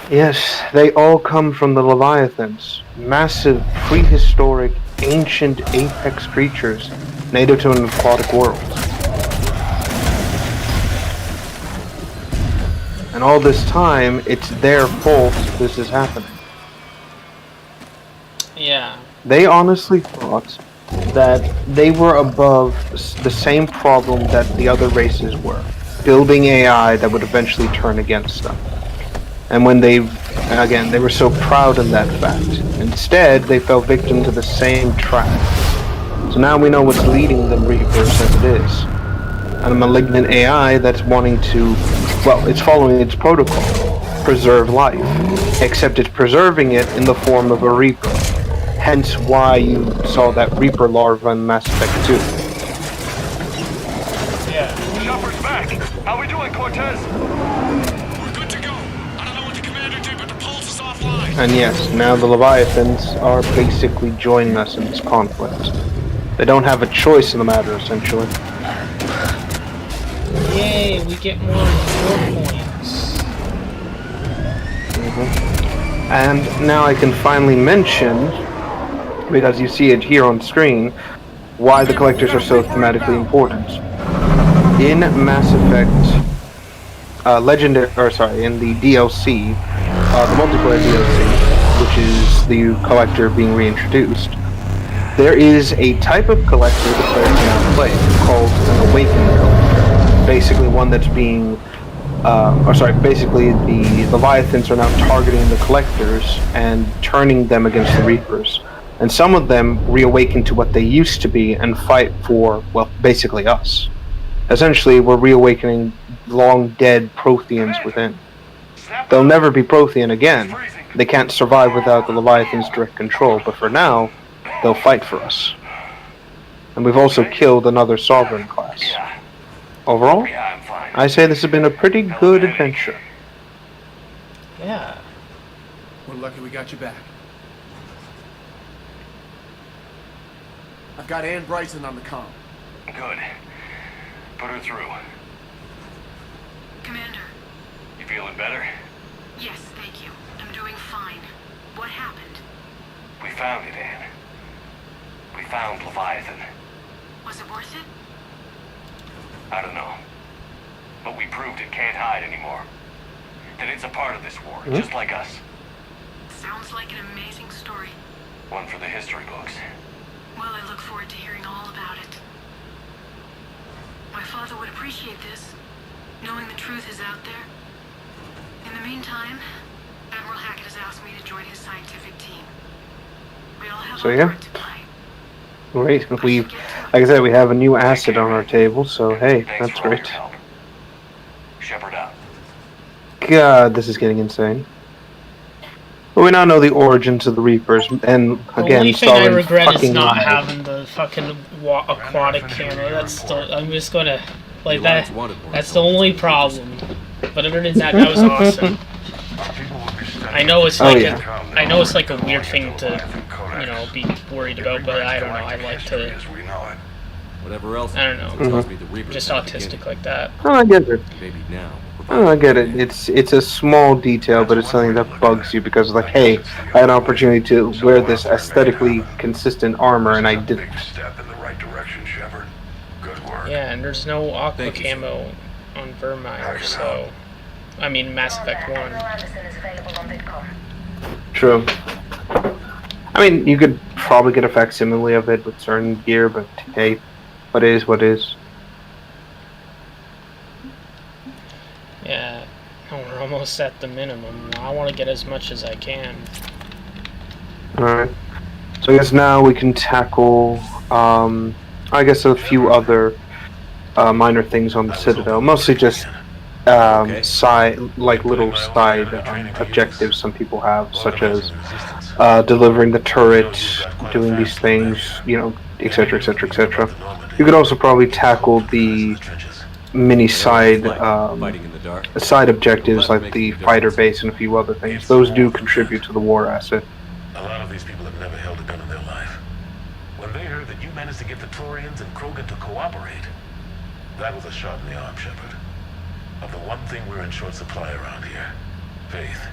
Yes, they all come from the Leviathans. Massive, prehistoric, ancient apex creatures native to an aquatic world. And all this time, it's their fault this is happening. Yeah. They honestly thought that they were above the same problem that the other races were, building AI that would eventually turn against them. And when they were so proud of that fact. Instead, they fell victim to the same trap. So now we know what's leading the Reapers as it is. And a malignant AI that's wanting to, well, it's following its protocol, preserve life. Except it's preserving it in the form of a Reaper. Hence why you saw that Reaper larva in Mass Effect 2. Yeah. Chopper's back. How we doing, Cortez? We're good to go. I don't know what the commander did, but the pulse is offline. And yes, now the Leviathans are basically joining us in this conflict. They don't have a choice in the matter, essentially. Yay, we get more points. And now I can finally mention, because you see it here on screen, why the collectors are so thematically important. In Mass Effect in the DLC, the multiplayer DLC, which is the collector being reintroduced, there is a type of collector the player can now play called an Awakened collector. Basically one that's being basically the Leviathans are now targeting the collectors and turning them against the Reapers. And some of them reawaken to what they used to be and fight for, well, basically us. Essentially, we're reawakening long-dead Protheans within. They'll never be Prothean again. They can't survive without the Leviathan's direct control, but for now, they'll fight for us. And we've also killed another Sovereign class. Overall, I say this has been a pretty good adventure. Yeah. We're lucky we got you back. I've got Ann Bryson on the comm. Good. Put her through. Commander. You feeling better? Yes, thank you. I'm doing fine. What happened? We found it, Anne. We found Leviathan. Was it worth it? I don't know. But we proved it can't hide anymore. That it's a part of this war, just like us. Sounds like an amazing story. One for the history books. Well, I look forward to hearing all about it. My father would appreciate this, knowing the truth is out there. In the meantime, Admiral Hackett has asked me to join his scientific team. We all have So a yeah. part to play. Great. Like I said, we have a new asset on our table, so hey, that's great. Shepard out. God, this is getting insane. But we now know the origins of the Reapers, and The again, only thing I Stalin regret is fucking not lied. having the fucking aquatic camera. That's still. I'm just gonna like that. That's the only problem. But other than that, that was awesome. I know it's like I know it's like a weird thing to, be worried about, but I don't know. I like to. Whatever else. I don't know. tells me the Reapers Just at the autistic beginning. like that. Oh, I get it. Maybe now. Oh, I get it. It's a small detail, but it's something that bugs you because, like, hey, I had an opportunity to wear this aesthetically consistent armor, and I didn't. Yeah, and there's no aqua camo on Vermeer, so I mean Mass Effect 1. True. I mean, you could probably get a facsimile of it with certain gear, but hey, what is what is. Yeah, we're almost at the minimum. I want to get as much as I can. Alright. So I guess now we can tackle, I guess a few other minor things on the Citadel. Mostly just side, like little side objectives some people have, such as delivering the turret, doing these things, etc., etc., etc. You could also probably tackle the mini side side objectives like the fighter base and a few other things. Those do contribute to the war asset. A lot of these people have never held a gun in their life. When they heard that you managed to get the Turians and Krogan to cooperate, that was a shot in the arm, Shepard. Of the one thing we're in short supply around here, faith.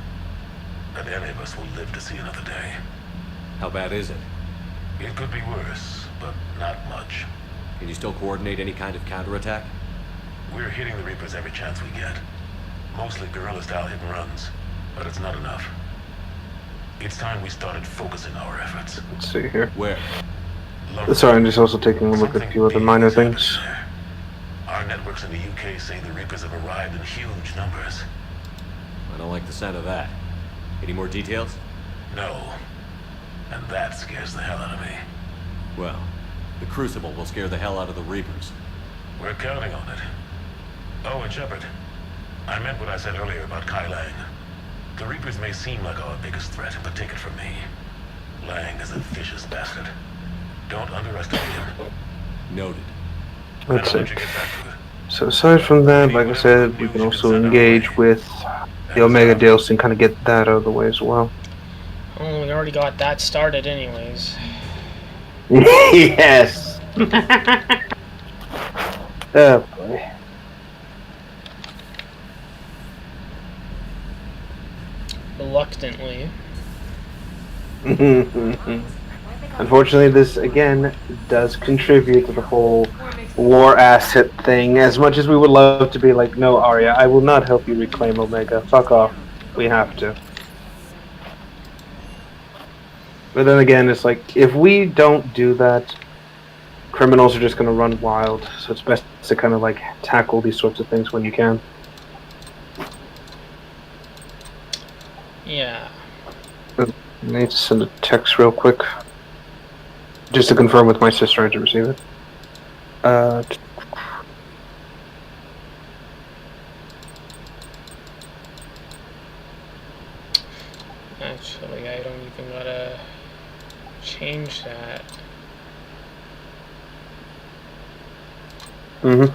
And any of us will live to see another day. How bad is it? It could be worse, but not much. Can you still coordinate any kind of counterattack? We're hitting the Reapers every chance we get. Mostly guerrilla-style hit and runs, but it's not enough. It's time we started focusing our efforts. Let's see here. Where? Sorry, I'm just also taking a look at a few other minor things. Our networks in the UK say the Reapers have arrived in huge numbers. I don't like the sound of that. Any more details? No. And that scares the hell out of me. Well, the Crucible will scare the hell out of the Reapers. We're counting on it. Oh, and Shepard, I meant what I said earlier about Kai Lang. The Reapers may seem like our biggest threat, but take it from me. Lang is a vicious bastard. Don't underestimate him. Noted. Let's see. So aside from that, like I said, we can also engage with the Omega deals and kind of get that out of the way as well. Oh, we already got that started anyways. Yes! Oh boy. Reluctantly. Unfortunately, this again does contribute to the whole war asset thing. As much as we would love to be like, no, Arya, I will not help you reclaim Omega. Fuck off. We have to. But then again, it's like, if we don't do that, criminals are just going to run wild. So it's best to kind of like tackle these sorts of things when you can. Yeah. I need to send a text real quick. Just to confirm with my sister I did receive it. Actually, I don't even gotta change that. Mm-hmm.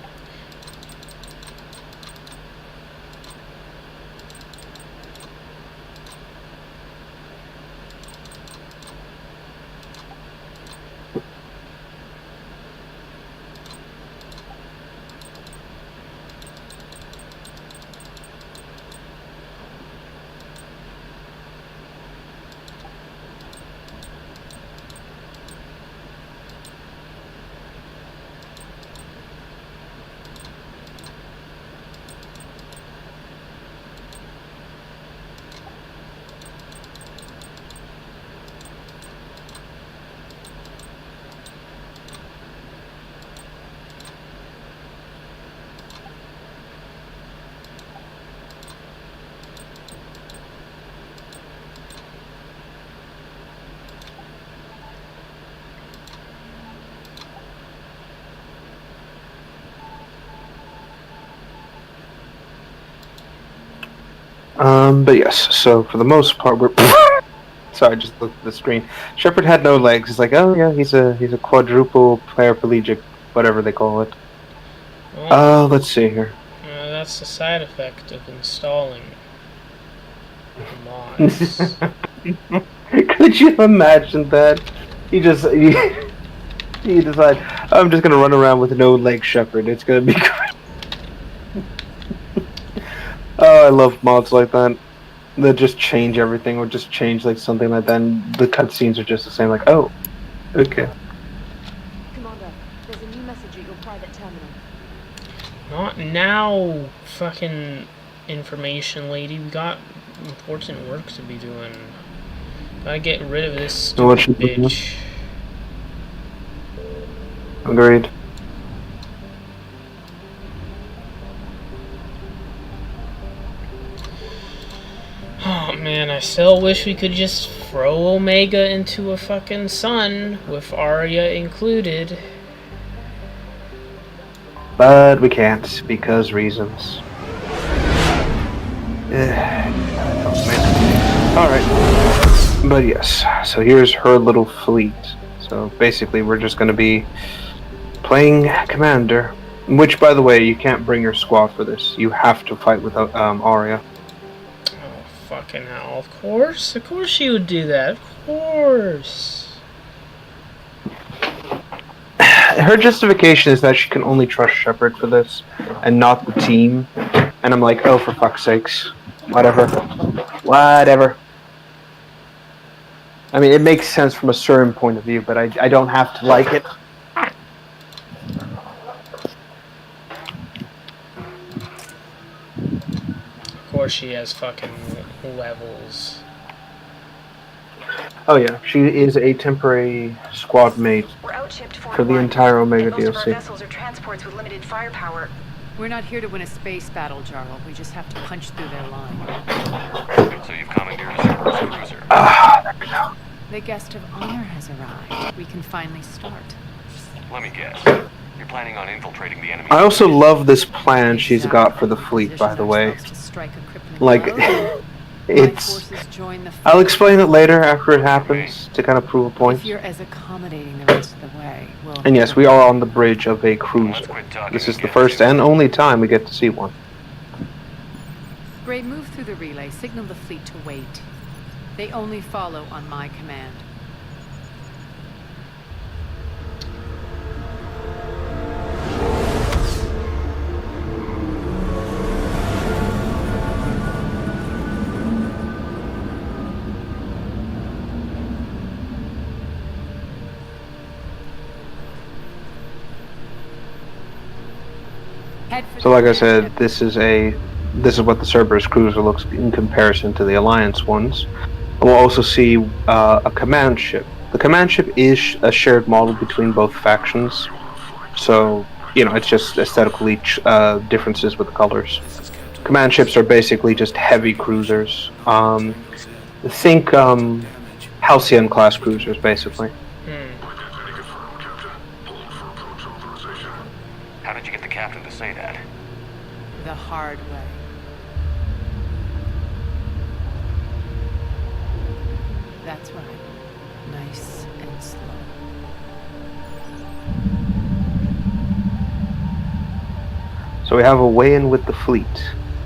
But yes, so for the most part, we're... Sorry, I just looked at the screen. Shepard had no legs. It's like, oh yeah, he's a quadruple paraplegic, whatever they call it. Let's see here. That's the side effect of installing mods. Could you imagine that? He decide, I'm just gonna run around with no leg Shepard. It's gonna be great. Oh, I love mods like that. They just change everything, or just change like something like that, and the cutscenes are just the same. Like, oh, okay. Commander, there's a new message at your private terminal. Not now, fucking information lady. We got important work to be doing. Gotta get rid of this stupid bitch. Agreed. Oh man, I still wish we could just throw Omega into a fucking sun with Arya included. But we can't, because reasons. Alright. But yes, so here's her little fleet. So basically we're just gonna be playing Commander. Which, by the way, you can't bring your squad for this. You have to fight with Arya. Oh, fucking hell. Of course she would do that. Of course. Her justification is that she can only trust Shepard for this, and not the team. And I'm like, oh, for fuck's sakes. Whatever. Whatever. I mean, it makes sense from a certain point of view, but I don't have to like it. Of course she has fucking levels. Oh yeah, she is a temporary squad mate for the entire Omega DLC. Vessels are transports with limited firepower. We're not here to win a space battle, Jarl. We just have to punch through their line. So you've commandeered a Cerberus cruiser. There we go. The guest of honor has arrived. We can finally start. Let me guess. You're planning on infiltrating the enemy. I also love this plan she's got for the fleet, by the way. Like, it's... I'll explain it later after it happens to kind of prove a point. If you're as accommodating the rest of the way, we'll... And yes, we are on the bridge of a cruiser. This is the first and only time we get to see one. Gray, move through the relay. Signal the fleet to wait. They only follow on my command. So like I said, this is what the Cerberus cruiser looks in comparison to the Alliance ones. And we'll also see a command ship. The command ship is a shared model between both factions, so you know it's just aesthetically differences with the colors. Command ships are basically just heavy cruisers. Think Halcyon class cruisers, basically. How did you get the captain to say that? The hard way. That's right. Nice and slow. So we have a way in with the fleet.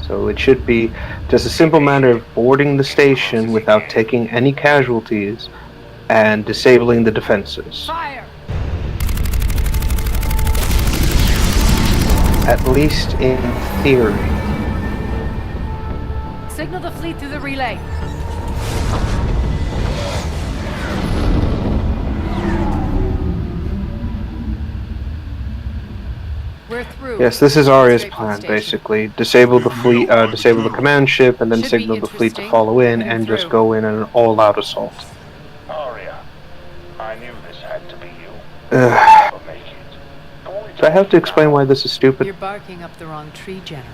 So it should be just a simple matter of boarding the station without taking any casualties and disabling the defenses. Fire! At least in theory. Signal the fleet through the relay. We're through. Yes, this is Arya's plan, basically. Disable the fleet, disable the command ship, and then signal the fleet to follow in and just go in an all-out assault. Arya, I knew this had to be you. Do I have to explain why this is stupid? You're barking up the wrong tree, General.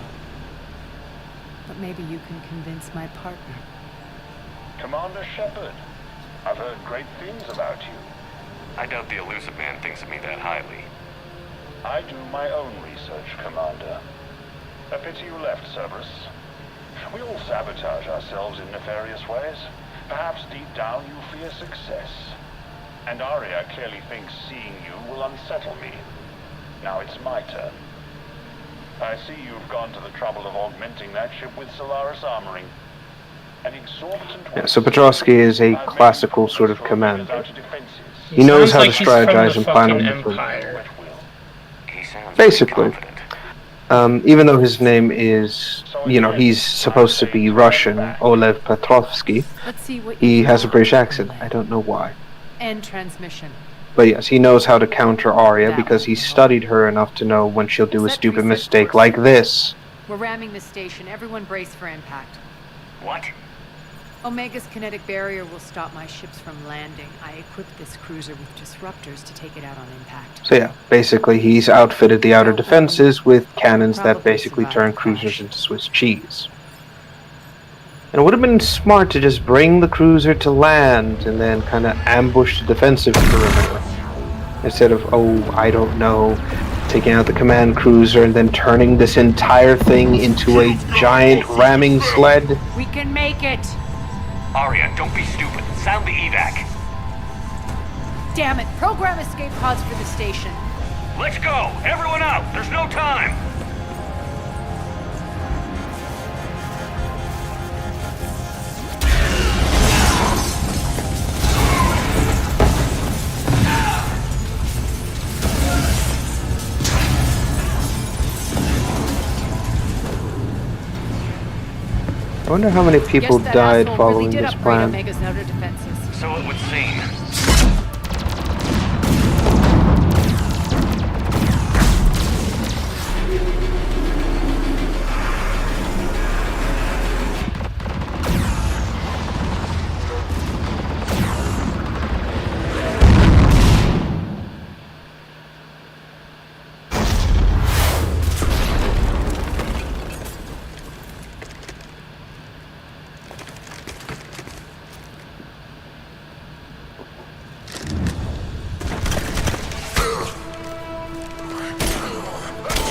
But maybe you can convince my partner. Commander Shepard, I've heard great things about you. I doubt the elusive man thinks of me that highly. I do my own research, Commander. A pity you left, Cerberus. We all sabotage ourselves in nefarious ways. Perhaps deep down you fear success. And Arya clearly thinks seeing you will unsettle me. Now it's my turn. I see you've gone to the trouble of augmenting that ship with Solaris armoring. An exorbitant... Yeah, so Petrovsky is a classical sort of commander. He knows how to strategize and plan on Empire. Basically. Even though his name is, you know, he's supposed to be Russian, Olev Petrovsky, Let's see what he has a British accent. I don't know why. End transmission. But yes, he knows how to counter Arya because he studied her enough to know when she'll do a stupid mistake like this. We're ramming the station. Everyone brace for impact. What? Omega's kinetic barrier will stop my ships from landing. I equipped this cruiser with disruptors to take it out on impact. So yeah, basically he's outfitted the outer defenses with cannons that basically turn cruisers into Swiss cheese. And it would have been smart to just bring the cruiser to land and then kind of ambush the defensive perimeter. Instead of, oh, I don't know, taking out the command cruiser and then turning this entire thing into a giant ramming sled. We can make it! Arya, don't be stupid. Sound the evac. Damn it! Program escape pods for the station. Let's go! Everyone out! There's no time! I wonder how many people died following this plan. Omega's outer defenses. So it would seem.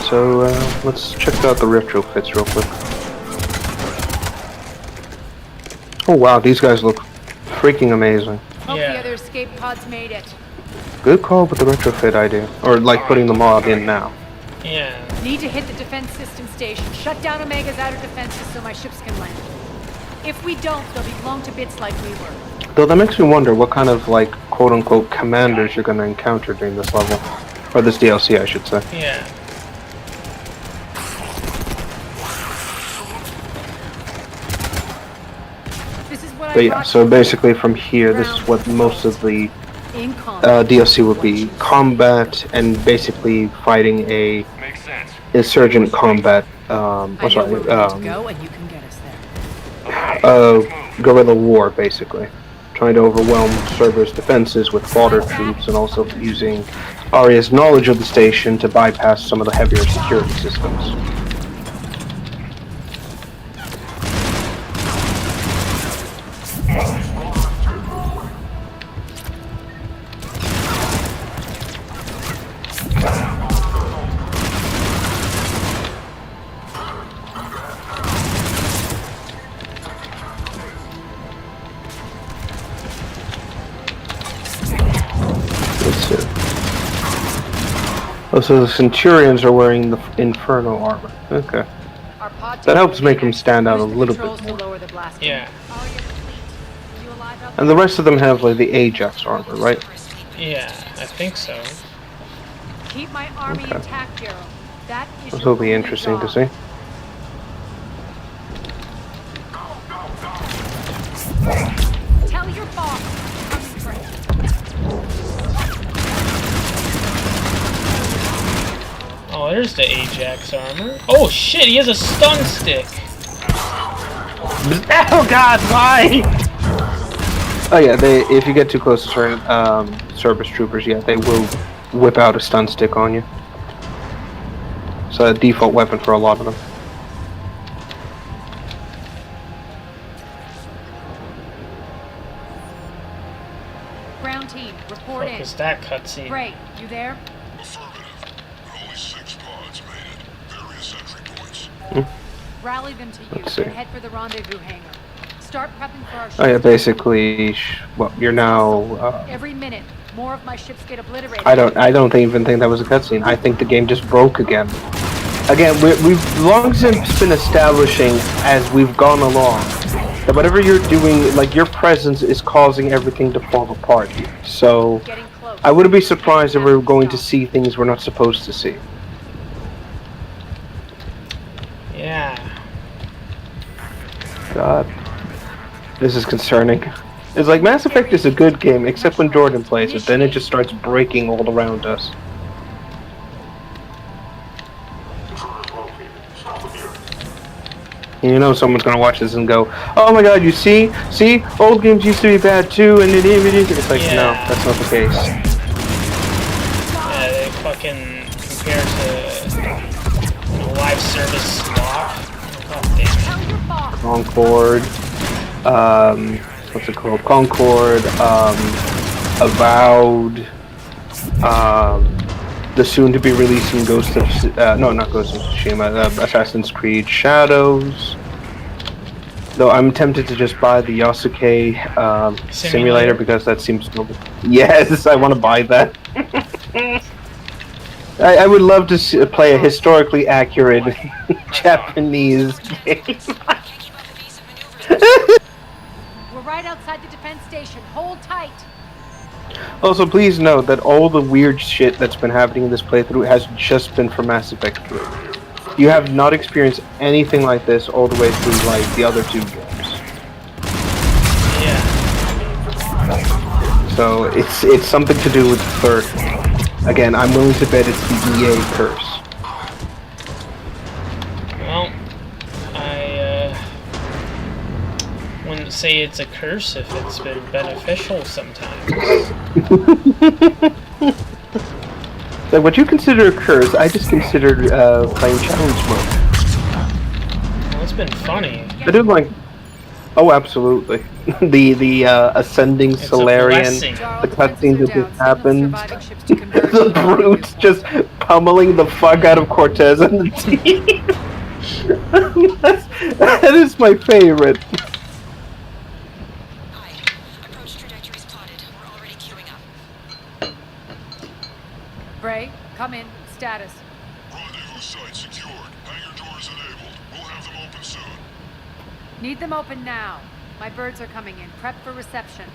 So let's check out the retrofits real quick. Oh wow, these guys look freaking amazing. Hope the other escape pods made it. Good call with the retrofit idea. Or like putting the mod in now. Yeah. Need to hit the defense system station. Shut down Omega's outer defenses so my ships can land. If we don't, they'll be blown to bits like we were. Though that makes me wonder what kind of like quote-unquote commanders you're going to encounter during this level. Or this DLC, I should say. Yeah. But yeah, so basically from here, this is what most of the DLC would be. Combat and basically fighting a insurgent combat, guerrilla war, basically. Trying to overwhelm Cerberus defenses with fodder troops and also using Arya's knowledge of the station to bypass some of the heavier security systems. Oh, so the Centurions are wearing the Inferno armor. Okay. That helps make them stand out a little bit more. Yeah. And the rest of them have like the Ajax armor, right? Yeah, I think so. Keep my army intact, Gerald. That is This will be interesting to see. Tell your boss. Oh, there's the Ajax armor. Oh shit, he has a stun stick. Oh god, why? Oh yeah, if you get too close to certain Cerberus troopers, yeah, they will whip out a stun stick on you. It's a default weapon for a lot of them. Ground team, report in. What was that cutscene? Great, you there? Rally them to you, Let's see. then head for the rendezvous hangar. Start prepping for our Oh yeah, ships. basically, well, you're now. Every minute, more of my ships get obliterated. I don't even think that was a cutscene. I think the game just broke again. Again, we've long since been establishing as we've gone along that whatever you're doing, like your presence is causing everything to fall apart. So I wouldn't be surprised if we're going to see things we're not supposed to see. Yeah. God, this is concerning. It's like Mass Effect is a good game, except when Jordan plays it. Then it just starts breaking all around us. You know someone's gonna watch this and go, "Oh my God, you see, old games used to be bad too," and it is. It's like, no, that's not the case. Yeah, they fucking compare to live service swap. Concord, what's it called? Concord, Avowed, the soon-to-be releasing Ghost of, no, not Ghost of Tsushima, Assassin's Creed Shadows. Though I'm tempted to just buy the Yasuke simulator because that seems to. Yes, I want to buy that. I would love to play a historically accurate Japanese game. We're right outside the defense station. Hold tight. Also, please note that all the weird shit that's been happening in this playthrough has just been for Mass Effect 3. You have not experienced anything like this all the way through, like, the other two games. Yeah. So, it's something to do with the third one. Again, I'm willing to bet it's the EA curse. Well, I wouldn't say it's a curse if it's been beneficial sometimes. So what you consider a curse, I just considered playing challenge mode. Well, it's been funny. I do like. Oh, absolutely. the ascending It's a Solarian, blessing. the cutscene that just happened, the brutes just pummeling the fuck out of Cortez and the team. That is my favorite. Bray, come in. Status. Rendezvous site secured. Hangar doors enabled. We'll have them open soon. Need them open now. My birds are coming in. Prep for reception.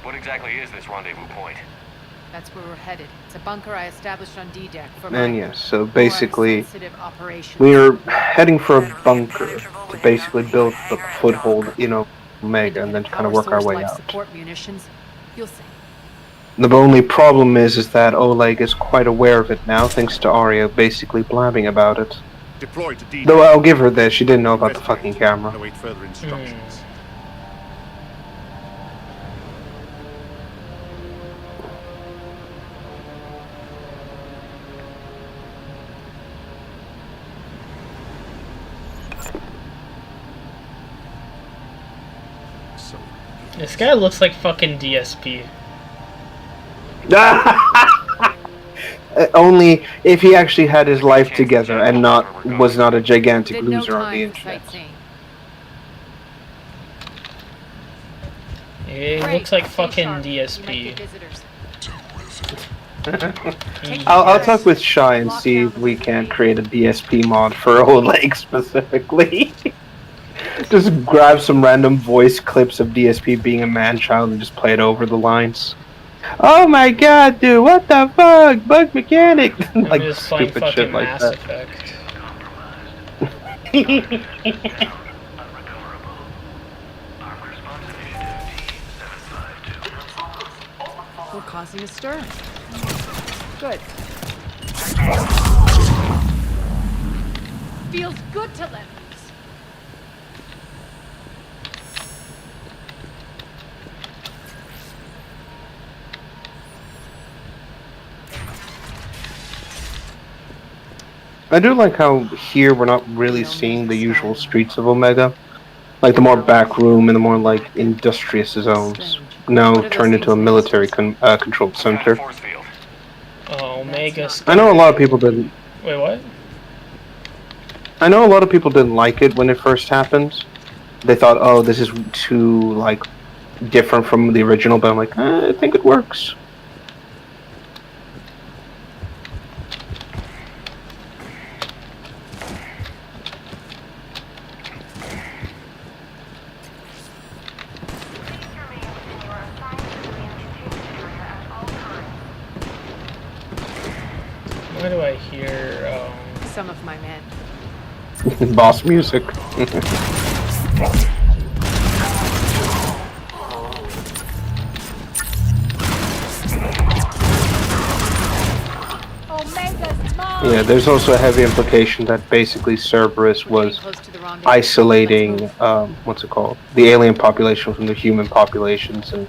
What exactly is this rendezvous point? That's where we're headed. It's a bunker I established on D-Deck for And my yes, so basically, sensitive operations. we're heading for a bunker to basically build the foothold, you know, Omega, and then kind of work our way out. Support munitions. You'll see. The only problem is that Oleg is quite aware of it now, thanks to Arya basically blabbing about it. Deploy to D. Though I'll give her this, she didn't know about the fucking camera. Await further instructions. This guy looks like fucking DSP. Only if he actually had his life together and was not a gigantic loser on the internet. He looks like fucking DSP. I'll talk with Shy and see if we can create a DSP mod for Oleg specifically. Just grab some random voice clips of DSP being a man-child and just play it over the lines. Oh my god, dude, what the fuck? Bug mechanic! Like just playing stupid fucking shit like Mass that. Effect. We're causing a stir. Good. Feels good to let loose. I do like how here we're not really seeing the usual streets of Omega. Like the more back room and the more like industrious zones now turned into a military controlled center. Oh, Omega. I know a lot of people didn't. Wait, what? I know a lot of people didn't like it when it first happened. They thought, oh, this is too, like, different from the original, but I'm like, I think it works. Why do I hear some of my men? Boss music. Yeah, there's also a heavy implication that basically Cerberus was isolating, what's it called? The alien population from the human populations and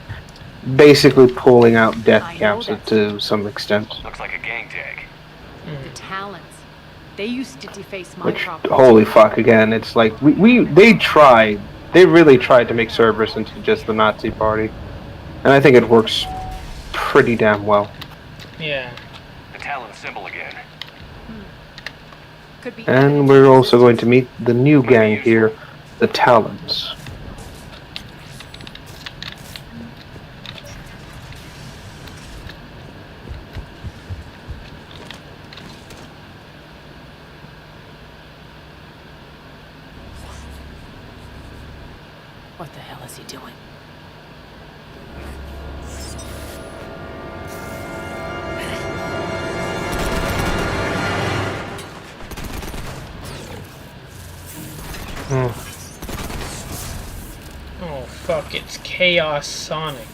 basically pulling out death camps to some extent. Looks like a gang tag. The Talons. They used to deface my Which, property. holy fuck, again, it's like, they really tried to make Cerberus into just the Nazi party. And I think it works pretty damn well. Yeah. The Talon symbol again. Could be. And we're also going to meet the new gang here, the Talons. What the hell is he doing? Oh fuck, it's Chaos Sonic.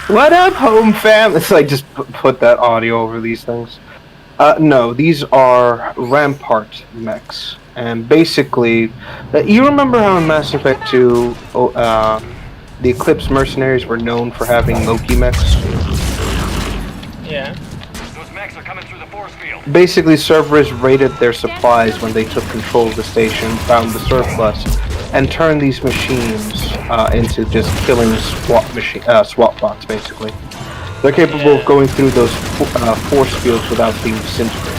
What up, home fam? It's like, just put that audio over these things. No, these are Rampart mechs. And basically, you remember how in Mass Effect 2, the Eclipse mercenaries were known for having Loki mechs? Yeah. Those mechs are coming through the force field. Basically, Cerberus raided their supplies when they took control of the station, found the surplus, and turned these machines into just killing SWAT bots, basically. They're capable of going through those force fields without being disintegrated.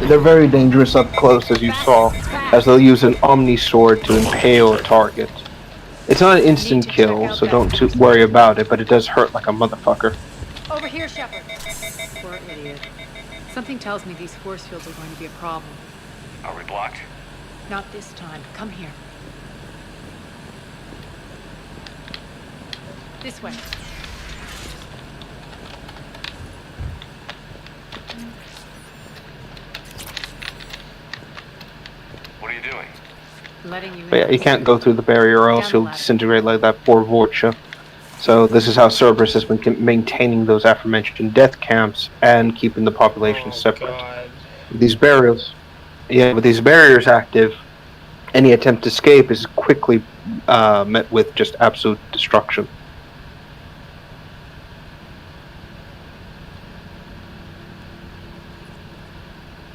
They're very dangerous up close, as you saw, as they'll use an Omni Sword to impale a target. It's not an instant kill, so don't worry about it, but it does hurt like a motherfucker. Over here, Shepard. Poor idiot. Something tells me these force fields are going to be a problem. Are we blocked? Not this time. Come here. This way. What are you doing? Letting you in. But yeah, you can't go through the barrier or else you'll disintegrate like that poor Vorcha. So this is how Cerberus has been maintaining those aforementioned death camps and keeping the population separate. God. These barriers, with these barriers active, any attempt to escape is quickly met with just absolute destruction.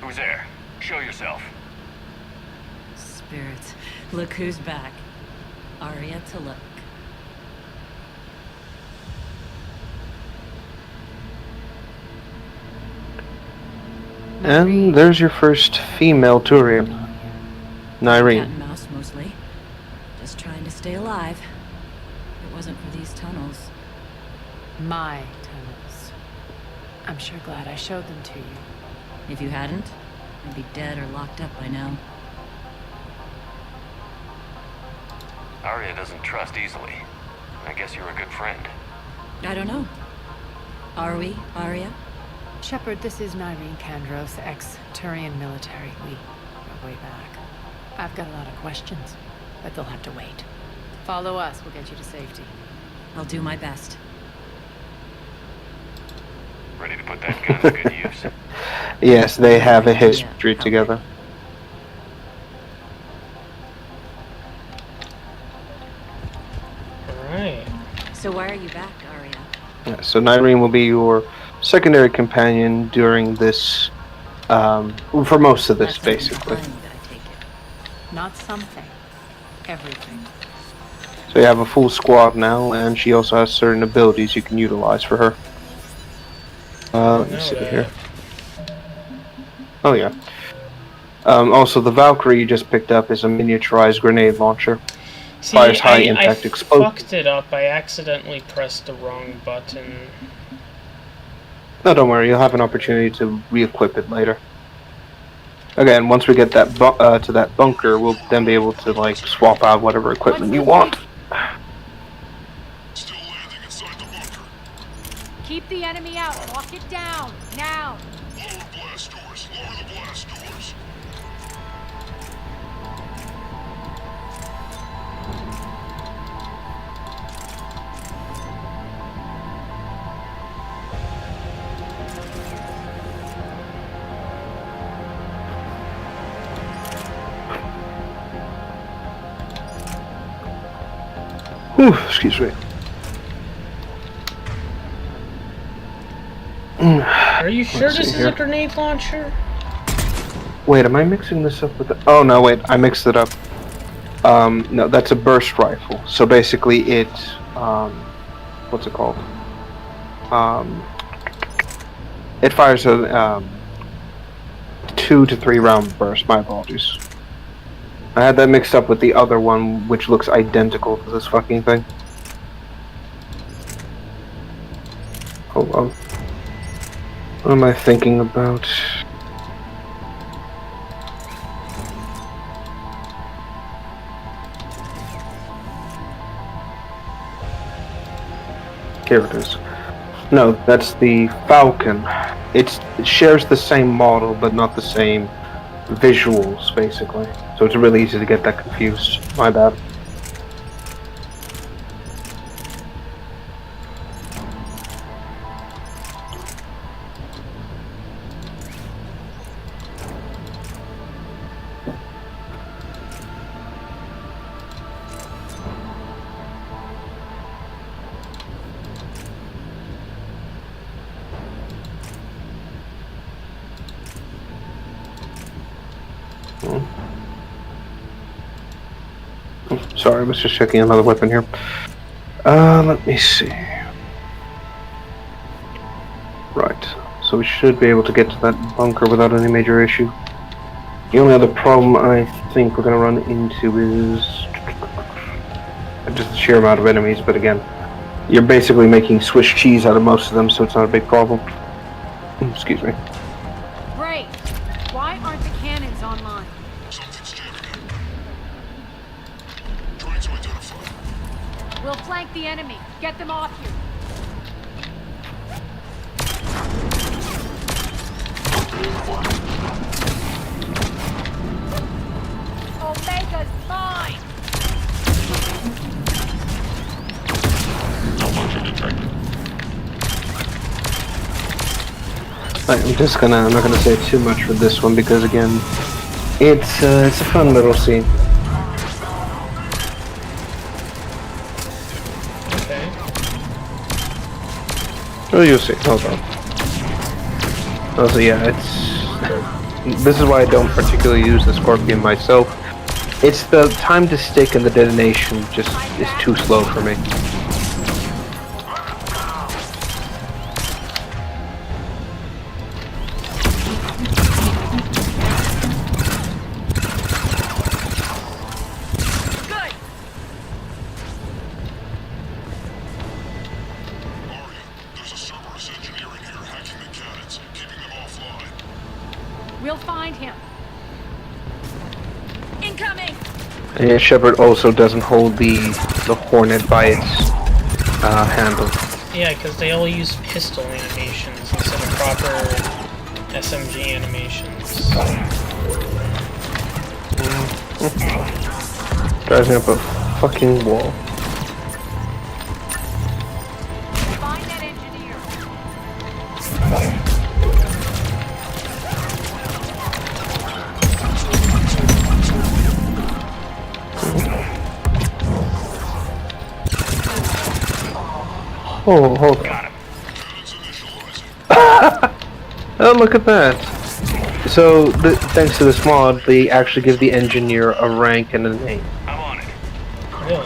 Who's there? Show yourself. Spirits, look who's back. Arya T'Loak. And there's your first female Turian, Cat Nyreen. and mouse mostly. Just trying to stay alive. If it wasn't for these tunnels. My tunnels. I'm sure glad I showed them to you. If you hadn't, I'd be dead or locked up by now. Arya doesn't trust easily. I guess you're a good friend. I don't know. Are we, Arya? Shepard, this is Nyreen Kandros, ex-Turian military. We go way back. I've got a lot of questions, but they'll have to wait. Follow us, we'll get you to safety. I'll do my best. Ready to put that gun to good use. Yes, they have a history together. Alright. So why are you back, Arya? Yeah, so Nyreen will be your secondary companion during this, for most of this, basically. Not something. Everything. So you have a full squad now, and she also has certain abilities you can utilize for her. Let me see here. Oh yeah. Also, the Valkyrie you just picked up is a miniaturized grenade launcher. See, Fires high impact I explosive. fucked it up. I accidentally pressed the wrong button. No, don't worry. You'll have an opportunity to re-equip it later. Again, once we get that to that bunker, we'll then be able to like swap out whatever equipment you want. Keep the enemy out. Lock it down. Now. Lower blast doors. Lower the blast doors. Whew, excuse me. Are you sure Let's this see is here. a grenade launcher? Wait, am I mixing this up with the... Oh, no, wait, I mixed it up. No, that's a burst rifle. So basically it, what's it called? It fires a, 2 to 3 round burst, my apologies. I had that mixed up with the other one, which looks identical to this fucking thing. Hold on. What am I thinking about? Here it is. No, that's the Falcon. It shares the same model, but not the same visuals, basically. So it's really easy to get that confused. My bad. Sorry, I was just checking another weapon here. Let me see. Right, so we should be able to get to that bunker without any major issue. The only other problem I think we're going to run into is just the sheer amount of enemies, but again, you're basically making Swiss cheese out of most of them, so it's not a big problem. Excuse me. Great. Why aren't the cannons online? We'll flank the enemy. Get them off you. Omega's mine! I'm not gonna say too much for this one because again, it's a fun little scene. Okay. Oh, you'll see. Hold on. Also, yeah, this is why I don't particularly use the Scorpion myself. It's the time to stick and the detonation just is too slow for me. We'll find him. Incoming! And yeah, Shepard also doesn't hold the Hornet by its handle. Yeah, because they all use pistol animations instead of proper SMG animations. Drives me up a fucking wall. Find that engineer. Oh, hold on. Oh, look at that. So, thanks to this mod, they actually give the engineer a rank and a name. I'm on it. Really?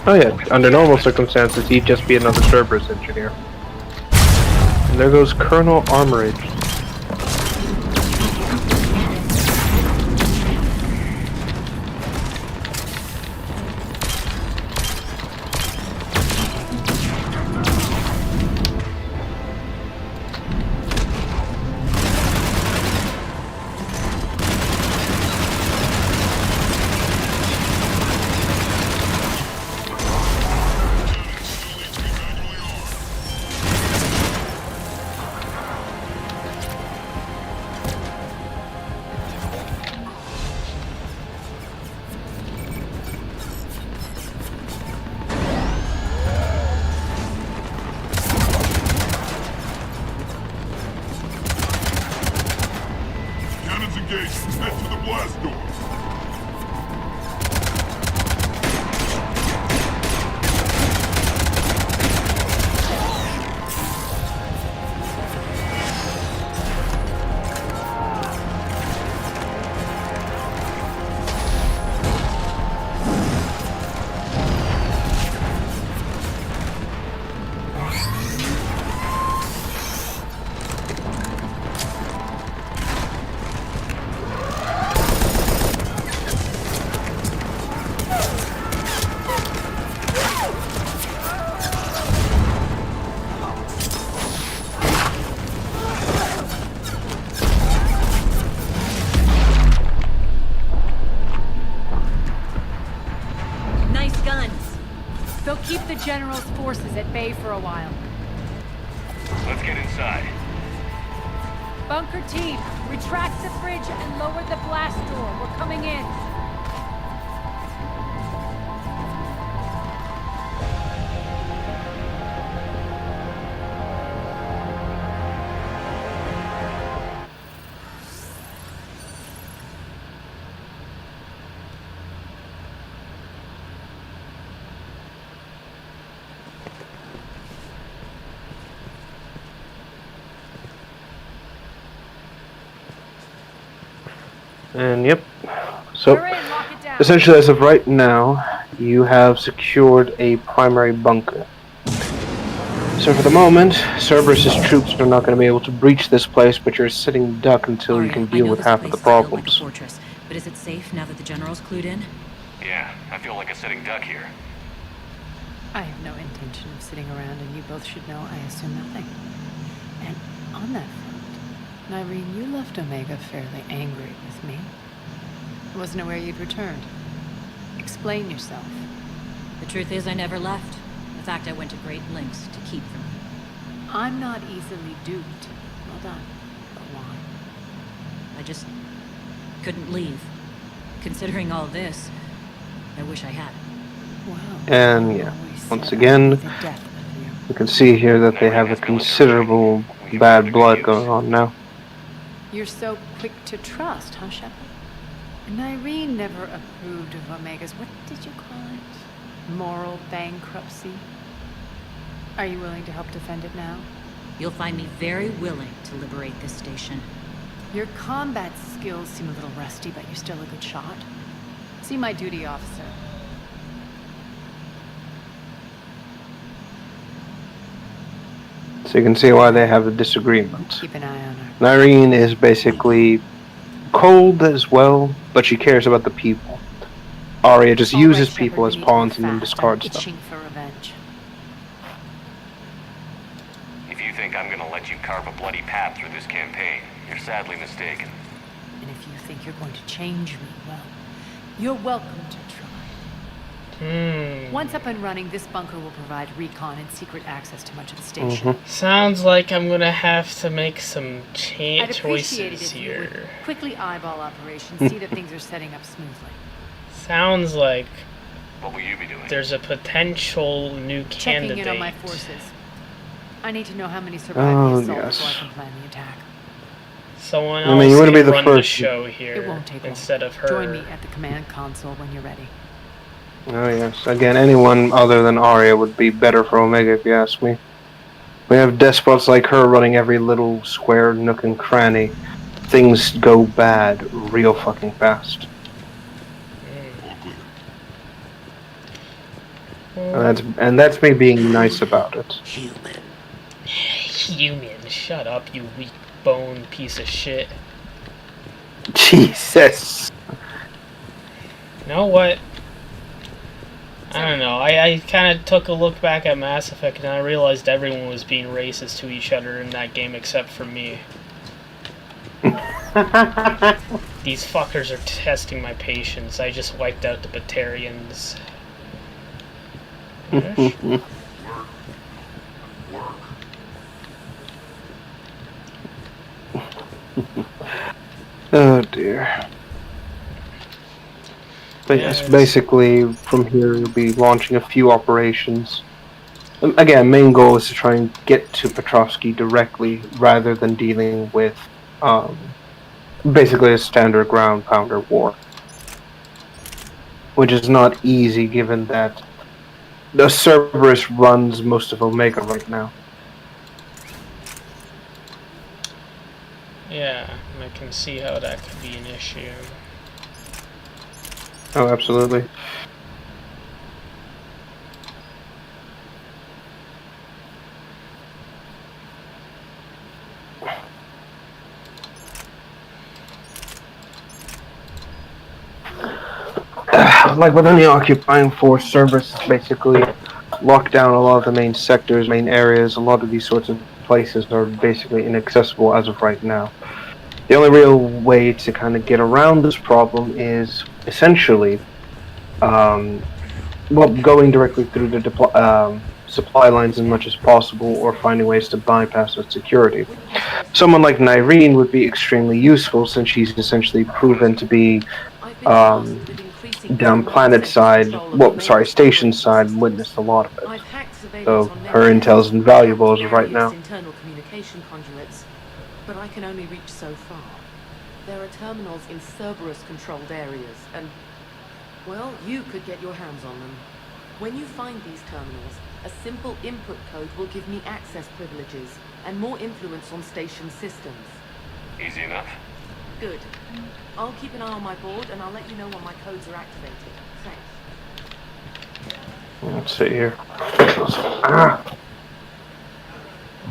Oh yeah, under normal circumstances, he'd just be another Cerberus engineer. And there goes Colonel Armoridge. Cannons engaged. Head to the blast door. Nice guns. They'll keep the General's forces at bay for a while. Let's get inside. Bunker team, retract the bridge and lower the blast door. We're coming in. And yep. So, essentially, as of right now, you have secured a primary bunker. So for the moment, Cerberus's troops are not going to be able to breach this place, but you're a sitting duck until you can deal with half of the problems. Fortress, but is it safe now that the General's clued in? Yeah, I feel like a sitting duck here. I have no intention of sitting around, and you both should know I assume nothing. And on that front, Nyreen, you left Omega fairly angry with me. I wasn't aware you'd returned. Explain yourself. The truth is I never left. In fact, I went to great lengths to keep from you. I'm not easily duped. Well done. But why? I just couldn't leave. Considering all this, I wish I had. And yeah, once again, you can see here that they have a considerable bad blood going on now. You're so quick to trust, huh, Shepard? Nyreen never approved of Omega's, what did you call it? Moral bankruptcy? Are you willing to help defend it now? You'll find me very willing to liberate this station. Your combat skills seem a little rusty, but you're still a good shot. See my duty officer. So you can see why they have a disagreement. Keep an eye on her. Nyreen is basically cold as well, but she cares about the people. Arya just uses people as pawns and then discards them. Itching for revenge. If you think I'm gonna let you carve a bloody path through this campaign, you're sadly mistaken. And if you think you're going to change me, well, you're welcome to try. Once up and running, this bunker will provide recon and secret access to much of the station. Sounds like I'm gonna have to make some I'd appreciate it choices if you would here. quickly eyeball operations, see that things are setting up smoothly. Sounds like What will you be doing? there's a potential new Checking candidate. in on my forces. I need to know how many survived the assault before I can plan the attack. Someone I mean, else you wouldn't can be the run the first. show It here won't take long. instead of her. Join me at the command console when you're ready. Oh yes, again, anyone other than Arya would be better for Omega if you ask me. We have despots like her running every little square, nook and cranny. Things go bad real fucking fast. And that's me being nice about it. Human, shut up, you weak bone piece of shit. Jesus. You know what? I don't know. I kind of took a look back at Mass Effect and I realized everyone was being racist to each other in that game except for me. These fuckers are testing my patience. I just wiped out the Batarians. Oh dear. But yes, basically from here you'll be launching a few operations. Again, main goal is to try and get to Petrovsky directly rather than dealing with basically a standard ground pounder war. Which is not easy given that the Cerberus runs most of Omega right now. Yeah, I can see how that could be an issue. Oh, absolutely. Like with any occupying force, Cerberus is basically locked down a lot of the main sectors, main areas. A lot of these sorts of places are basically inaccessible as of right now. The only real way to kind of get around this problem is essentially, well, going directly through the supply lines as much as possible, or finding ways to bypass that security. Someone like Nyreen would be extremely useful since she's essentially proven to be down planet side, well, sorry, station side, and witnessed a lot of it. So her intel is invaluable as of right now. Internal communication conduits, but I can only reach so far. There are terminals in Cerberus-controlled areas, and, well, you could get your hands on them. When you find these terminals, a simple input code will give me access privileges and more influence on station systems. Easy enough. Good. I'll keep an eye on my board, and I'll let you know when my codes are activated. Thanks. Let's see here.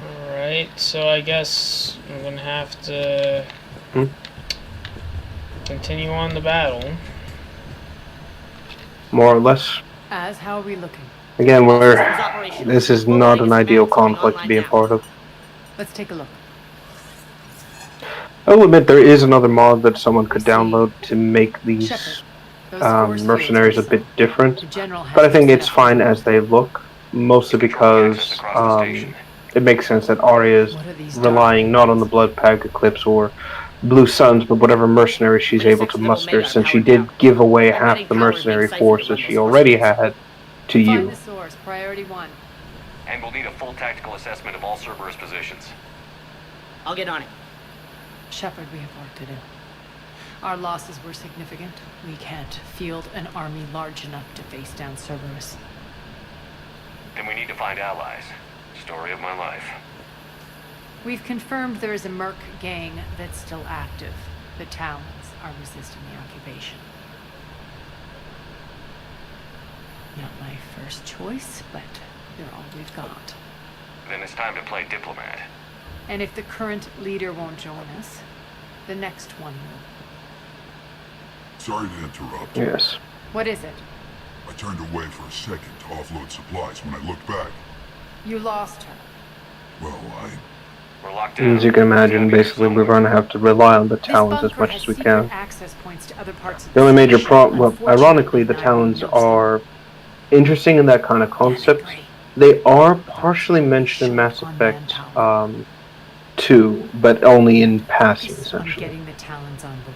Alright, so I guess I'm gonna have to continue on the battle. More or less. How are we looking? Again, this is not an ideal conflict to be a part of. Let's take a look. I will admit there is another mod that someone could download to make these mercenaries a bit different, but I think it's fine as they look, mostly because it makes sense that Arya is relying not on the Blood Pact Eclipse or Blue Suns, but whatever mercenaries she's able to muster, since she did give away half the mercenary forces she already had to you. Find the source, priority 1. And we'll need a full tactical assessment of all Cerberus positions. I'll get on it. Shepard, we have work to do. Our losses were significant. We can't field an army large enough to face down Cerberus. Then we need to find allies. Story of my life. We've confirmed there is a Merc gang that's still active. The Talons are resisting the occupation. Not my first choice, but they're all we've got. Then it's time to play diplomat. And if the current leader won't join us, the next one will. Sorry to interrupt. Yes. What is it? I turned away for a second to offload supplies. When I looked back, You lost her. well, We're locked down. As you can imagine, basically we're going to have to rely on the Talons as much as we can. Access points to other parts of The only major problem, well, ironically, the Talons are interesting in that kind of concept. They are partially mentioned in Mass Effect 2, but only in passing, essentially. Getting the Talons on board.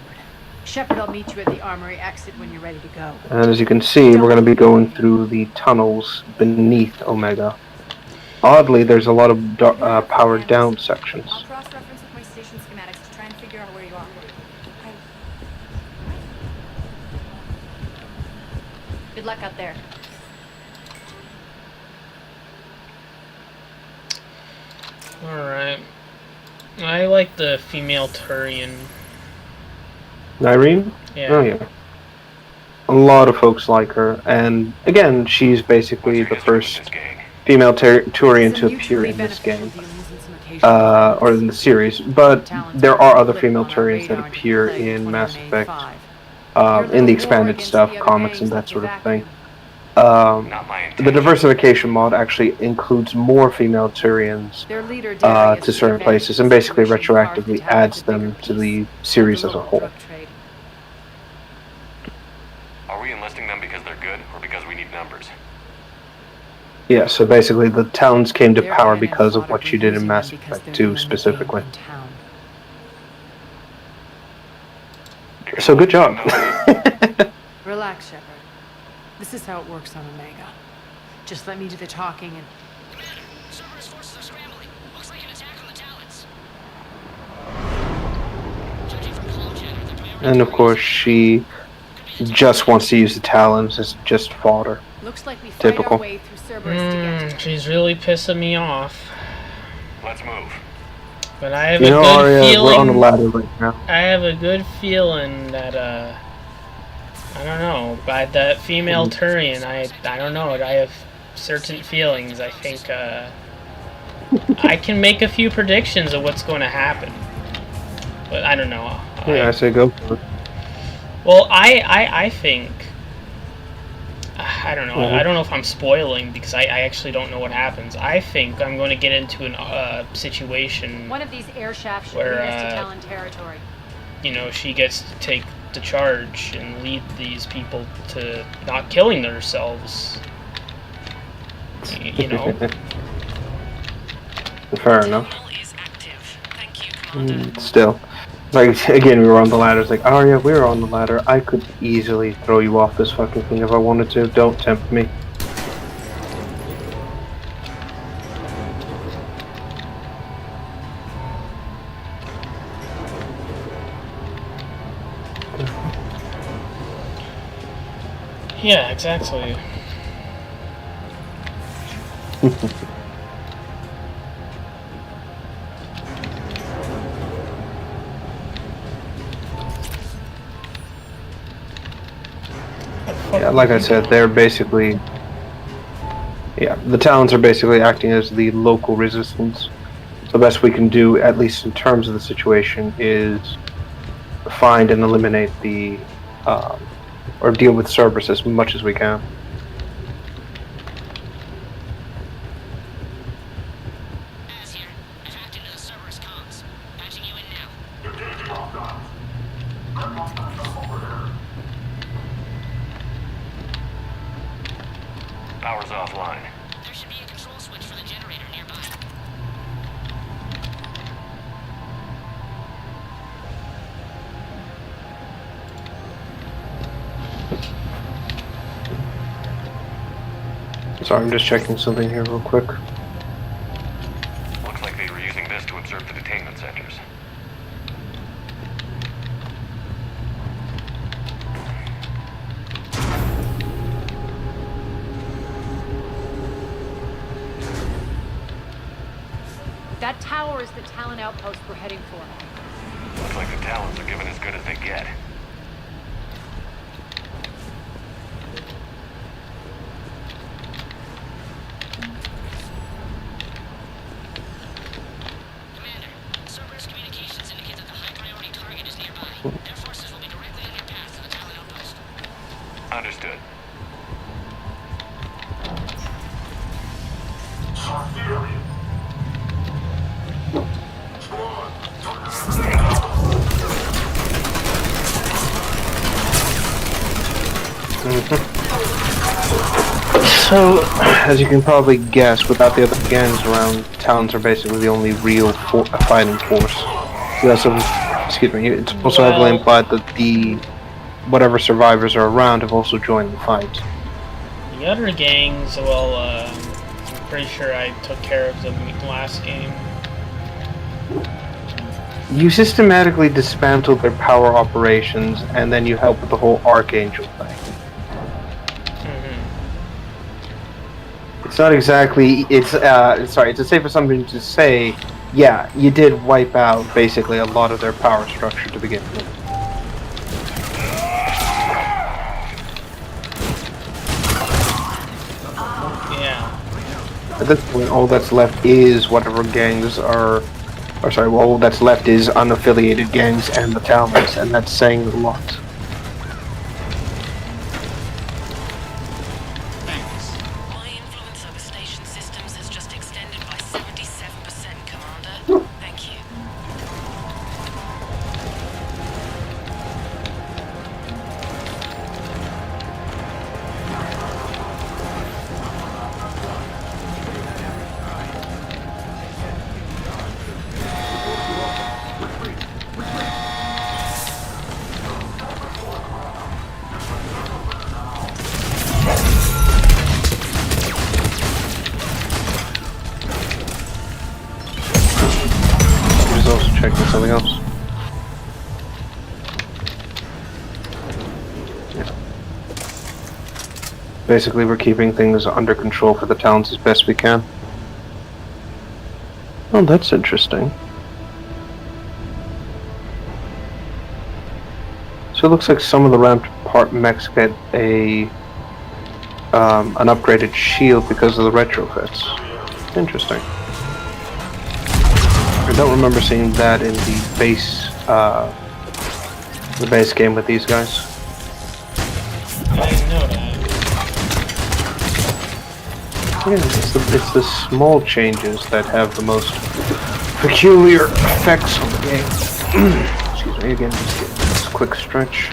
Shepard, I'll meet you at the armory exit when you're ready to go. And as you can see, we're going to be going through the tunnels beneath Omega. Oddly, there's a lot of powered down sections. I'll cross-reference with my station schematics to try and figure out where you are. Good luck out there. Alright. I like the female Turian. Nyreen? Yeah. Oh, yeah. A lot of folks like her, and again, she's basically the first female Turian to appear in this game, or in the series. But there are other female Turians that appear in Mass Effect, in the expanded stuff, comics, and that sort of thing. The diversification mod actually includes more female Turians to certain places, and basically retroactively adds them to the series as a whole. Are we enlisting them because they're good, or because we need numbers? Yeah, so basically the Talons came to power because of what you did in Mass Effect 2 specifically. So good job. Relax, Shepard. This is how it works on Omega. Just let me do the talking and... Cerberus forces are scrambling. Looks like an attack on the Talons. And of course she just wants to use the Talons as just fodder. Looks like we fight Typical. our way through Cerberus to get to She's really pissing me off. Let's move. But I have You a know, good Arya, feeling. we're on the ladder right now. I have a good feeling that I don't know, by that female Turian, I don't know, I have certain feelings. I think I can make a few predictions of what's going to happen, but I don't know. Yeah, I say go for it. Well, I think, I don't know. I don't know if I'm spoiling because I actually don't know what happens. I think I'm going to get into a situation. One of these air shafts should where, lead us to Talon territory. You know, she gets to take the charge and lead these people to not killing themselves. You know. Fair enough. Still. Like, again, we were on the ladder. It's like, oh yeah, we were on the ladder. I could easily throw you off this fucking thing if I wanted to. Don't tempt me. Yeah, exactly. Yeah, like I said, they're basically... Yeah, the Talons are basically acting as the local resistance. So the best we can do, at least in terms of the situation, is find and eliminate the... or deal with Cerberus as much as we can. Power's offline. There should be a control switch for the generator nearby. Sorry, I'm just checking something here real quick. Looks like they were using this to observe the detainment centers. That tower is the Talon outpost we're heading for. Looks like the Talons are giving as good as they get. Cerberus communications indicate that the high-priority target is nearby. Their forces will be directly on your path to the Talon outpost. Understood. So, as you can probably guess, without the other gangs around, Talons are basically the only real fighting force. We also, excuse me, it's also heavily implied that the whatever survivors are around have also joined the fight. The other gangs, well, I'm pretty sure I took care of them last game. You systematically dismantled their power operations, and then you help with the whole Archangel thing. It's not exactly, it's a safe assumption to say, yeah, you did wipe out basically a lot of their power structure to begin with. At this point, all that's left is whatever gangs are... Or sorry, all that's left is unaffiliated gangs and the Talons, and that's saying a lot. My influence over station systems has just extended by 77%, Commander. Thank you. He's also checking something else. Yeah. Basically, we're keeping things under control for the Talons as best we can. Oh, that's interesting. So it looks like some of the Rampart mechs get a an upgraded shield because of the retrofits. Interesting. I don't remember seeing that in the base game with these guys. I didn't know that. Yeah, it's the small changes that have the most peculiar effects on the game. Excuse me, again, just get this quick stretch.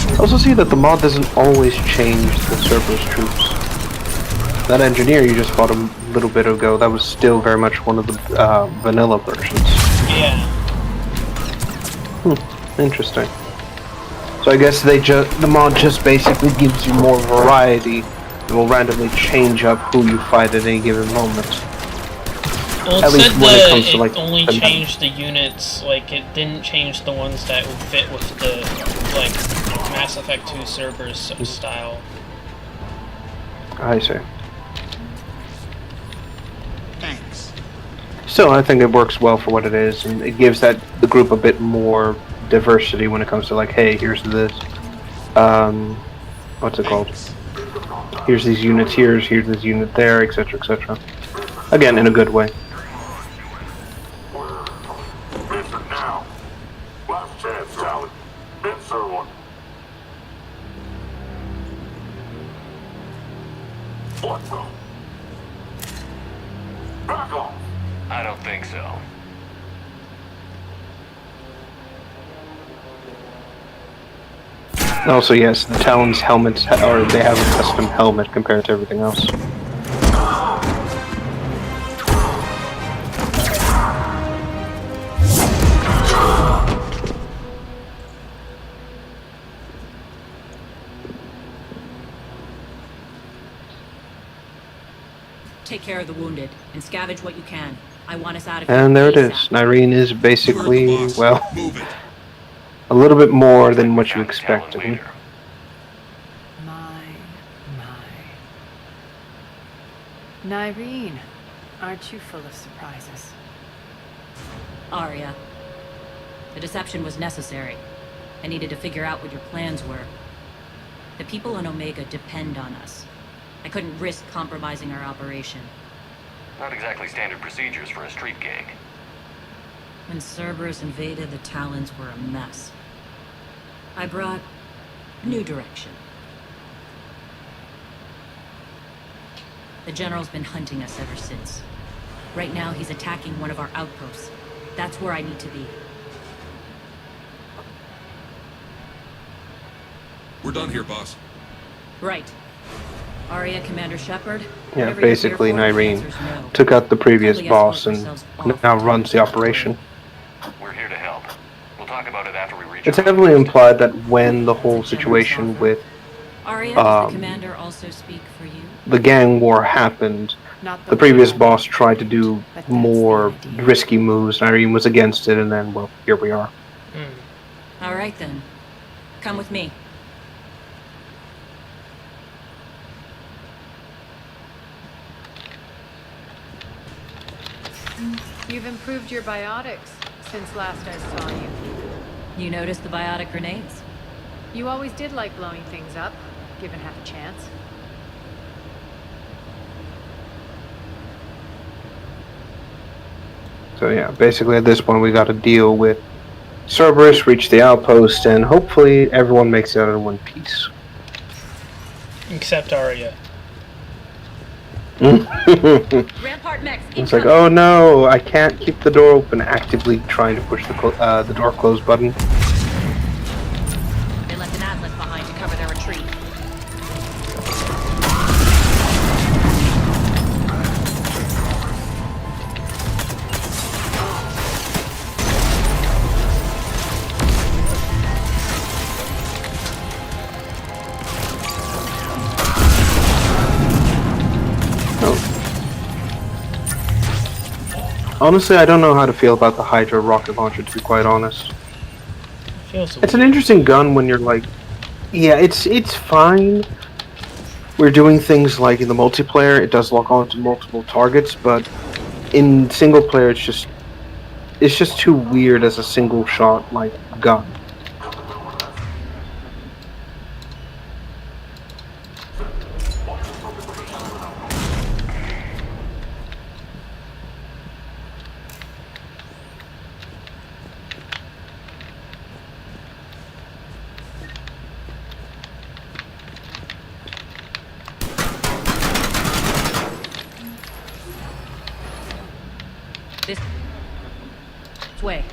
I also see that the mod doesn't always change the Cerberus troops. That engineer you just fought a little bit ago, that was still very much one of the vanilla versions. Yeah. Interesting. So I guess the mod just basically gives you more variety and will randomly change up who you fight at any given moment. Well, it At least said when it that comes to it like only changed the units, like it didn't change the ones that would fit with the like Mass Effect 2 Cerberus style. I see. Thanks. Still, I think it works well for what it is, and it gives the group a bit more diversity when it comes to like, hey, here's this, what's it called? Here's these units here, here's this unit there, etc., etc. Again, in a good way. Listen now. Last chance, Talon. Answer one. What the? Back off. I don't think so. Also, yes, the Talon's helmets, or they have a custom helmet compared to everything else. Take care of the wounded and scavenge what you can. I want us out of here. And there it is. Nyreen is basically, well, a little bit more than what you expected. Nyreen, aren't you full of surprises? Arya. The deception was necessary. I needed to figure out what your plans were. The people on Omega depend on us. I couldn't risk compromising our operation. Not exactly standard procedures for a street gang. When Cerberus invaded, the Talons were a mess. I brought new direction. The General's been hunting us ever since. Right now, he's attacking one of our outposts. That's where I need to be. We're done here, boss. Right. Arya, Commander Shepard. Yeah, basically Nyreen took out the previous boss and now runs the operation. We're here to help. We'll talk about it after we reach. It's heavily implied that when the whole situation with Arya, does the Commander also speak for you? the gang war happened, the previous boss tried to do more risky moves. Nyreen was against it, and then, well, here we are. All right then. Come with me. You've improved your biotics since last I saw you. You noticed the biotic grenades? You always did like blowing things up, given half a chance. So yeah, basically at this point we got to deal with Cerberus, reach the outpost, and hopefully everyone makes it out in one piece. Except Arya. Rampart mechs, It's like, oh no, I can't keep the door open, actively trying to push the door close button. They left an Atlas behind to cover their retreat. Honestly, I don't know how to feel about the Hydra rocket launcher, to be quite honest. It's an interesting gun when you're like, yeah, it's fine. We're doing things like in the multiplayer, it does lock on to multiple targets, but in single player, it's just too weird as a single shot like gun. This way.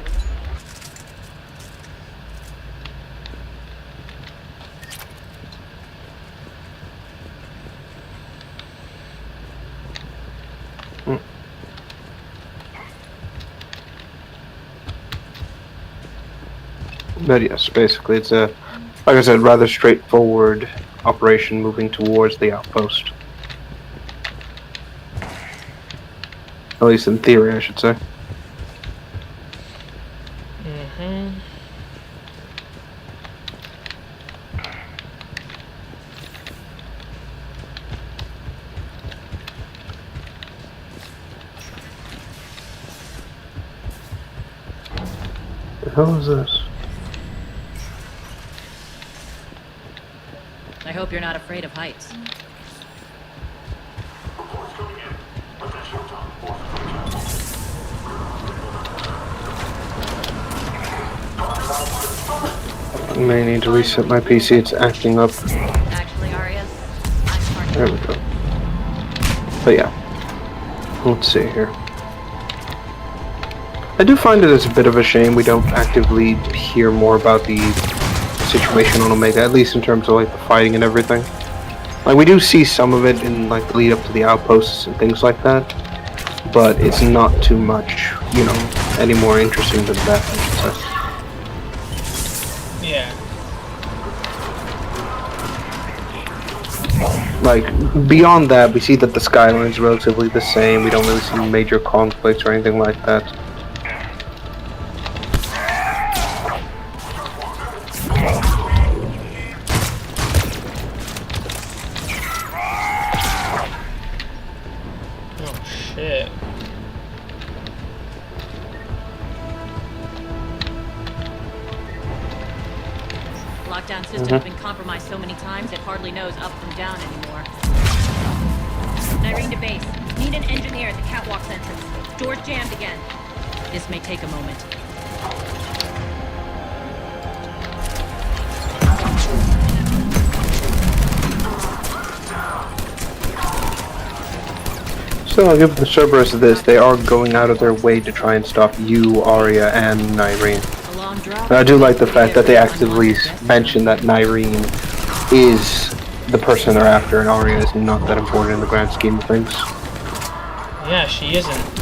But yes, basically it's a, like I said, rather straightforward operation moving towards the outpost. At least in theory, I should say. Mm-hmm. The hell is this? I hope you're not afraid of heights. I may need to reset my PC, it's acting up. Actually, Arya, There we go. But yeah, let's see here. I do find it as a bit of a shame we don't actively hear more about the situation on Omega, at least in terms of like the fighting and everything. Like we do see some of it in like the lead up to the outposts and things like that, but it's not too much, you know, any more interesting than that, I should say. Yeah. Like, beyond that, we see that the skyline's relatively the same. We don't really see major conflicts or anything like that. Oh shit. Lockdown system has been compromised so many times it hardly knows up from down anymore. Nyrene to base. Need an engineer at the catwalk's entrance. Door's jammed again. This may take a moment. So I'll give the Cerberus this. They are going out of their way to try and stop you, Arya, and Nyrene. And I do like the fact that they actively mention that Nyrene is the person they're after, and Arya is not that important in the grand scheme of things. Yeah, she isn't.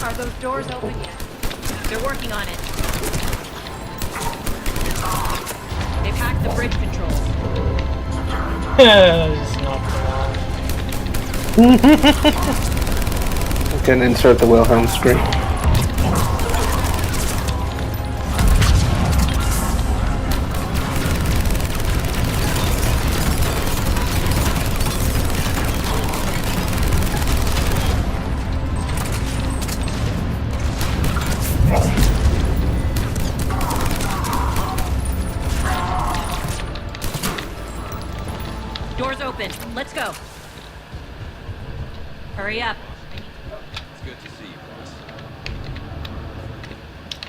Are those doors open yet? They're working on it. They've hacked the bridge controls. Just knocked them off. Can insert the Wilhelm scream. Doors open. Let's go. Hurry up. It's good to see you, boss.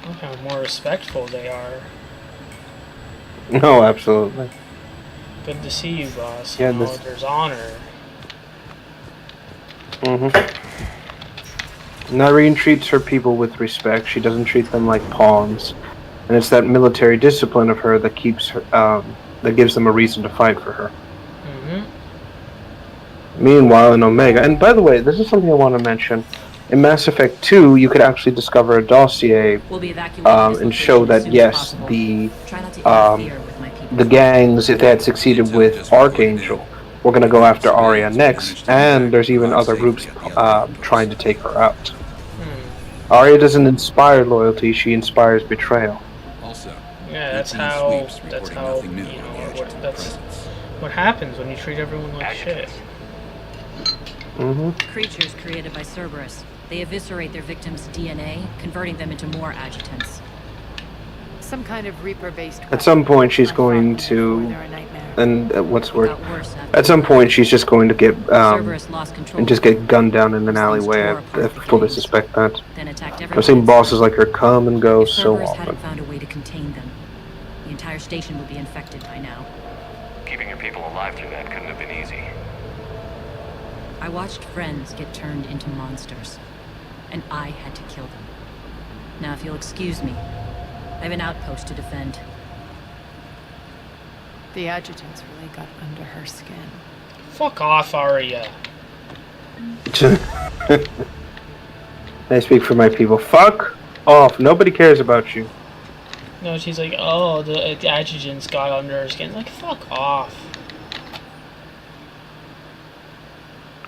Look how more respectful they are. No, absolutely. Good to see you, boss. Yeah, You know, this- there's honor. Nyreen treats her people with respect. She doesn't treat them like pawns, and it's that military discipline of her that keeps her, that gives them a reason to fight for her. Meanwhile, in Omega, and by the way, this is something I want to mention. In Mass Effect 2, you could actually discover a dossier We'll be evacuating this and location show as that soon as yes, possible. the Try not to interfere with my people. the gangs, if they had succeeded with Archangel, were going to go after Arya next, and there's even other groups trying to take her out. Arya doesn't inspire loyalty; she inspires betrayal. Also, Yeah, that's how you know that's what happens when you treat everyone like shit. Creatures created by Cerberus. They eviscerate their victims' DNA, converting them into more adjutants. Some kind of Reaper-based. At some point, she's going to, and what's the word? At some point, she's just going to get and just get gunned down in an alleyway. I fully suspect that. Then attacked I've seen bosses like her come and go so Cerberus often. hadn't found a way to contain them. The entire station would be infected by now. Keeping your people alive through that couldn't have been easy. I watched friends get turned into monsters, and I had to kill them. Now, if you'll excuse me, I have an outpost to defend. The adjutants really got under her skin. Fuck off, Arya. I speak for my people. Fuck off. Nobody cares about you. No, she's like, oh, the adjutants got under her skin. Like, fuck off.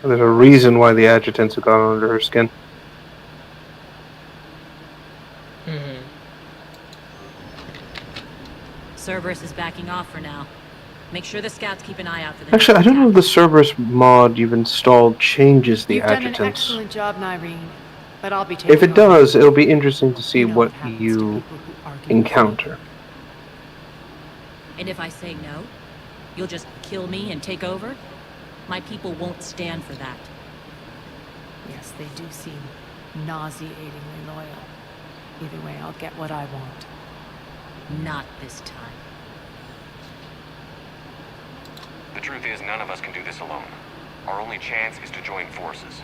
There's a reason why the adjutants have gone under her skin. Cerberus is backing off for now. Make sure the scouts keep an eye out for the Actually, I don't know if the Cerberus mod you've installed changes the You've done an adjutants. excellent job, Nyreen, but I'll be taking If it over. does, it'll be interesting to see what you encounter. And if I say no, you'll just kill me and take over? My people won't stand for that. Yes, they do seem nauseatingly loyal. Either way, I'll get what I want. Not this time. The truth is, none of us can do this alone. Our only chance is to join forces.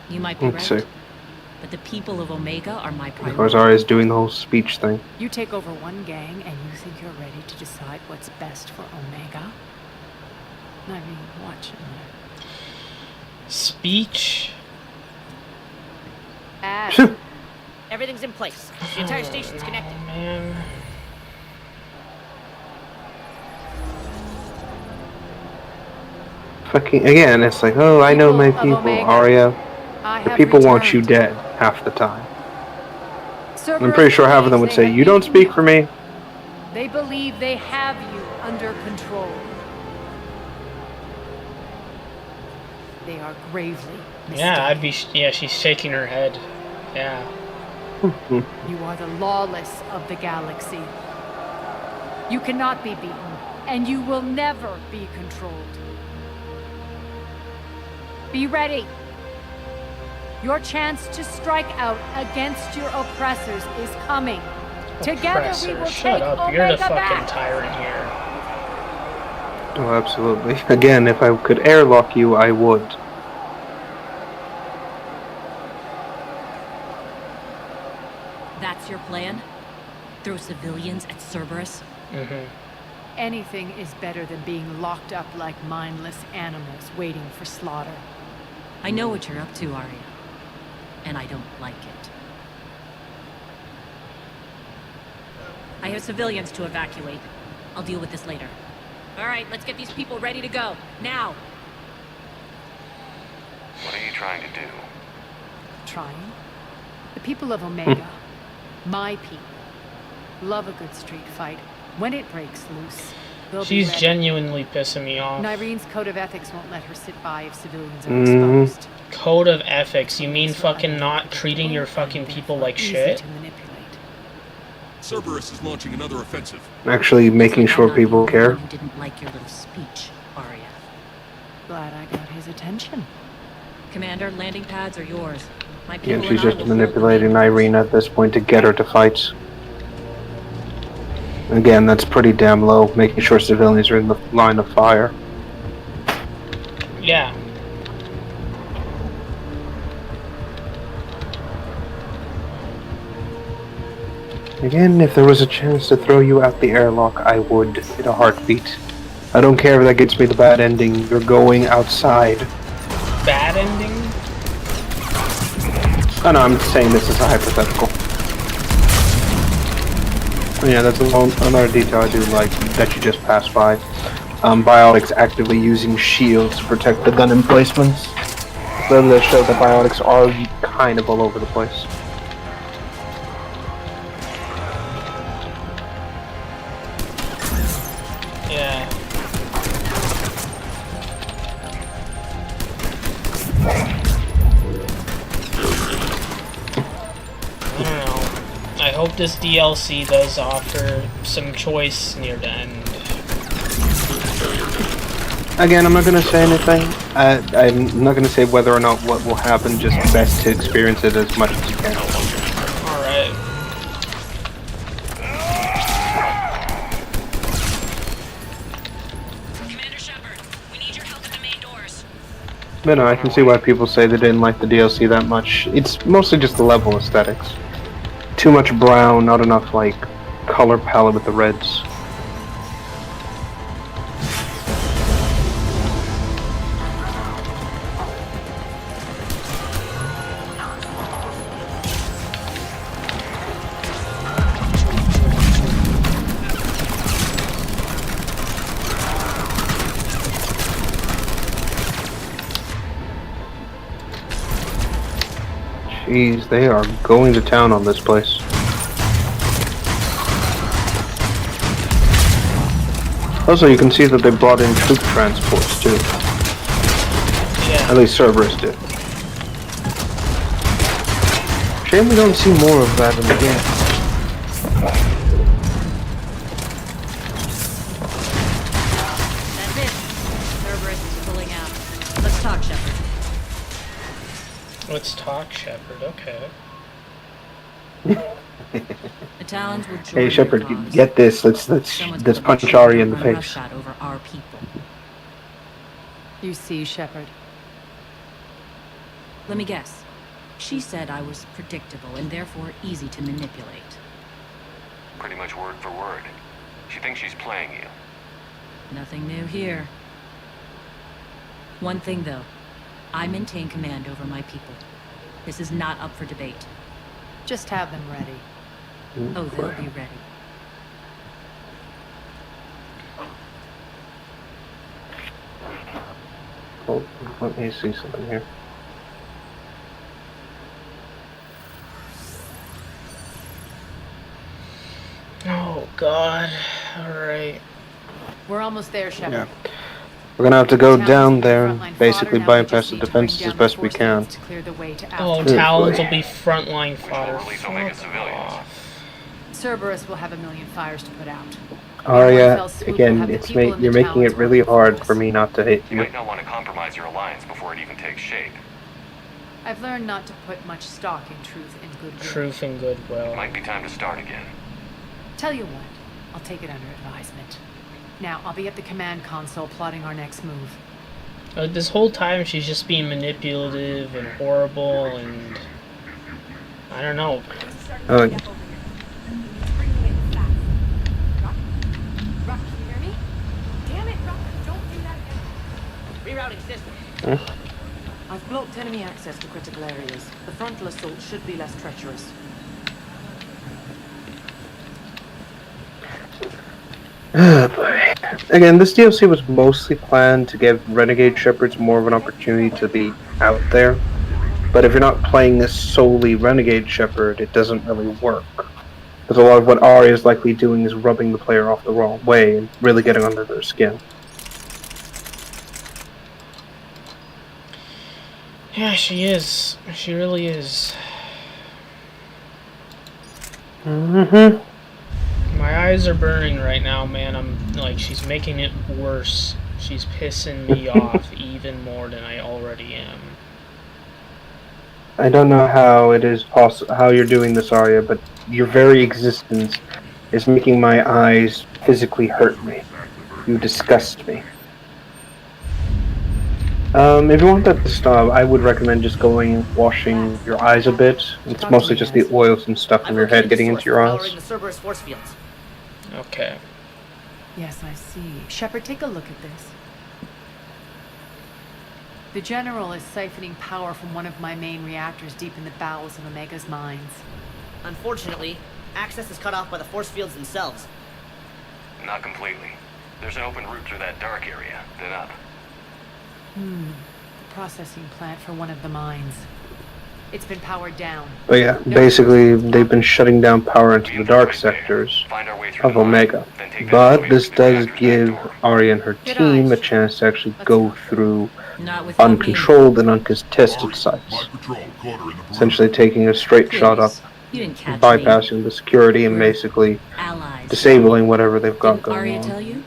You might be Let's right, see. but the people of Omega are my Of course, priority. Arya's doing the whole speech thing. You take over one gang and you think you're ready to decide what's best for Omega? Nyreen, watch him there. Speech? Everything's in place. The entire station's connected. Man. Fucking again, it's like, oh, I know my People of people, Omega, Arya. I The have people want you returned. dead half the time. Cerberus I'm pretty sure half of them would believes say, they "You don't have speak for me." They believe they have you under control. They are gravely Yeah, I'd be. Yeah, she's shaking her head. Yeah. You are the lawless of the galaxy. You cannot be beaten, and you will never be controlled. Be ready. Your chance to strike out against your oppressors is coming. Together we will Shut take up. Omega You're the fucking back. tyrant here. Oh, absolutely. Again, if I could airlock you, I would. That's your plan? Throw civilians at Cerberus? Anything is better than being locked up like mindless animals waiting for slaughter. I know what you're up to, Arya. And I don't like it. I have civilians to evacuate. I'll deal with this later. All right, let's get these people ready to go. Now! What are you trying to do? Trying? The people of Omega, my people, love a good street fight. When it breaks loose, they'll be She's ready. genuinely pissing me off. Nyrene's code of ethics won't let her sit by if civilians are Mhm. exposed. Code of ethics? You mean fucking not treating your fucking people like shit? Cerberus is launching another offensive. Actually making sure people care. You didn't like your little speech, Arya. Glad I got his attention. Commander, landing pads are yours. My Again, people she's and I just will hold manipulating Nyreen at this point to get her to fights. Again, that's pretty damn low, making sure civilians are in the line of fire. Yeah. Again, if there was a chance to throw you out the airlock, I would, in a heartbeat. I don't care if that gets me the bad ending, you're going outside. Bad ending? Oh no, I'm saying this is a hypothetical. Yeah, that's another detail I do like that you just passed by. Biotics actively using shields to protect the gun emplacements. Then they show that biotics are kind of all over the place. Yeah. I don't know. I hope this DLC does offer some choice near the end. Again, I'm not going to say anything. I'm not going to say whether or not what will happen, just best to experience it as much as you can. Alright. But no, I can see why people say they didn't like the DLC that much. It's mostly just the level aesthetics. Too much brown, not enough, like, color palette with the reds. Jeez, they are going to town on this place. Also, you can see that they brought in troop transports too. Yeah. At least Cerberus did. Shame we don't see more of that in the game. That's it. Cerberus is pulling out. Let's talk, Shepard. Let's talk, Shepard. Okay. The Talons will join Hey Shepard, your cause. get this. Let's punch Ari in the Run face. roughshod over our people. You see, Shepard. Let me guess. She said I was predictable and therefore easy to manipulate. Pretty much word for word. She thinks she's playing you. Nothing new here. One thing, though. I maintain command over my people. This is not up for debate. Just have them ready. Oh, they'll be ready. Oh, let me see something here. Oh god. Alright. We're almost there, Shepard. Yeah. We're gonna have to go down there, basically bypass the defenses as best we can. Oh, Talons will be frontline fodder. Cerberus will have 1 million fires to put out. Arya, again, you're making it really hard for me not to hate You you. might not want to compromise your alliance before it even takes shape. I've learned not to put much stock in truth and goodwill. Truth and goodwill. Might be time to start again. Tell you what, I'll take it under advisement. Now, I'll be at the command console plotting our next move. This whole time she's just being manipulative and horrible and... I don't know. Rerouting system. I've blocked enemy access to critical areas. The frontal assault should be less treacherous. Oh boy. again, this DLC was mostly planned to give Renegade Shepherds more of an opportunity to be out there. But if you're not playing this solely Renegade Shepherd, it doesn't really work. Because a lot of what Arya is likely doing is rubbing the player off the wrong way and really getting under their skin. Yeah, she is. She really is. Mm-hmm. My eyes are burning right now, man. I'm like, she's making it worse. She's pissing me off even more than I already am. I don't know how it is how you're doing this, Arya, but your very existence is making my eyes physically hurt me. You disgust me. If you want that to stop, I would recommend just going and washing your eyes a bit. It's mostly just the oils and stuff from your head getting into your eyes. The Cerberus force fields. Okay. Yes, I see. Shepard, take a look at this. The General is siphoning power from one of my main reactors deep in the bowels of Omega's mines. Unfortunately, access is cut off by the force fields themselves. Not completely. There's an open route through that dark area, then up. The processing plant for one of the mines. It's been powered down. But yeah, basically they've been shutting down power into the dark sectors of Omega. But this does give Arya and her team a chance to actually go through uncontrolled and uncontested sites. Essentially taking a straight shot up, bypassing the security and basically disabling whatever they've got going on.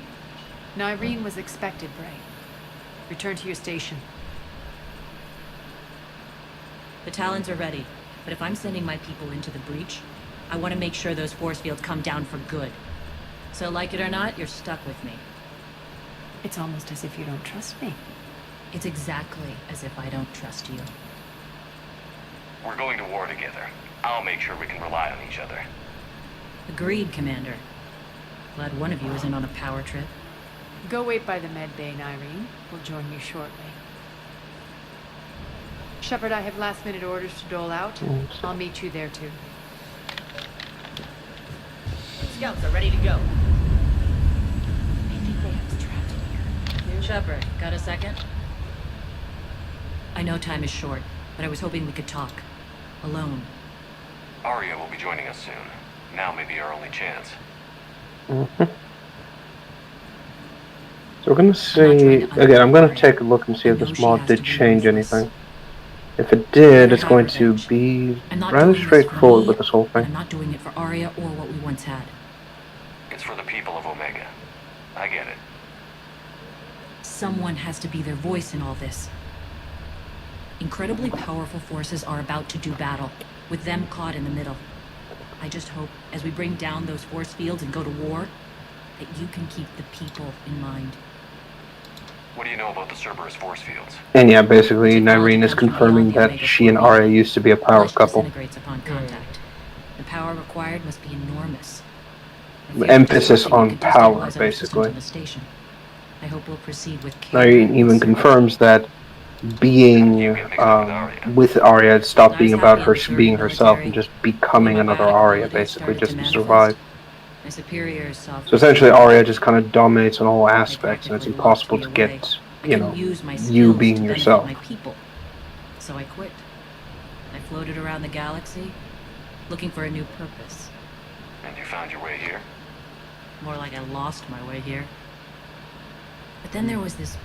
Nyreen was expected, Bray. Return to your station. The Talons are ready, but if I'm sending my people into the breach, I want to make sure those force fields come down for good. So like it or not, you're stuck with me. It's almost as if you don't trust me. It's exactly as if I don't trust you. We're going to war together. I'll make sure we can rely on each other. Agreed, Commander. Glad one of you isn't on a power trip. Go wait by the med bay, Nyreen. We'll join you shortly. Shepard, I have last-minute orders to dole out. I'll meet you there, too. Scouts are ready to go. I think they have us trapped in here. Shepard, got a second? I know time is short, but I was hoping we could talk. Alone. Arya will be joining us soon. Now may be our only chance. So we're gonna see again. I'm gonna take a look and see if this mod did change anything. If it did, it's going to be rather straightforward with this whole thing. I'm not doing it for Arya or what we once had. It's for the people of Omega. I get it. Someone has to be their voice in all this. Incredibly powerful forces are about to do battle, with them caught in the middle. I just hope, as we bring down those force fields and go to war, that you can keep the people in mind. What do you know about the Cerberus force fields? And yeah, basically, Nyreen is confirming that she and Arya used to be a power couple. Disintegrates upon contact. The power required must be enormous. Emphasis on power, basically. I hope we'll proceed with care. Nyreen even confirms that being with Arya had stopped being about her being herself and just becoming another Arya, basically, just to survive. My superiors saw. So essentially, Arya just kind of dominates on all aspects, and it's impossible to get, you know, you being yourself. My people. So I quit. I floated around the galaxy, looking for a new purpose. And you found your way here? More like I lost my way here. But then there was this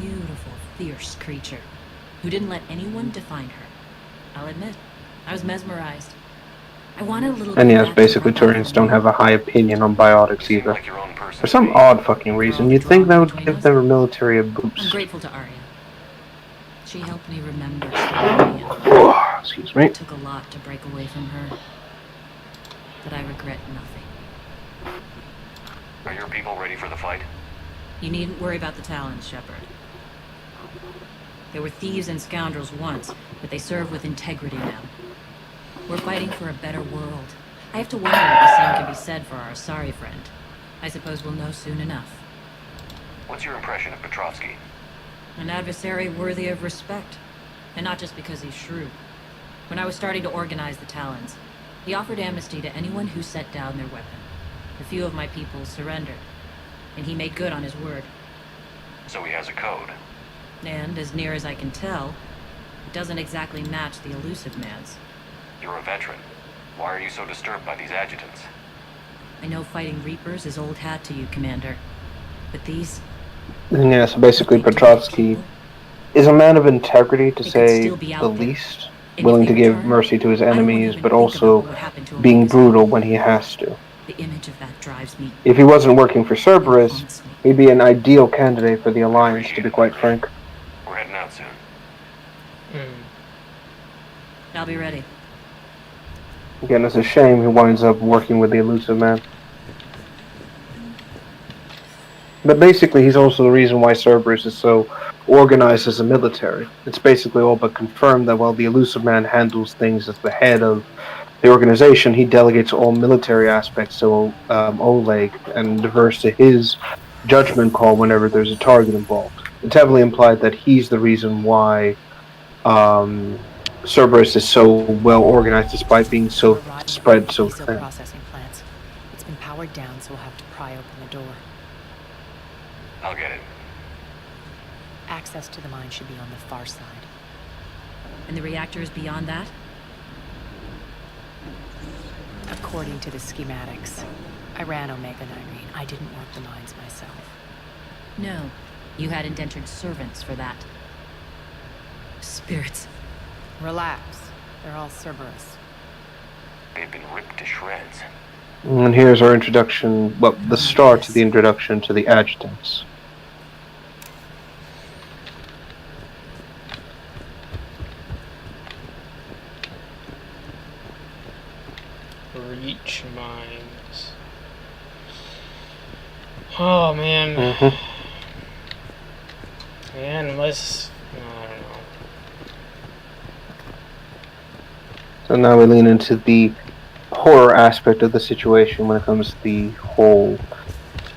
beautiful, fierce creature who didn't let anyone define her. I'll admit, I was mesmerized. I wanted a little. And yes, basically Turians don't have a high opinion on biotics either. For some odd fucking reason, you'd think that would give their military a I'm boost. grateful to Arya. She helped me remember. Excuse me. It took a lot to break away from her, but I regret nothing. Are your people ready for the fight? You needn't worry about the Talons, Shepard. They were thieves and scoundrels once, but they serve with integrity now. We're fighting for a better world. I have to wonder if the same can be said for our Asari friend. I suppose we'll know soon enough. What's your impression of Petrovsky? An adversary worthy of respect, and not just because he's shrewd. When I was starting to organize the Talons, he offered amnesty to anyone who set down their weapon. A few of my people surrendered. and he made good on his word. So he has a code. And, as near as I can tell, it doesn't exactly match the Elusive Man's. You're a veteran. Why are you so disturbed by these adjutants? I know fighting Reapers is old hat to you, Commander. But these... Yeah, so basically Petrovsky is a man of integrity, to say the least, willing to give mercy to his enemies, but also being brutal when he has to. The image of that drives me. If he wasn't working for Cerberus, he'd be an ideal candidate for the Alliance, to be quite frank. We're heading out soon. I'll be ready. Again, it's a shame he winds up working with the Elusive Man. But basically, he's also the reason why Cerberus is so organized as a military. It's basically all but confirmed that while the Elusive Man handles things as the head of the organization, he delegates all military aspects to Oleg and defers to his judgment call whenever there's a target involved. It's heavily implied that he's the reason why Cerberus is so well organized despite being so spread so thin. Processing plants. It's been powered down, so we'll have to pry open the door. I'll get it. Access to the mine should be on the far side. And the reactor is beyond that? According to the schematics. I ran Omega, Irene. I didn't work the mines myself. No. You had indentured servants for that. Spirits. Relax. They're all Cerberus. They've been ripped to shreds. And here's our introduction, well, the start to the introduction to the adjutants. Reach mines. Oh man. Man, unless I don't know. So now we lean into the horror aspect of the situation when it comes to the whole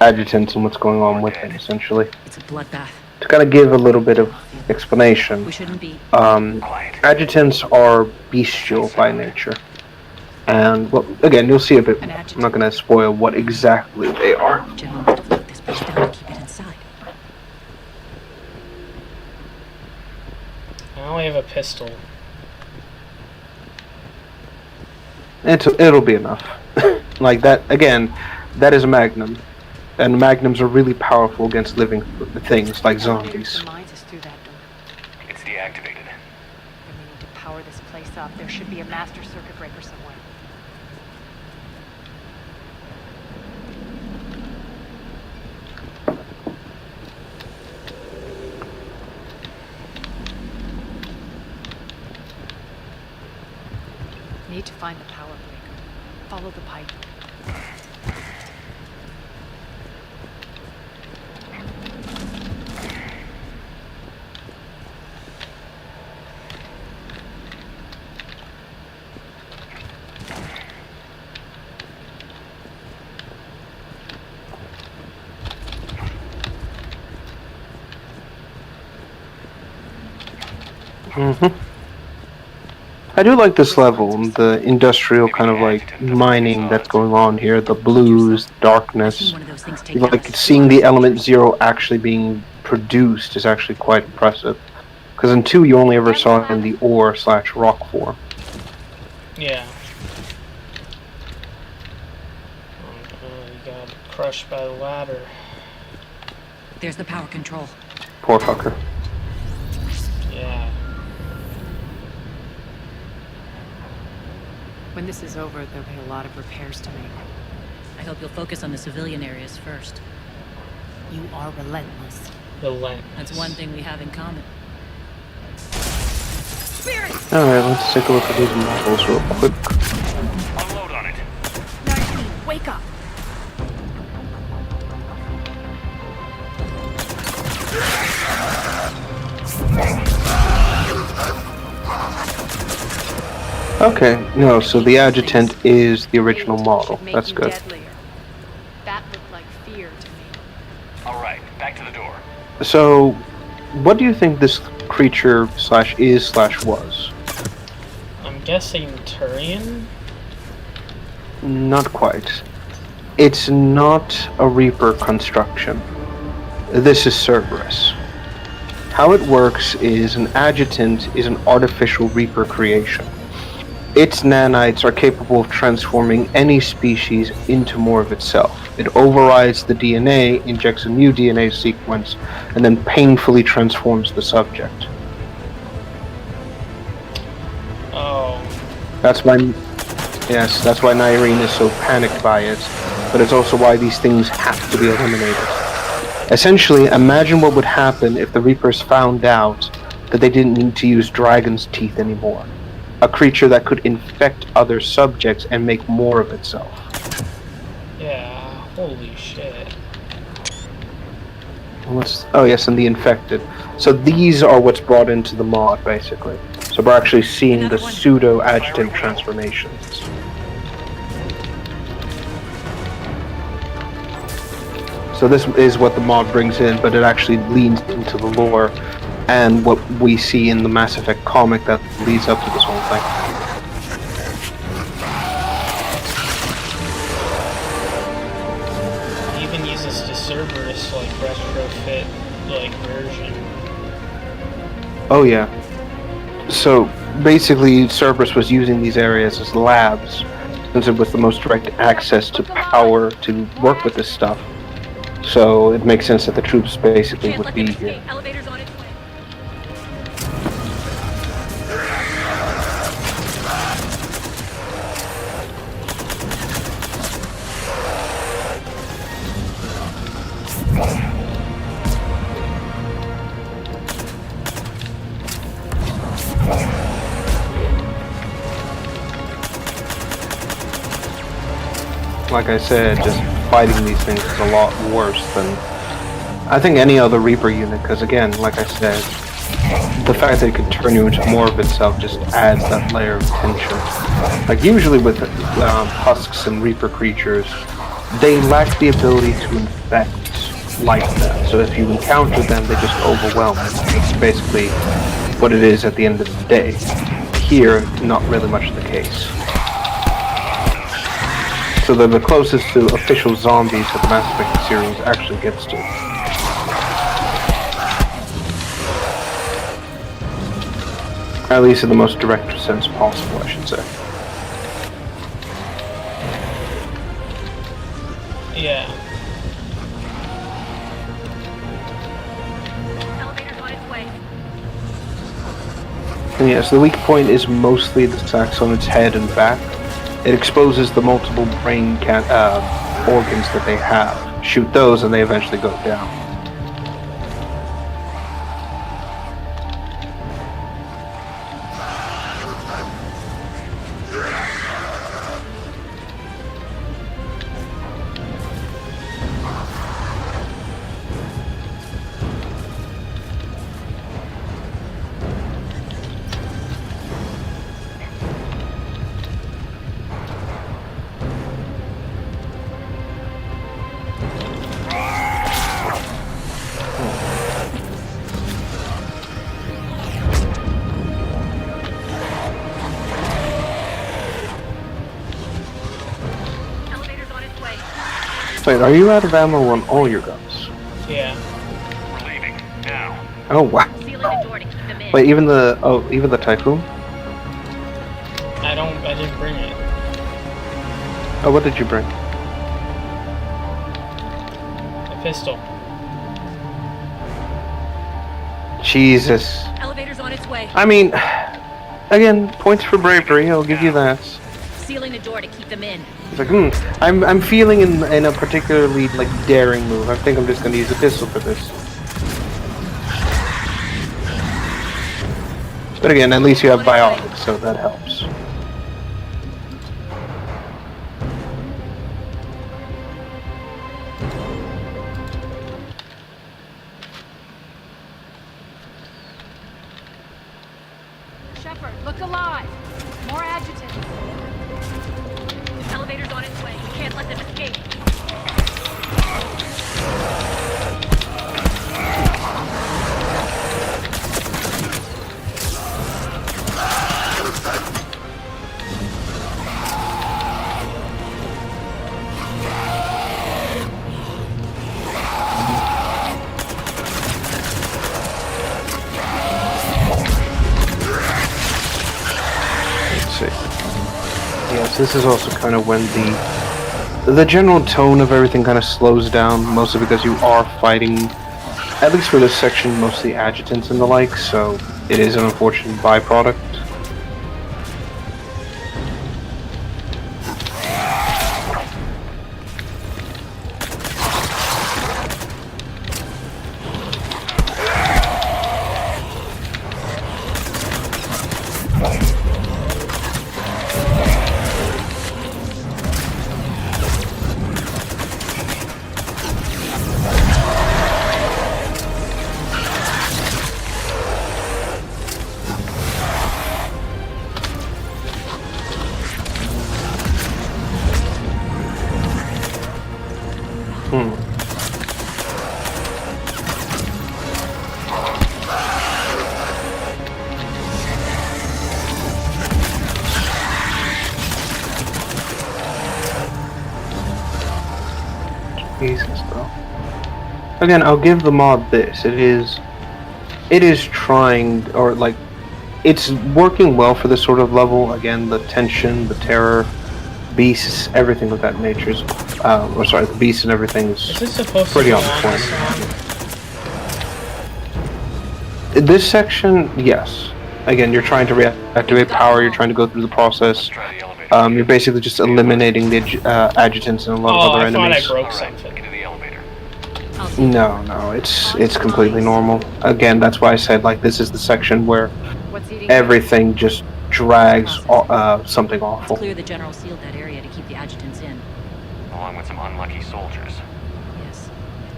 adjutants and what's going on with them, essentially. It's a bloodbath. To kind of give a little bit of explanation, We shouldn't be. adjutants are bestial by nature. And, well, again, you'll see a bit more. I'm not going to spoil what exactly they are. This place down, keep it inside. I only have a pistol. It'll be enough. Like that, again, that is a magnum. And magnums are really powerful against living things like zombies. The mines is through that door. It's deactivated. Then we need to power this place up. There should be a master circuit breaker somewhere. Need to find the power breaker. Follow the pipe. I do like this level, the industrial kind of like mining that's going on here, the blues, darkness. Like seeing the element zero actually being produced is actually quite impressive. Because in 2 you only ever saw it in the ore/rock form. Yeah. You got crushed by the ladder. There's the power control. Poor fucker. Yeah. When this is over, there'll be a lot of repairs to make. I hope you'll focus on the civilian areas first. You are relentless. Relentless. That's one thing we have in common. Alright, let's take a look at these models real quick. Unload on it. 19, wake up! Okay, no, so the adjutant is the original model. That's good. That looked like fear to me. Alright, back to the door. So, what do you think this creature/is/was? I'm guessing Turian? Not quite. It's not a Reaper construction. This is Cerberus. How it works is an adjutant is an artificial Reaper creation. Its nanites are capable of transforming any species into more of itself. It overrides the DNA, injects a new DNA sequence, and then painfully transforms the subject. Oh. That's why Nyreen is so panicked by it, but it's also why these things have to be eliminated. Essentially, imagine what would happen if the Reapers found out that they didn't need to use dragon's teeth anymore. A creature that could infect other subjects and make more of itself. Yeah, holy shit. Oh yes, and the infected. So these are what's brought into the mod, basically. So we're actually seeing the pseudo-adjutant transformations. So this is what the mod brings in, but it actually leans into the lore and what we see in the Mass Effect comic that leads up to this whole thing. It even uses the Cerberus like retrofit like version. Oh yeah. So basically Cerberus was using these areas as labs since it was the most direct access to power to work with this stuff. So it makes sense that the troops basically would be here. Elevator's on its way. Like I said, just fighting these things is a lot worse than I think any other Reaper unit, because again, like I said, the fact that it can turn you into more of itself just adds that layer of tension. Like usually with husks and Reaper creatures, they lack the ability to infect like that. So if you encounter them, they just overwhelm you. It's basically what it is at the end of the day. Here, not really much the case. So they're the closest to official zombies that the Mass Effect series actually gets to. At least in the most direct sense possible, I should say. Yeah. Elevator's on its way. And yes, the weak point is mostly the sacks on its head and back. It exposes the multiple brain organs that they have. Shoot those and they eventually go down. Wait, are you out of ammo on all your guns? Yeah. We're leaving now. Oh wow. Wait, even the Typhoon? I didn't bring it. Oh, what did you bring? A pistol. Jesus. Elevator's on its way. I mean, again, points for bravery. I'll give you that. Sealing the door to keep them in. It's like, I'm feeling in a particularly like daring move. I think I'm just going to use a pistol for this. But again, at least you have biotics, so that helps. Shepard, look alive! More adjutants! The elevator's on its way. We can't let them escape. Yes, this is also kind of when the general tone of everything kind of slows down, mostly because you are fighting, at least for this section, mostly adjutants and the like, so it is an unfortunate byproduct. Jesus, bro. Again, I'll give the mod this. It is trying, or like, it's working well for this sort of level. Again, the tension, the terror, beasts, everything of that nature is, or sorry, the beasts and everything is pretty on point. This section, yes. Again, you're trying to reactivate power, you're trying to go through the process. You're basically just eliminating the adjutants and a lot of other enemies. I thought I broke something. No, it's completely normal. Again, that's why I said, like, this is the section where everything just drags something awful. It's clear the General sealed that area to keep the adjutants in. Along with some unlucky soldiers. Yes.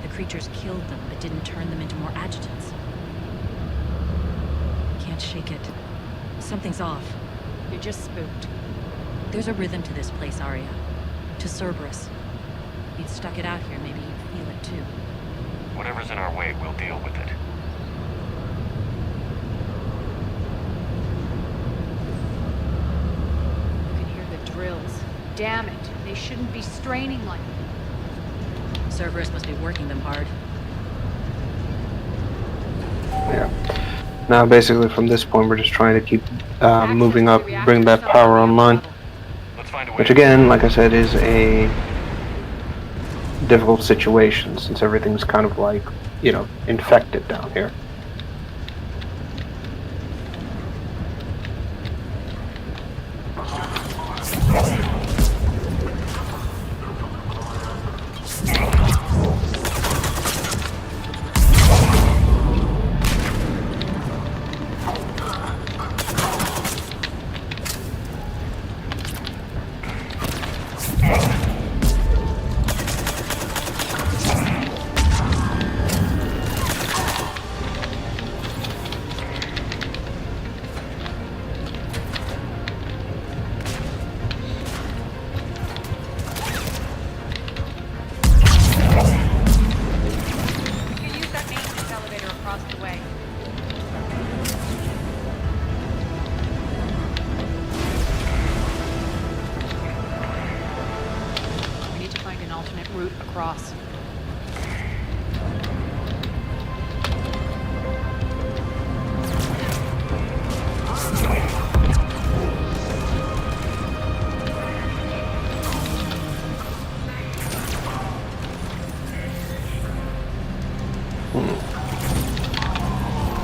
The creatures killed them, but didn't turn them into more adjutants. Can't shake it. Something's off. You're just spooked. There's a rhythm to this place, Arya. To Cerberus. If you'd stuck it out here, maybe you'd feel it too. Whatever's in our way, we'll deal with it. You can hear the drills. Damn it. They shouldn't be straining like that. Cerberus must be working them hard. Yeah. Now, basically, from this point, we're just trying to keep moving up, bring that power online. Which, again, like I said, is a difficult situation, since everything's kind of like, you know, infected down here.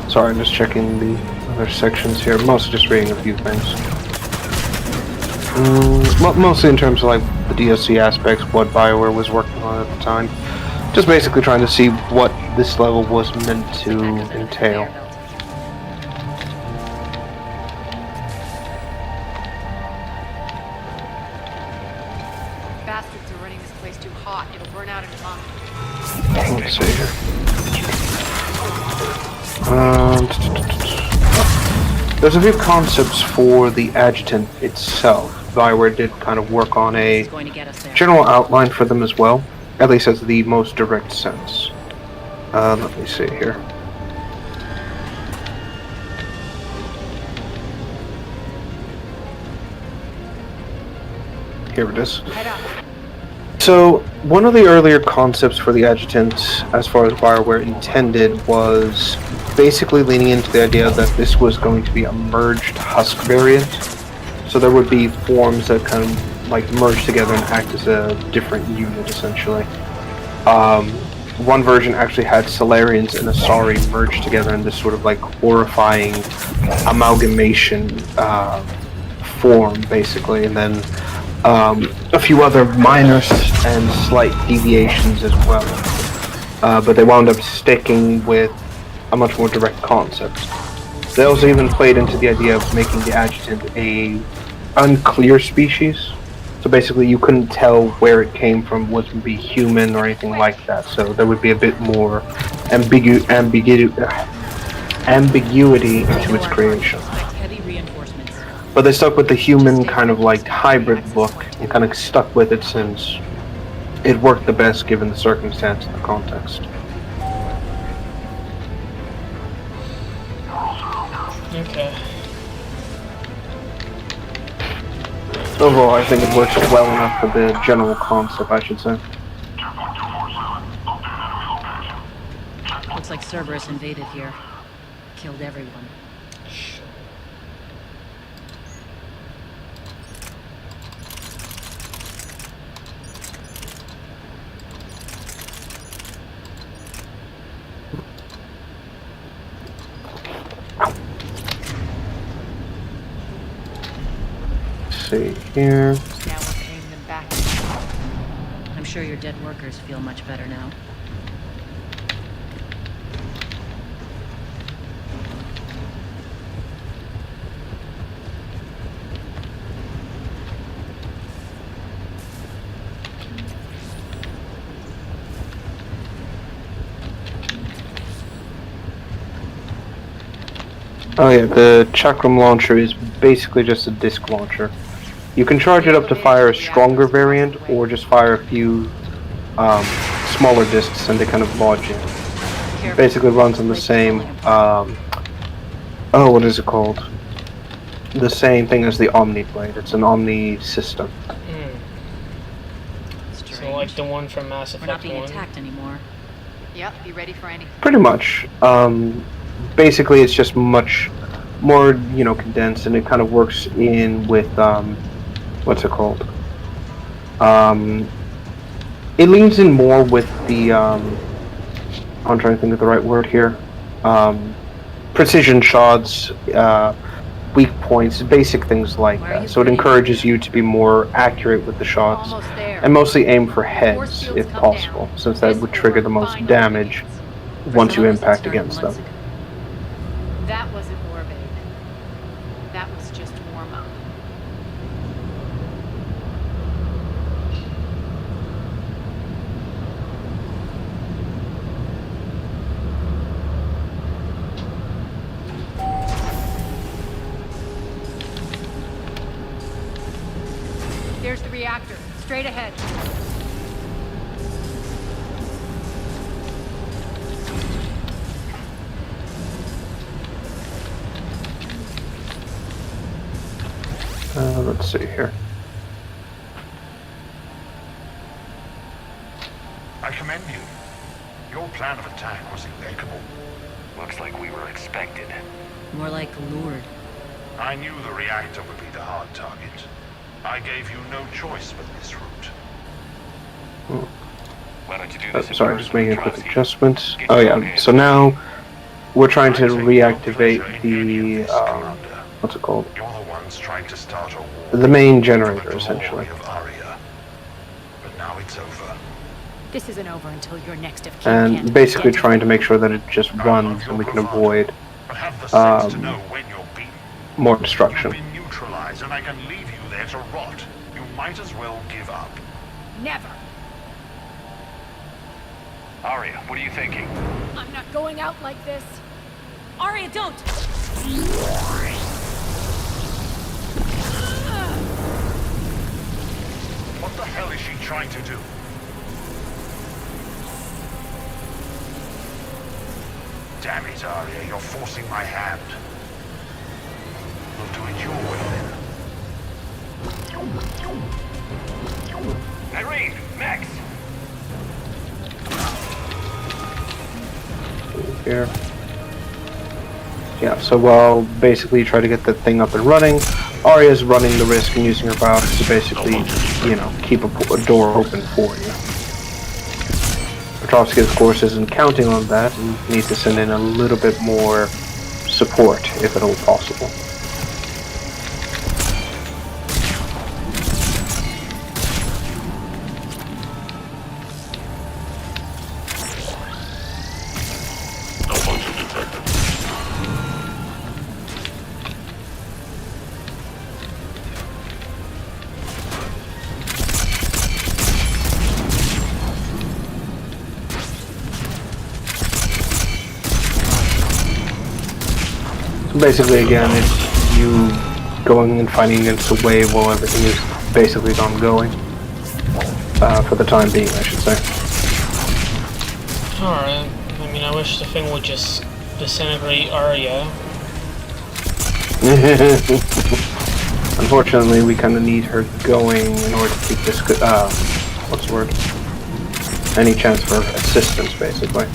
Sorry, I'm just checking the other sections here. Mostly just reading a few things. Mostly in terms of like the DLC aspects, what BioWare was working on at the time. Just basically trying to see what this level was meant to entail. Bastards are running this place too hot. It'll burn out in a month. Let's see here. There's a few concepts for the adjutant itself. BioWare did kind of work on a general outline for them as well, at least as the most direct sense. Let me see here. Here it is. So, one of the earlier concepts for the adjutant, as far as BioWare intended, was basically leaning into the idea that this was going to be a merged Husk variant. So there would be forms that kind of like merge together and act as a different unit, essentially. One version actually had Solarians and Asari merged together in this sort of like horrifying amalgamation form, basically, and then a few other minor and slight deviations as well. But they wound up sticking with a much more direct concept. They also even played into the idea of making the adjutant a unclear species. So basically you couldn't tell where it came from, wouldn't be human or anything like that. So there would be a bit more ambiguity to its creation. But they stuck with the human kind of like hybrid look and kind of stuck with it since it worked the best given the circumstance and the context. Okay. Overall, I think it works well enough for the general concept, I should say. Looks like Cerberus invaded here. Killed everyone. See here. Now we're paying them back. I'm sure your dead workers feel much better now. Oh yeah, the Chakram launcher is basically just a disc launcher. You can charge it up to fire a stronger variant, or just fire a few smaller discs and they kind of lodge in. Basically runs on the same, what is it called? The same thing as the Omni Blade. It's an Omni system. So like the one from Mass Effect 1? We're not being attacked anymore. Yep, be ready for anything. Pretty much. Basically it's just much more, condensed, and it kind of works in with, what's it called? It leans in more with the, I'm trying to think of the right word here. Precision shots, weak points, basic things like that. So it encourages you to be more accurate with the shots, and mostly aim for heads, if possible, since that would trigger the most damage once you impact against them. That wasn't morbid. That was just warm-up. There's the reactor. Straight ahead. Let's see here. I commend you. Your plan of attack was impeccable. Looks like we were expected. More like lured. I knew the reactor would be the hard target. I gave you no choice but this route. Why don't you do this? Sorry, just making a quick adjustment. Oh yeah, so now we're trying to reactivate the, what's it called? You're the ones trying to start a war. The main generator, essentially. But now it's over. This isn't over until you're next of kin. And basically trying to make sure that it just runs and we can avoid more destruction. You've been neutralized, and I can leave you there to rot. You might as well give up. Never. Aria, what are you thinking? I'm not going out like this. Aria, don't! What the hell is she trying to do? Damn it, Aria, you're forcing my hand. We'll do it your way then. Irene! Max! Here. Yeah, so we'll basically try to get the thing up and running. Arya's running the risk and using her powers to basically, you know, keep a door open for you. Petrovsky, of course, isn't counting on that and needs to send in a little bit more support, if at all possible. Basically, again, it's you going and fighting against the wave while everything is basically ongoing. For the time being, I should say. Alright. I mean, I wish the thing would just disintegrate Arya. Unfortunately, we kind of need her going in order to keep this, what's the word? Any chance for assistance, basically.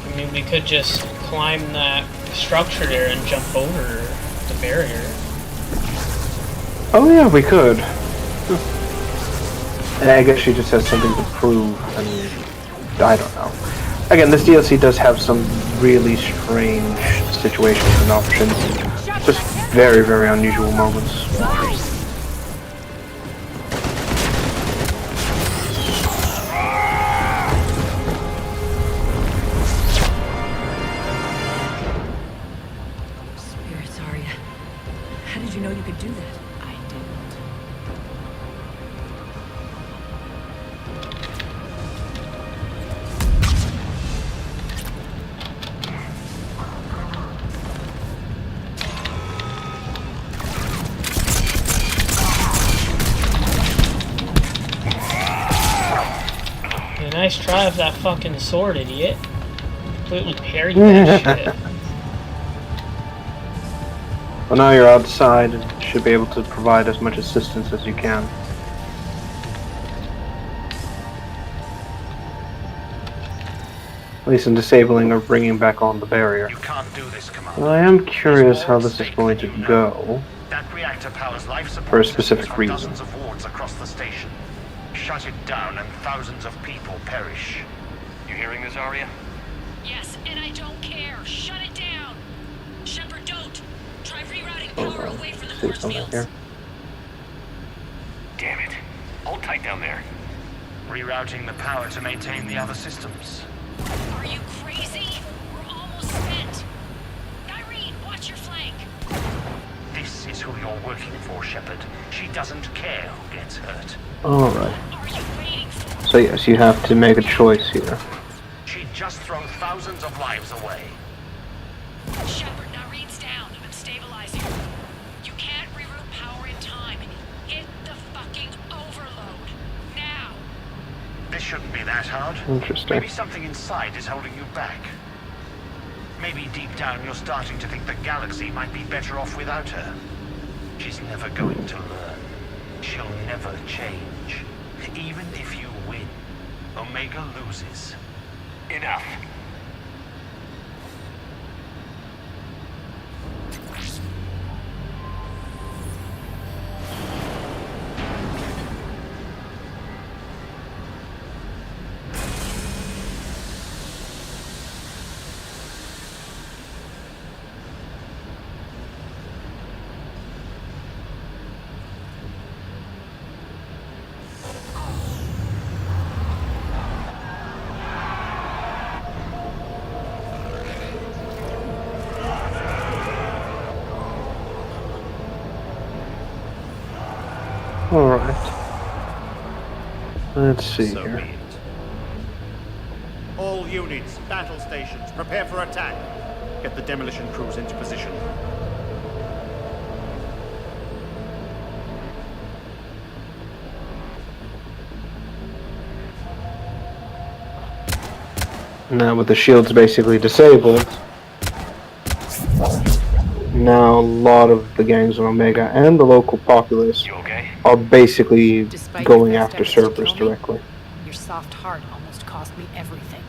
I mean, we could just climb that structure there and jump over the barrier. Oh yeah, we could. And I guess she just has something to prove, and I don't know. Again, this DLC does have some really strange situations and options. Just very, very unusual moments. Spirits, Arya. How did you know you could do that? I didn't. Yeah, nice try of that fucking sword, idiot. Completely parried that shit. Well, now you're outside and should be able to provide as much assistance as you can. At least in disabling or bringing back on the barrier. You can't do this, Commander. Well, I am curious how this is going to go. That reactor powers life support For a systems specific for reason. dozens of wards across the station. Shut it down and thousands of people perish. You hearing this, Arya? Yes, and I don't care. Shut it down. Shepard, don't. Try rerouting power away from the See force something fields. here. Damn it. Hold tight down there. Rerouting the power to maintain the other systems. Are you crazy? We're almost spent. Irene, watch your flank. This is who you're working for, Shepard. She doesn't care who gets hurt. Alright. So yes, you have to make a choice here. She'd just thrown thousands of lives away. Shepard, Irene's down. I'm stabilizing. You can't reroute power in time. Hit the fucking overload. Now. This shouldn't be that hard. Interesting. Maybe something inside is holding you back. Maybe deep down you're starting to think the galaxy might be better off without her. She's never going to learn. She'll never change. Even if you win, Omega loses. Enough. Alright. Let's see here. All units, battle stations, prepare for attack. Get the demolition crews into position. Now with the shields basically disabled, now a lot of the gangs on Omega and the local populace are basically going after Cerberus directly. Your soft heart almost cost me everything.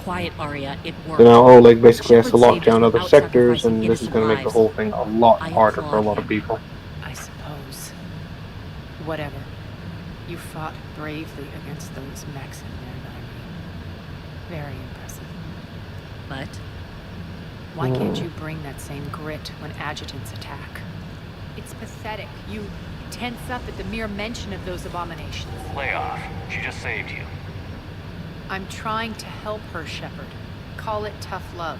Quiet, Arya. It worked. You know, like basically has to Shepard lock saved down us other without sectors, and sacrificing this is going to make the innocent whole thing a lot I harder for a applaud lot of him. people. I suppose. Whatever. You fought bravely against those mechs in there, Nyreen. Very impressive. But why can't you bring that same grit when adjutants attack? It's pathetic. You tense up at the mere mention of those abominations. Lay off. She just saved you. I'm trying to help her, Shepard. Call it tough love.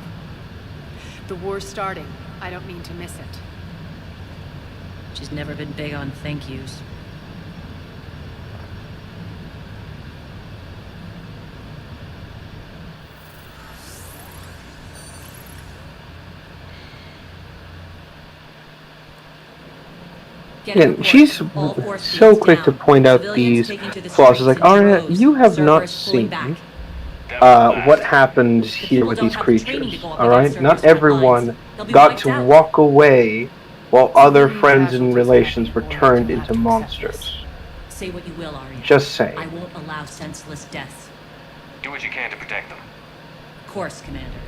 The war's starting. I don't mean to miss it. she's never been big on thank yous. Yeah, she's so quick to point out these flaws. It's like, Arya, you have not seen what happened here with these creatures, alright? Not everyone got to walk away while other friends and relations were turned into monsters. Say what you will, Arya. Just say. I won't allow senseless deaths. Do what you can to protect them. Of course, Commander.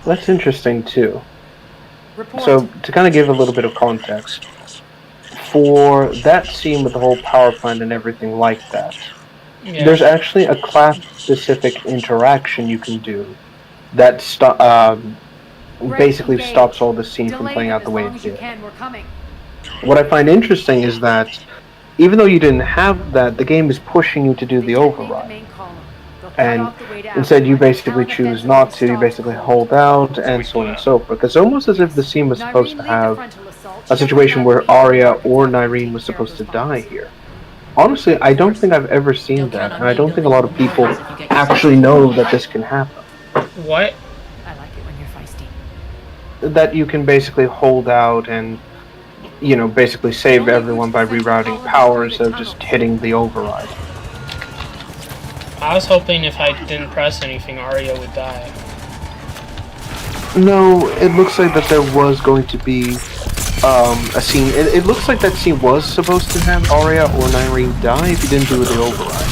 That's interesting, too. So, to kind of give a little bit of context, for that scene with the whole power plant and everything like that, there's actually a class-specific interaction you can do that basically stops all the scene from playing out the way it did. What I find interesting is that, even though you didn't have that, the game is pushing you to do the override. And instead you basically choose not to, you basically hold out, and so on and so forth. It's almost as if the scene was supposed to have a situation where Arya or Nyreen was supposed to die here. Honestly, I don't think I've ever seen that, and I don't think a lot of people actually know that this can happen. What? I like it when you're feisty. That you can basically hold out and, you know, basically save everyone by rerouting power instead of just hitting the override. I was hoping if I didn't press anything, Arya would die. No, it looks like that there was going to be a scene. It looks like that scene was supposed to have Arya or Nyreen die if you didn't do the override.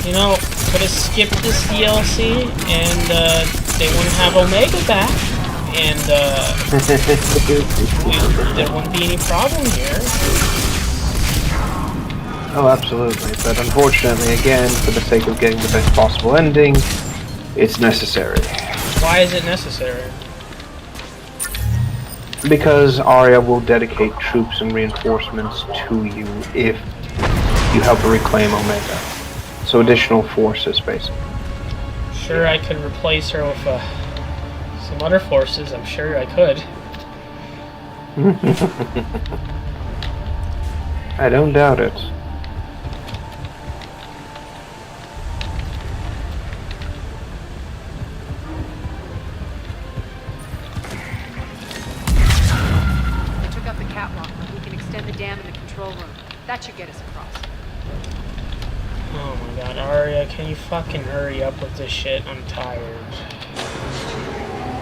You know, could have skipped this DLC and they wouldn't have Omega back. And there wouldn't be any problem here. Oh, absolutely. But unfortunately, again, for the sake of getting the best possible ending, it's necessary. Why is it necessary? Because Arya will dedicate troops and reinforcements to you if you help her reclaim Omega. So additional forces, basically. Sure, I could replace her with some other forces, I'm sure I could. I don't doubt it. They took out the catwalk, but we can extend the dam in the control room. That should get us across. Oh my god, Arya, can you fucking hurry up with this shit? I'm tired.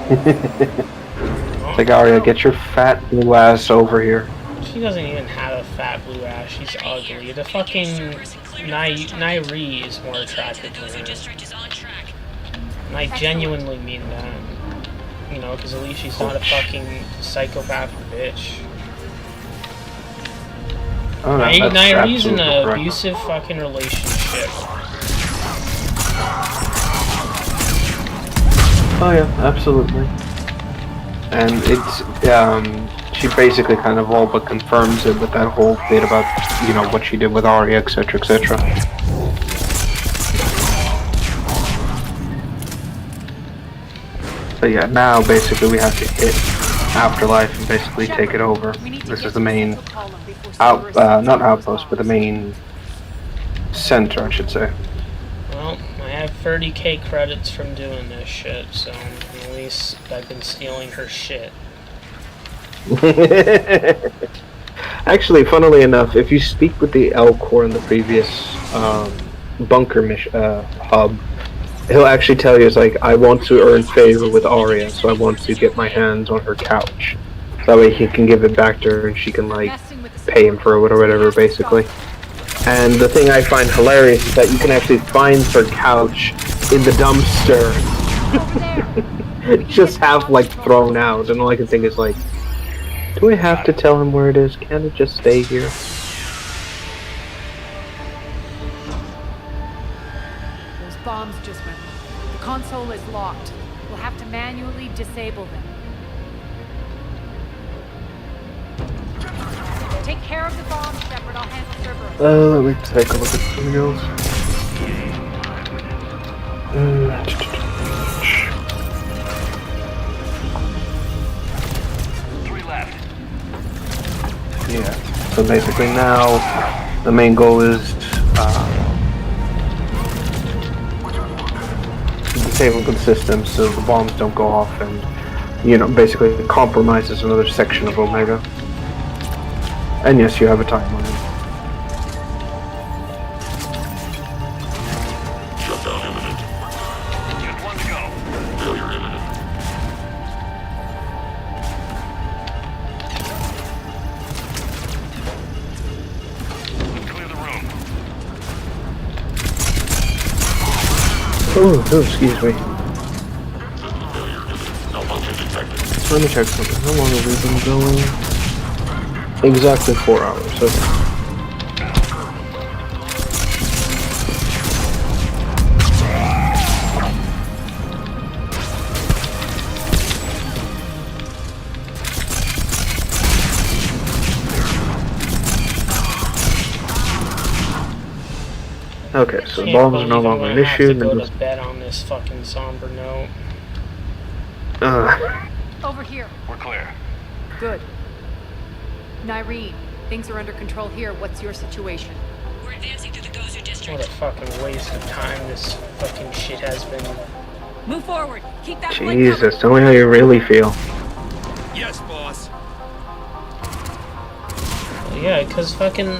It's like, Arya, get your fat blue ass over here. She doesn't even have a fat blue ass. She's ugly. The fucking Nyree is more attractive to her. And I genuinely mean that. You know, because at least she's not a fucking psychopath bitch. Oh, no, Nyree's in an abusive fucking relationship. Oh yeah, absolutely. And it's, she basically kind of all but confirms it with that whole bit about, you know, what she did with Arya, etc., etc. But yeah, now basically we have to hit Afterlife and basically take it over. This is the main, not outpost, but the main center, I should say. Well, I have 30k credits from doing this shit, so at least I've been stealing her shit. Actually, funnily enough, if you speak with the Elcor in the previous bunker hub, he'll actually tell you, it's like, I want to earn favor with Arya, so I want to get my hands on her couch. That way he can give it back to her and she can, like, pay him for it or whatever, basically. And the thing I find hilarious is that you can actually find her couch in the dumpster. Just half like thrown out, and all I can think is like, do I have to tell him where it is? Can't it just stay here? Those bombs just went off. The console is locked. We'll have to manually disable them. Take care of the bombs, Shepard. I'll handle Cerberus. Let me take a look at something else. Yeah, so basically now the main goal is disabling the system so the bombs don't go off and, you know, basically it compromises another section of Omega. And yes, you have a time limit. Shutdown imminent. Just one to go. Failure imminent. Clear the room. Oh, excuse me. Failure imminent. Malfunction detected. Let me check something. How long have we been going? Exactly 4 hours. Okay. Okay, so the bombs are no longer an issue. I'm gonna have to go to bed on this fucking somber note. Over here. We're clear. Good. Nyreen, things are under control here. What's your situation? We're advancing through the Gozu district. What a fucking waste of time this fucking shit has been. Move forward. Keep that flank Jesus, tell me how you really feel. Yes, boss. Yeah, because fucking.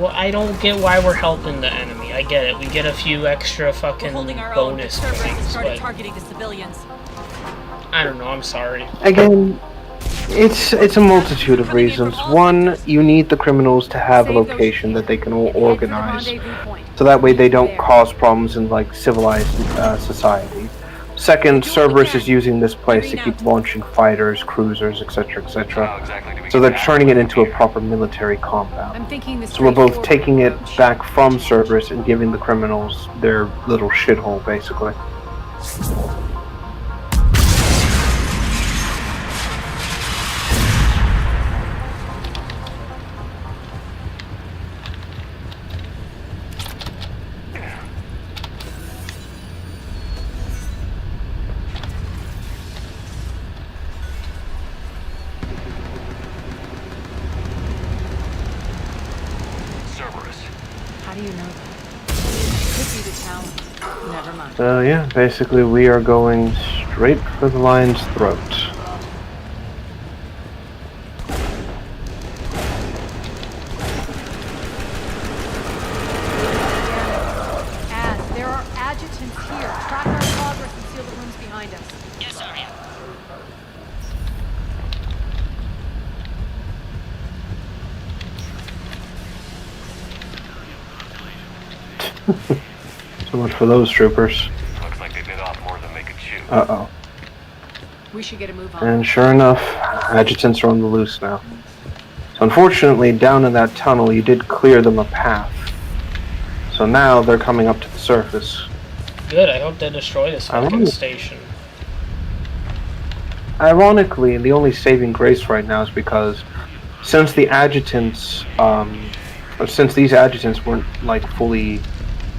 Well, I don't get why we're helping the enemy. I get it. We get a few extra fucking holding our own, but bonus Cerberus has points, started but targeting the civilians. I don't know. I'm sorry. Again, it's a multitude of reasons. One, you need the criminals to have a location that they can all organize, so that way they don't cause problems in like civilized society. Second, Cerberus is using this place to keep launching fighters, cruisers, etc., etc. So they're turning it into a proper military compound. I'm thinking this. So we're both taking it back from Cerberus and giving the criminals their little shithole, basically. How do you know that? Could be the Talon. Never mind. So yeah, basically we are going straight for the lion's throat. Az, there are adjutants here. Track our progress and seal the rooms behind us. Yes, Arya. So much for those troopers. Looks like they bit off more than they could chew. Uh-oh. We should get a move on. And sure enough, adjutants are on the loose now. So unfortunately, down in that tunnel, you did clear them a path. So now they're coming up to the surface. Good. I hope they destroy this fucking station. Ironically, the only saving grace right now is because since the adjutants, or since these adjutants weren't like fully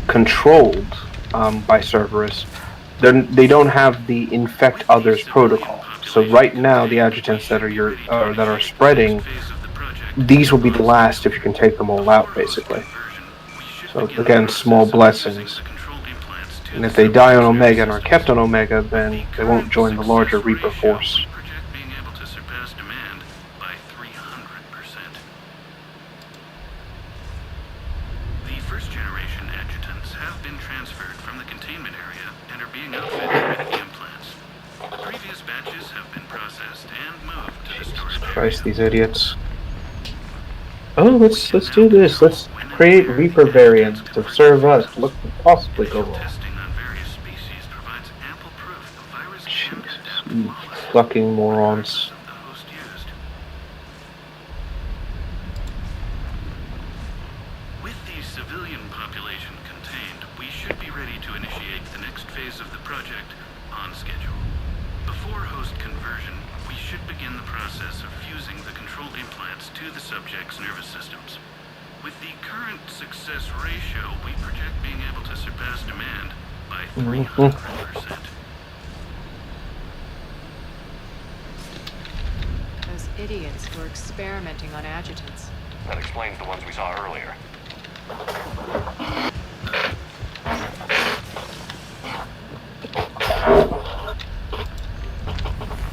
controlled by Cerberus, they don't have the infect others protocol. So right now, the adjutants that are spreading, these will be the last if you can take them all out, basically. So again, small blessings. And if they die on Omega and are kept on Omega, then they won't join the larger Reaper force. The first-generation adjutants have been transferred from the containment area and are being outfitted with implants. Previous batches have been processed and moved to the storage area. Christ, these idiots. Oh, let's do this. Let's create Reaper variants to serve us. What could possibly go wrong? Jesus, you fucking morons. With the civilian population contained, we should be ready to initiate the next phase of the project on schedule. Before host conversion, we should begin the process of fusing the control implants to the subject's nervous systems. With the current success ratio, we project being able to surpass demand by 300%. Those idiots were experimenting on adjutants. That explains the ones we saw earlier.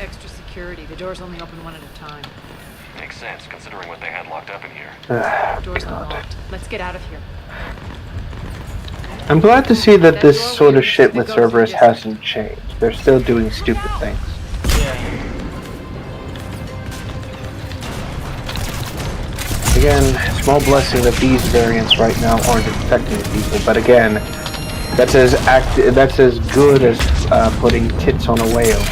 Extra security. The doors only open one at a time. Makes sense, considering what they had locked up in here. Doors unlocked. Let's get out of here. I'm glad to see that this sort of shit with Cerberus hasn't changed. They're still doing stupid things. Again, small blessing that these variants right now aren't infecting people, but again, that's as good as putting tits on a whale.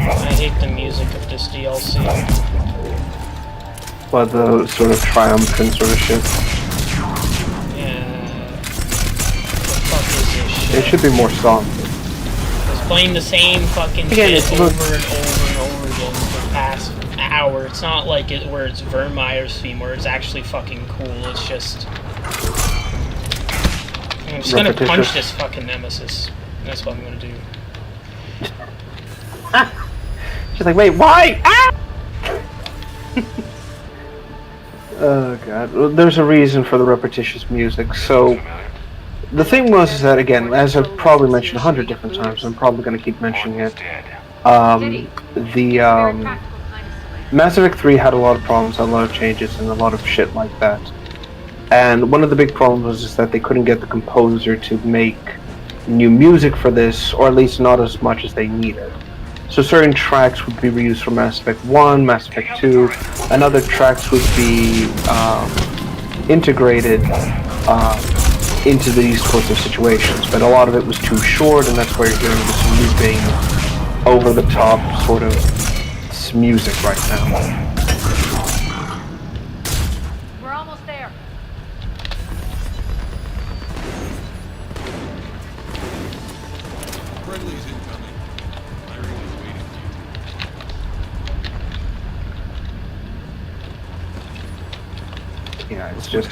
I hate the music of this DLC. But the sort of triumphant sort of shit. Yeah. What the fuck is this shit? It should be more somber. It's playing the same fucking Again, shit over and over and over again for the past hour. It's not like it where it's Vermeer's theme where it's actually fucking cool. It's just... I'm just gonna punch this fucking nemesis. That's what I'm gonna do. She's like, wait, why? Ah! Oh god. Well, there's a reason for the repetitious music. So, the thing was that, again, as I've probably mentioned 100 different times, I'm probably going to keep mentioning it. Mass Effect 3 had a lot of problems, a lot of changes, and a lot of shit like that. And one of the big problems was just that they couldn't get the composer to make new music for this, or at least not as much as they needed. So certain tracks would be reused from Mass Effect 1, Mass Effect 2, and other tracks would be integrated into these sorts of situations. But a lot of it was too short, and that's why you're hearing this looping, over-the-top sort of music right now. We're almost there. Friendly's incoming. Irene is waiting for you. Yeah, it's just...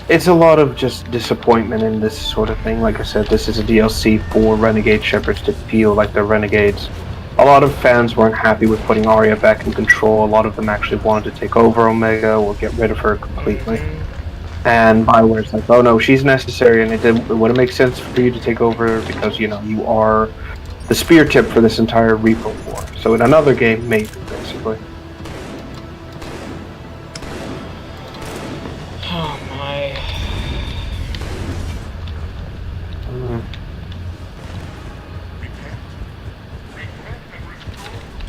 It's a lot of just disappointment in this sort of thing. Like I said, this is a DLC for Renegade Shepherds to feel like they're renegades. A lot of fans weren't happy with putting Aria back in control. A lot of them actually wanted to take over Omega or get rid of her completely. And Bioware's like, oh no, she's necessary, and it wouldn't make sense for you to take over because, you know, you are the spear tip for this entire Reaper war. So in another game, maybe, basically. Oh my.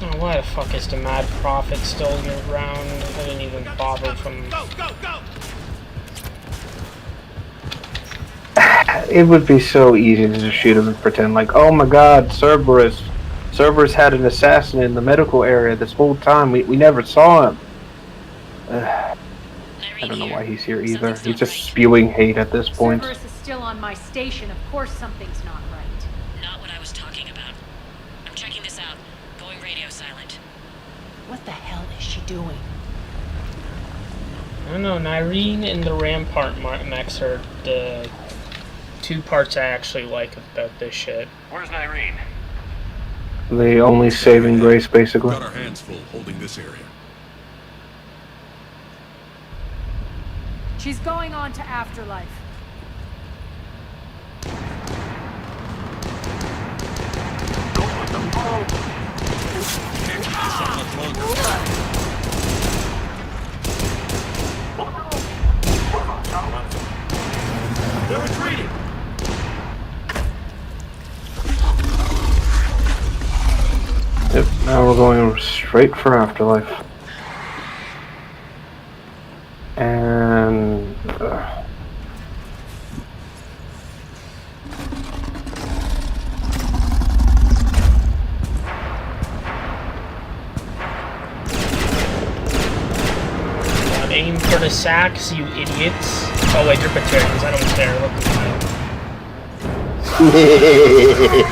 Oh, why the fuck is the Mad Prophet still around? I didn't even bother from... It would be so easy to just shoot him and pretend like, oh my god, Cerberus. Cerberus had an assassin in the medical area this whole time. We never saw him. I don't know why he's here either. He's just spewing hate at this point. Cerberus is still on my station. Of course something's not right. Not what I was talking about. I'm checking this out. Going radio silent. What the hell is she doing? I don't know, Nyreen and the Rampart mechs are the two parts I actually like about this shit. Where's Nyreen? The only saving grace, basically. Got our hands full holding this area. She's going on to Afterlife. They're retreating! Yep, now we're going straight for Afterlife. And... Aim for the sacks, you idiots. Oh wait, they're Batarians, I don't care. Look at me.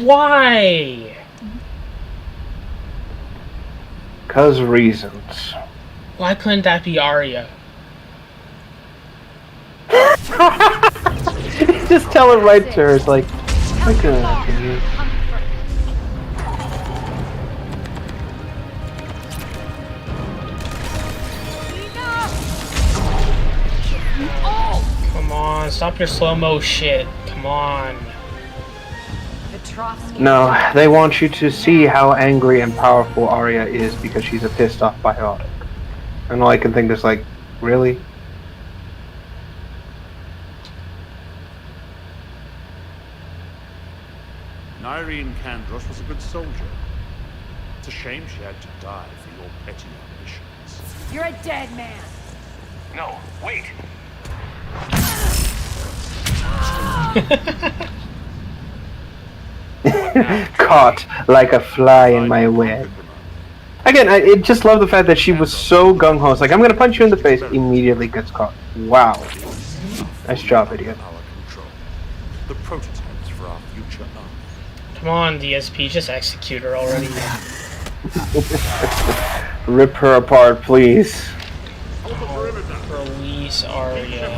Why? 'Cause reasons. Why couldn't that be Arya? Just tell it right to her. It's like, I couldn't happen here. Come on, stop your slow-mo shit. Come on. No, they want you to see how angry and powerful Arya is because she's a pissed off biotic. And all I can think is like, really? Nyreen Kandros was a good soldier. It's a shame she had to die for your petty ambitions. You're a dead man. No, wait. Caught like a fly in my web. Again, I just love the fact that she was so gung-ho. It's like, I'm gonna punch you in the face, immediately gets caught. Wow. Nice job, idiot. The prototypes for our future army. Come on, DSP, just execute her already. Rip her apart, please. Release Arya.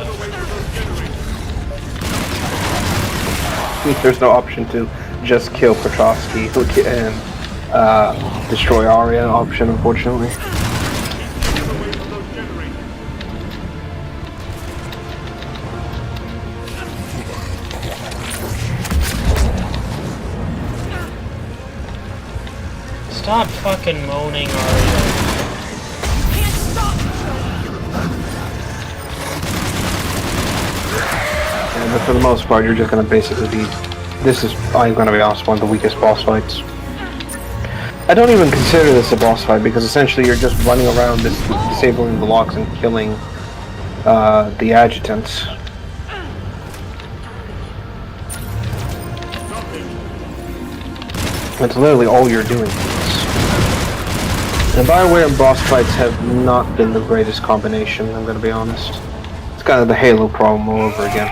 There's no option to just kill Petrovsky and destroy Arya option, unfortunately. Stop fucking moaning, Arya. Yeah, but for the most part, you're just gonna basically be. This is, I'm gonna be honest, one of the weakest boss fights. I don't even consider this a boss fight because essentially you're just running around disabling the locks and killing the adjutants. That's literally all you're doing. And BioWare and boss fights have not been the greatest combination, I'm gonna be honest. It's kind of the Halo problem all over again.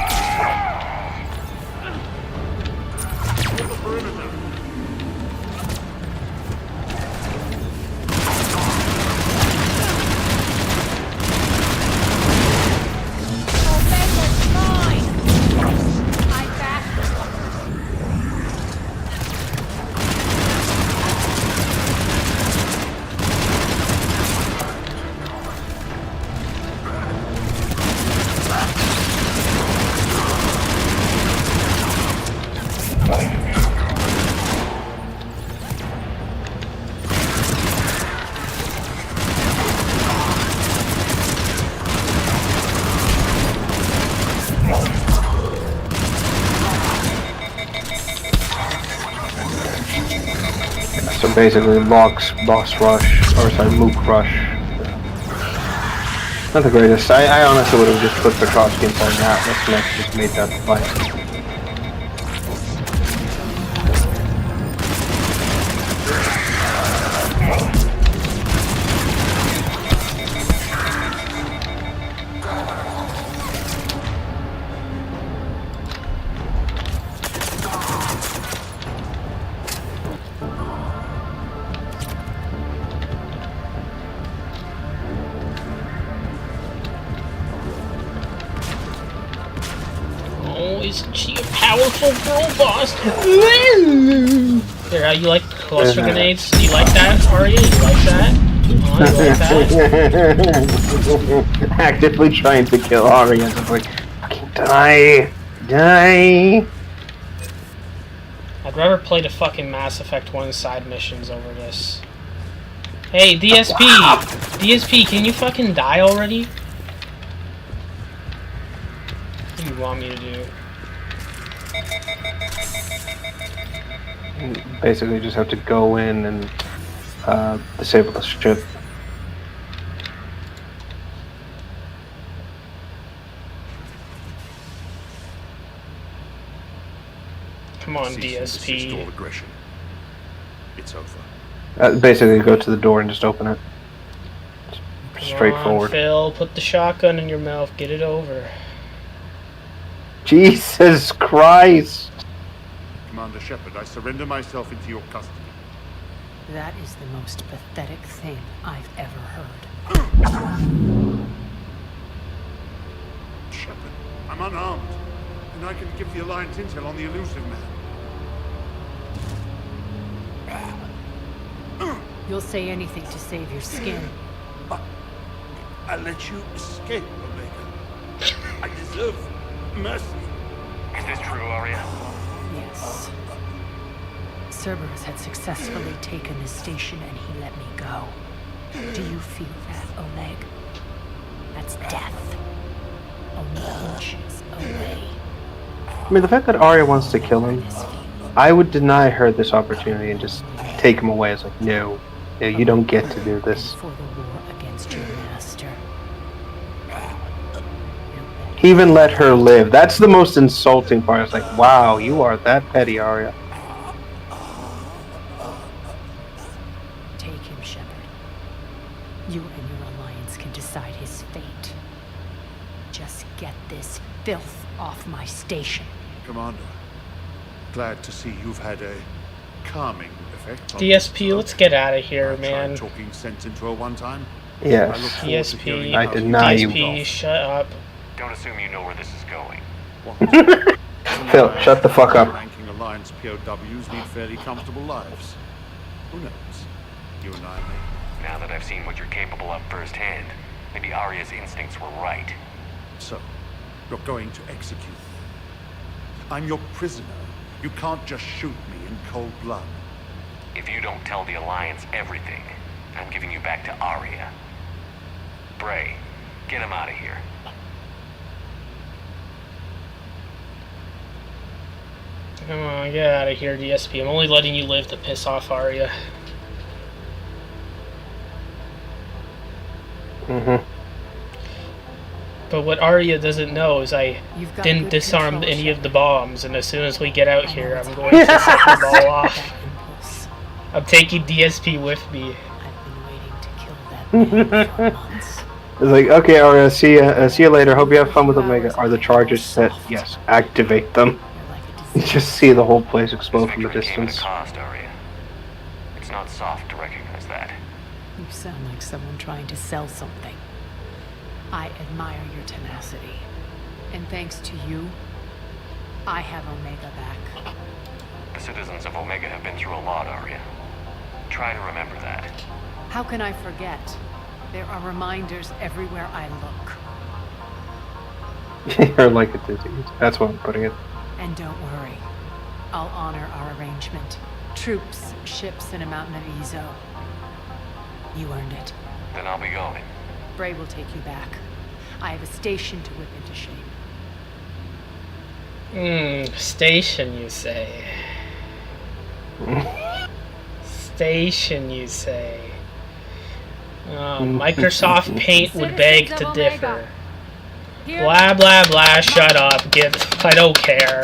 So basically, boss rush, or sorry, Mook rush. Not the greatest. I honestly would have just put Petrovsky inside that. Let's just made that fight. isn't she a powerful girl boss? There, you like cluster grenades? You like that, Arya? You like that? Oh, you like that? Actively trying to kill Arya. Just like, fucking die. Die. I'd rather play the fucking Mass Effect 1 side missions over this. Hey, DSP! DSP, can you fucking die already? What do you want me to do? Basically just have to go in and disable the ship. Come on, Cease and desist all DSP. aggression. It's over. Basically go to the door and just open it. Straightforward. Come on, Phil, put the shotgun in your mouth. Get it over. Jesus Christ! Commander Shepard, I surrender myself into your custody. That is the most pathetic thing I've ever heard. Shepard, I'm unarmed, and I can give the Alliance intel on the elusive man. You'll say anything to save your skin. I let you escape, Omega. I deserve mercy. Is this true, Arya? Yes. Cerberus had successfully taken the station and he let me go. Do you feel that, Oleg? That's death. Only inches away. I mean, the fact that Arya wants to kill him, I would deny her this opportunity and just take him away. It's like, no, you don't get to do this. For the war against your master. He even let her live. That's the most insulting part. It's like, wow, you are that petty, Arya. Take him, Shepard. You and your alliance can decide his fate. Just get this filth off my station. Commander, glad to see you've had a calming effect on DSP, let's get out of here, I tried man. talking sense into her one time. Yes. I look forward to hearing DSP, I how deny you. DSP, shut up. Don't assume you know where this is going. Phil, shut the fuck up. Ranking Alliance POWs lead fairly comfortable lives. Who knows? You and I may. Now that I've seen what you're capable of firsthand, maybe Arya's instincts were right. So, you're going to execute me. I'm your prisoner. You can't just shoot me in cold blood. If you don't tell the Alliance everything, I'm giving you back to Arya. Bray, get him out of here. Come on, get out of here, DSP. I'm only letting you live to piss off Arya. But what Arya doesn't know is I didn't disarm any of the bombs, and as soon as we get out here, I'm going to set them all off. I'm taking DSP with me. It's like, okay, Arya, see you later. Hope you have fun with Omega. Are the charges set? Yes. Activate them. You just see the whole place explode from the distance. Cost, Arya. It's not soft to recognize that. You sound like someone trying to sell something. I admire your tenacity. And thanks to you, I have Omega back. The citizens of Omega have been through a lot, Arya. Try to remember that. How can I forget? There are reminders everywhere I look. You're like a disease. That's what I'm putting it. And don't worry. I'll honor our arrangement. Troops, ships, and a mountain of Ezo. You earned it. Then I'll be going. Bray will take you back. I have a station to whip into shape. Station, you say. Station, you say. Microsoft Paint would beg to differ. Blah, blah, blah, shut up, I don't care.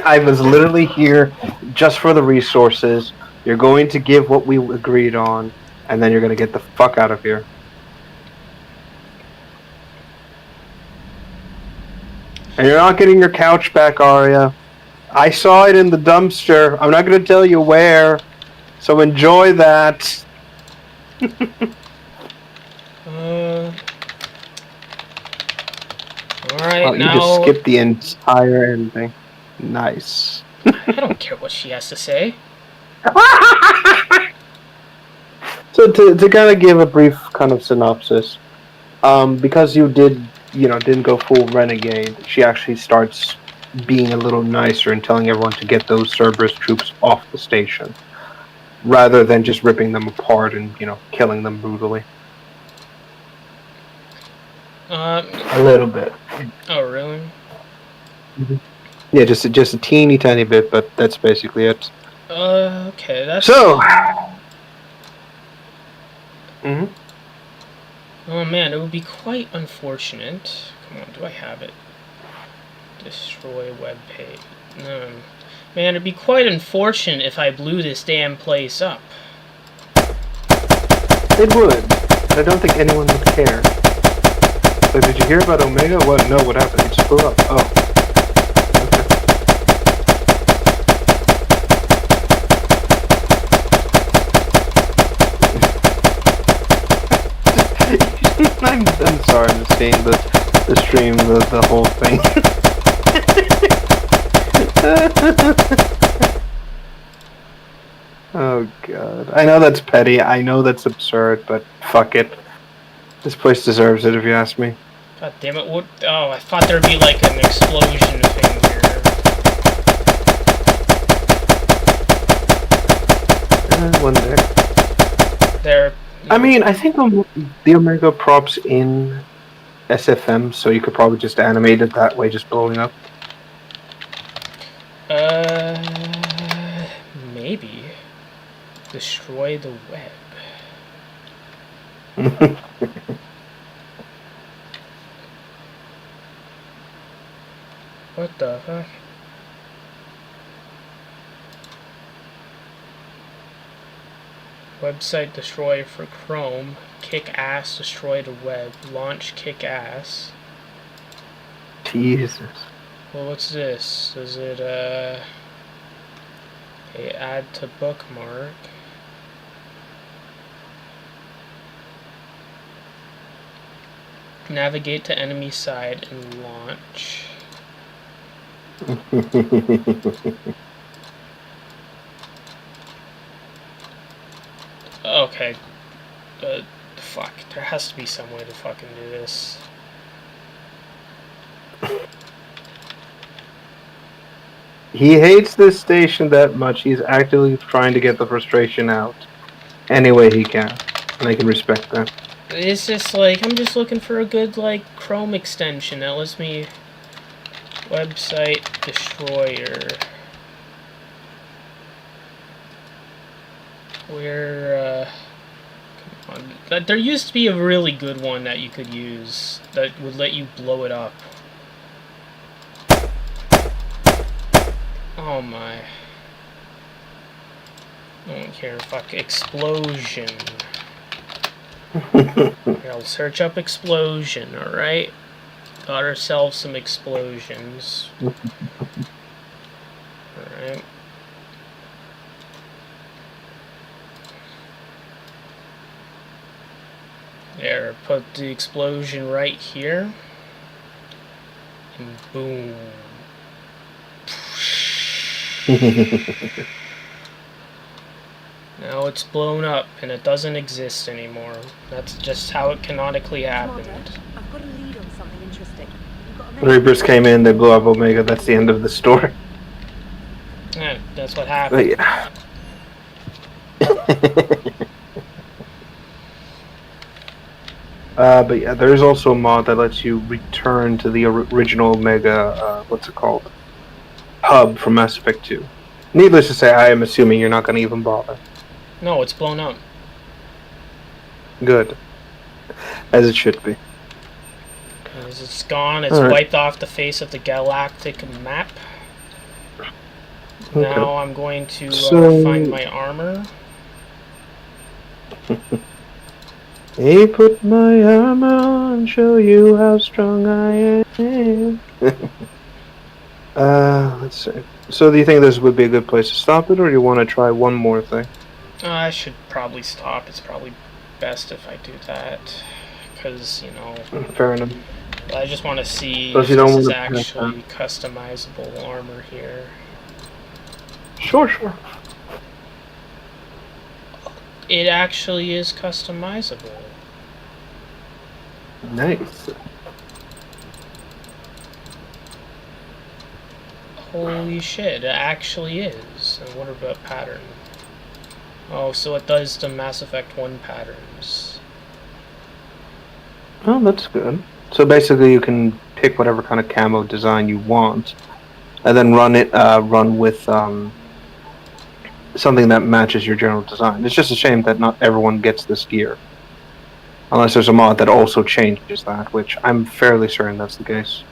I was literally here just for the resources. You're going to give what we agreed on, and then you're going to get the fuck out of here. And you're not getting your couch back, Arya. I saw it in the dumpster. I'm not going to tell you where, so enjoy that. Alright, Oh, you now... just skipped the entire ending. Nice. I don't care what she has to say. So to kind of give a brief kind of synopsis, because you didn't go full renegade, she actually starts being a little nicer and telling everyone to get those Cerberus troops off the station, rather than just ripping them apart and, killing them brutally. A little bit. Oh, really? Mm-hmm. Yeah, just a teeny tiny bit, but that's basically it. Okay, that's... So... Mm-hmm. Oh man, it would be quite unfortunate. Come on, do I have it? Destroy web page. No. Man, it'd be quite unfortunate if I blew this damn place up. It would. But I don't think anyone would care. So did you hear about Omega? What? No, what happened? It just blew up. Oh. I'm sorry, I'm just seeing the stream, the whole thing. Oh god. I know that's petty, I know that's absurd, but fuck it. This place deserves it if you ask me. God damn it, what? Oh, I thought there'd be like an explosion thing here. One day. There. I mean, I think the Omega props in SFM, so you could probably just animate it that way, just blowing up. Maybe. Destroy the web. What the fuck? Website destroy for Chrome. Kick ass, destroy the web. Launch kick ass. Jesus. Well, what's this? Is it, okay, add to bookmark. Navigate to enemy side and launch. Okay. Fuck. There has to be some way to fucking do this. He hates this station that much, he's actively trying to get the frustration out any way he can. And I can respect that. It's just like, I'm just looking for a good, like, Chrome extension that lets me... Website destroyer. Where, come on. There used to be a really good one that you could use that would let you blow it up. Oh my. I don't care. Fuck. Explosion. Here, I'll search up explosion, alright? Got ourselves some explosions. Alright. There, put the explosion right here. And boom. Now it's blown up and it doesn't exist anymore. That's just how it canonically happened. I've got a lead on something interesting. Reapers came in, they blew up Omega, that's the end of the story. Yeah, that's what happened. But yeah, there's also a mod that lets you return to the original Omega, what's it called? Hub from Mass Effect 2. Needless to say, I am assuming you're not going to even bother. No, it's blown up. Good. As it should be. Because it's gone, it's wiped off the face of the galactic map. Okay. Now I'm going to find my armor. Hey, put my armor on, show you how strong I am. Let's see. So do you think this would be a good place to stop it, or do you want to try one more thing? I should probably stop. It's probably best if I do that. Because, you know... Fair enough. I just want to see Plus if you don't this is want to- actually customizable armor here. Sure, sure. It actually is customizable. Nice. Holy shit, it actually is. And what about pattern? Oh, so it does the Mass Effect 1 patterns. Oh, that's good. So basically you can pick whatever kind of camo design you want, and then run with something that matches your general design. It's just a shame that not everyone gets this gear. Unless there's a mod that also changes that, which I'm fairly certain that's the case.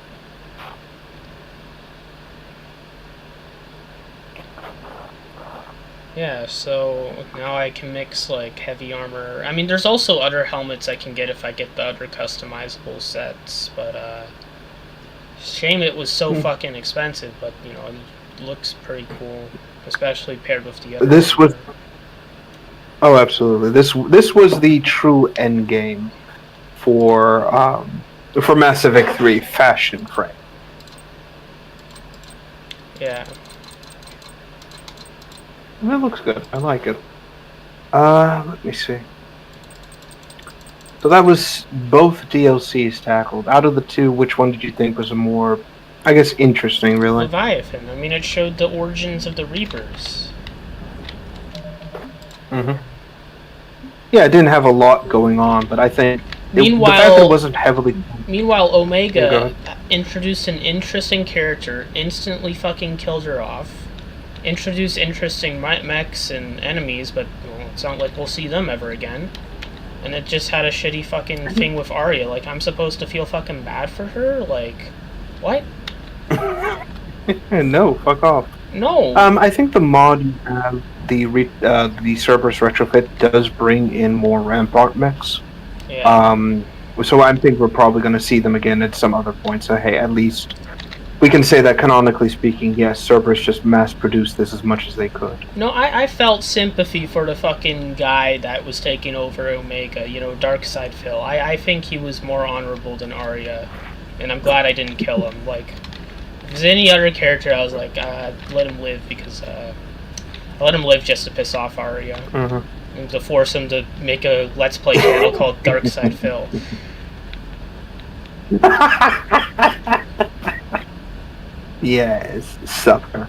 Yeah, so now I can mix like heavy armor. I mean, there's also other helmets I can get if I get the other customizable sets, but shame it was so fucking expensive, but you know, it looks pretty cool, especially paired with the other. This was... Oh, absolutely. This was the true end game for Mass Effect 3 fashion frame. Yeah. That looks good. I like it. Let me see. So that was both DLCs tackled. Out of the two, which one did you think was a more, I guess, interesting, really? Leviathan. I mean, it showed the origins of the Reapers. Mm-hmm. Yeah, it didn't have a lot going on, but I think the fact that Meanwhile, it wasn't heavily... Meanwhile, Yeah, go Omega ahead. introduced an interesting character, instantly fucking killed her off. Introduced interesting mechs and enemies, but well, it's not like we'll see them ever again. And it just had a shitty fucking thing with Arya. Like, I'm supposed to feel fucking bad for her? Like, what? No, fuck off. No. I think the mod you have, the Cerberus retrofit, does bring in more Rampart mechs. Yeah. So I think we're probably going to see them again at some other point. So hey, at least we can say that canonically speaking, yes, Cerberus just mass-produced this as much as they could. No, I felt sympathy for the fucking guy that was taking over Omega, you know, Darkseid Phil. I think he was more honorable than Arya, and I'm glad I didn't kill him. Like, if there's any other character, I was like, let him live, because, I let him live just to piss off Arya. Mm-hmm. And to force him to make a Let's Play channel called Darkseid Phil. Yes, sucker.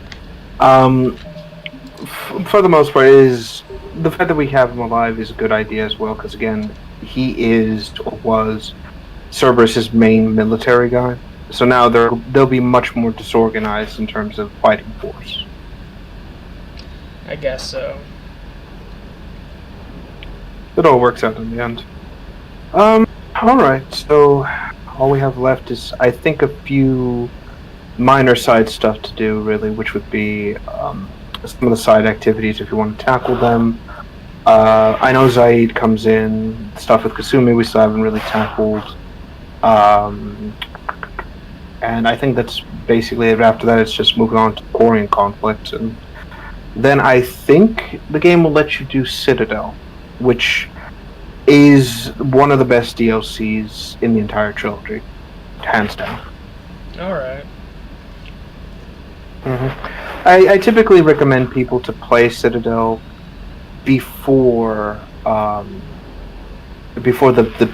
For the most part, is the fact that we have him alive is a good idea as well, because again, he is or was Cerberus's main military guy. So now they'll be much more disorganized in terms of fighting force. I guess so. It all works out in the end. Alright, so all we have left is, I think, a few minor side stuff to do, really, which would be some of the side activities if you want to tackle them. I know Zaid comes in, stuff with Kasumi we still haven't really tackled. And I think that's basically it. After that, it's just moving on to Corian conflict, and then I think the game will let you do Citadel, which is one of the best DLCs in the entire trilogy, hands down. Alright. Mm-hmm. I typically recommend people to play Citadel before the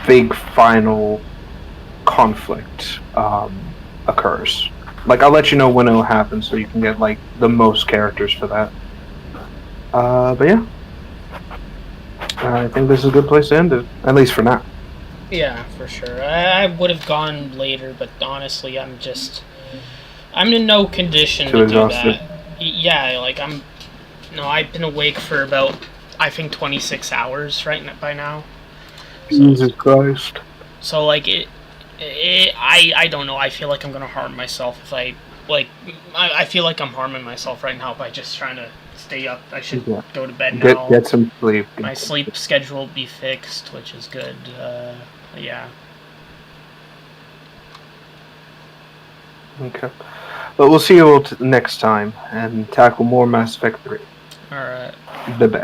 big final conflict occurs. Like, I'll let you know when it'll happen so you can get like the most characters for that. But yeah, I think this is a good place to end it, at least for now. Yeah, for sure. I would have gone later, but honestly, I'm in no condition Too to do exhausted. that. Yeah, like I've been awake for about, I think, 26 hours by now. Jesus Christ. So like I don't know. I feel like I'm gonna harm myself if I feel like I'm harming myself right now by just trying to stay up. I should go to bed now. Get some sleep. My sleep schedule will be fixed, which is good. Yeah. Okay. But we'll see you all next time and tackle more Mass Effect 3. Alright. Bye-bye.